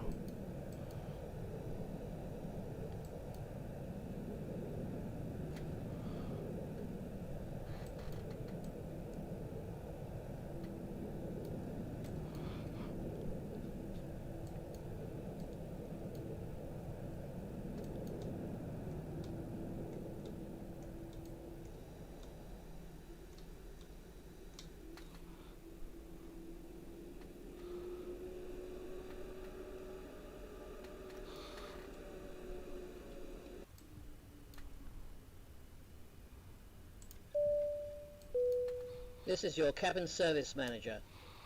This is your cabin service manager.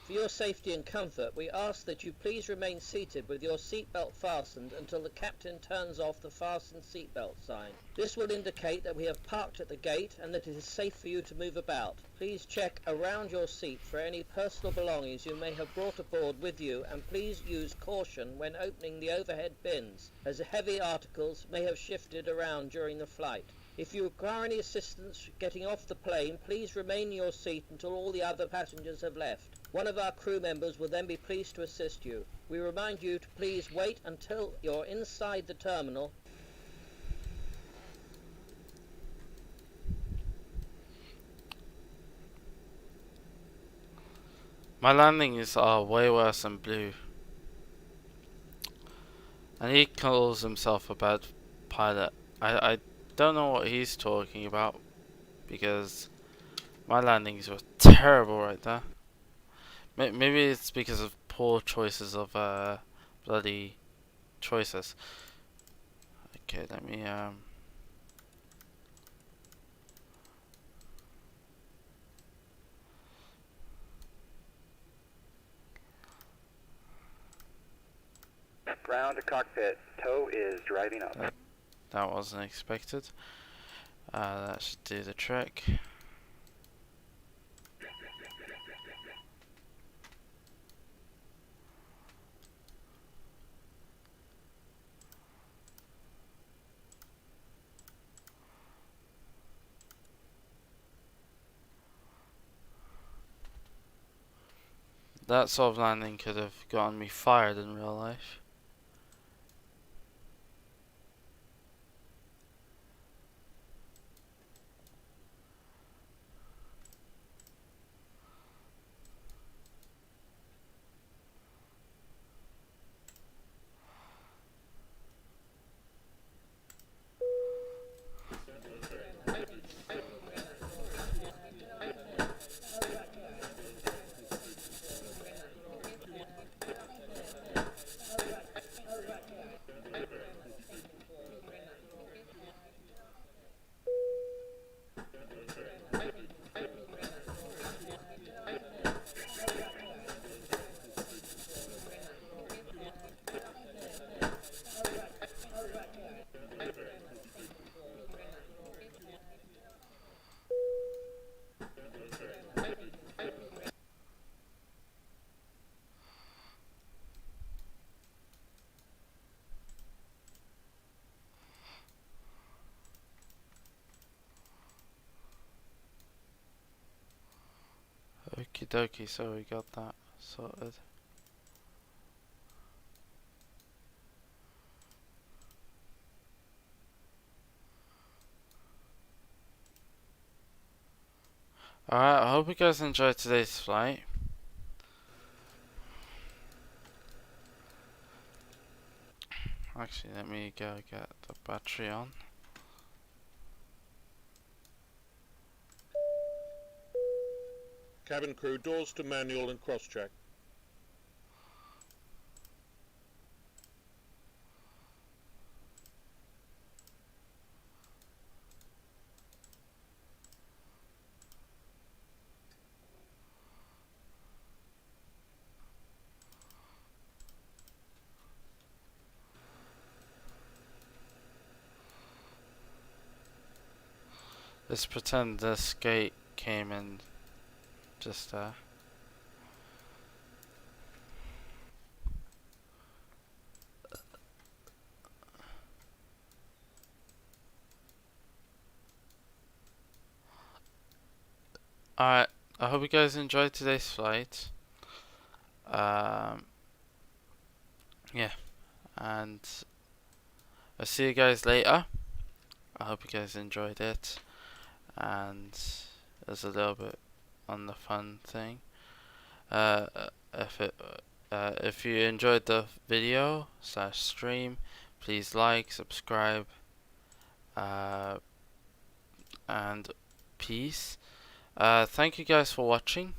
For your safety and comfort, we ask that you please remain seated with your seatbelt fastened until the captain turns off the fasten seatbelt sign. This will indicate that we have parked at the gate and that it is safe for you to move about. Please check around your seat for any personal belongings you may have brought aboard with you, and please use caution when opening the overhead bins, as heavy articles may have shifted around during the flight. If you require any assistance getting off the plane, please remain in your seat until all the other passengers have left. One of our crew members will then be pleased to assist you. We remind you to please wait until you're inside the terminal. My landings are way worse than Blue. And he calls himself a bad pilot. I don't know what he's talking about, because my landings were terrible right there. Maybe it's because of poor choices of bloody choices. Okay, let me ground to cockpit. Tow is driving up. That wasn't expected. That should do the trick. that sort of landing could have gotten me fired in real life. Okie dokie, so we got that sorted. Alright, I hope you guys enjoyed today's flight. Actually, let me go get the battery on. Cabin crew, doors to manual and cross-check. Let's pretend this gate came in just there. Alright, I hope you guys enjoyed today's flight. Yeah, and I'll see you guys later. I hope you guys enjoyed it, and it was a little bit on the fun thing. If you enjoyed the video / stream, please like, subscribe, and peace. Thank you guys for watching.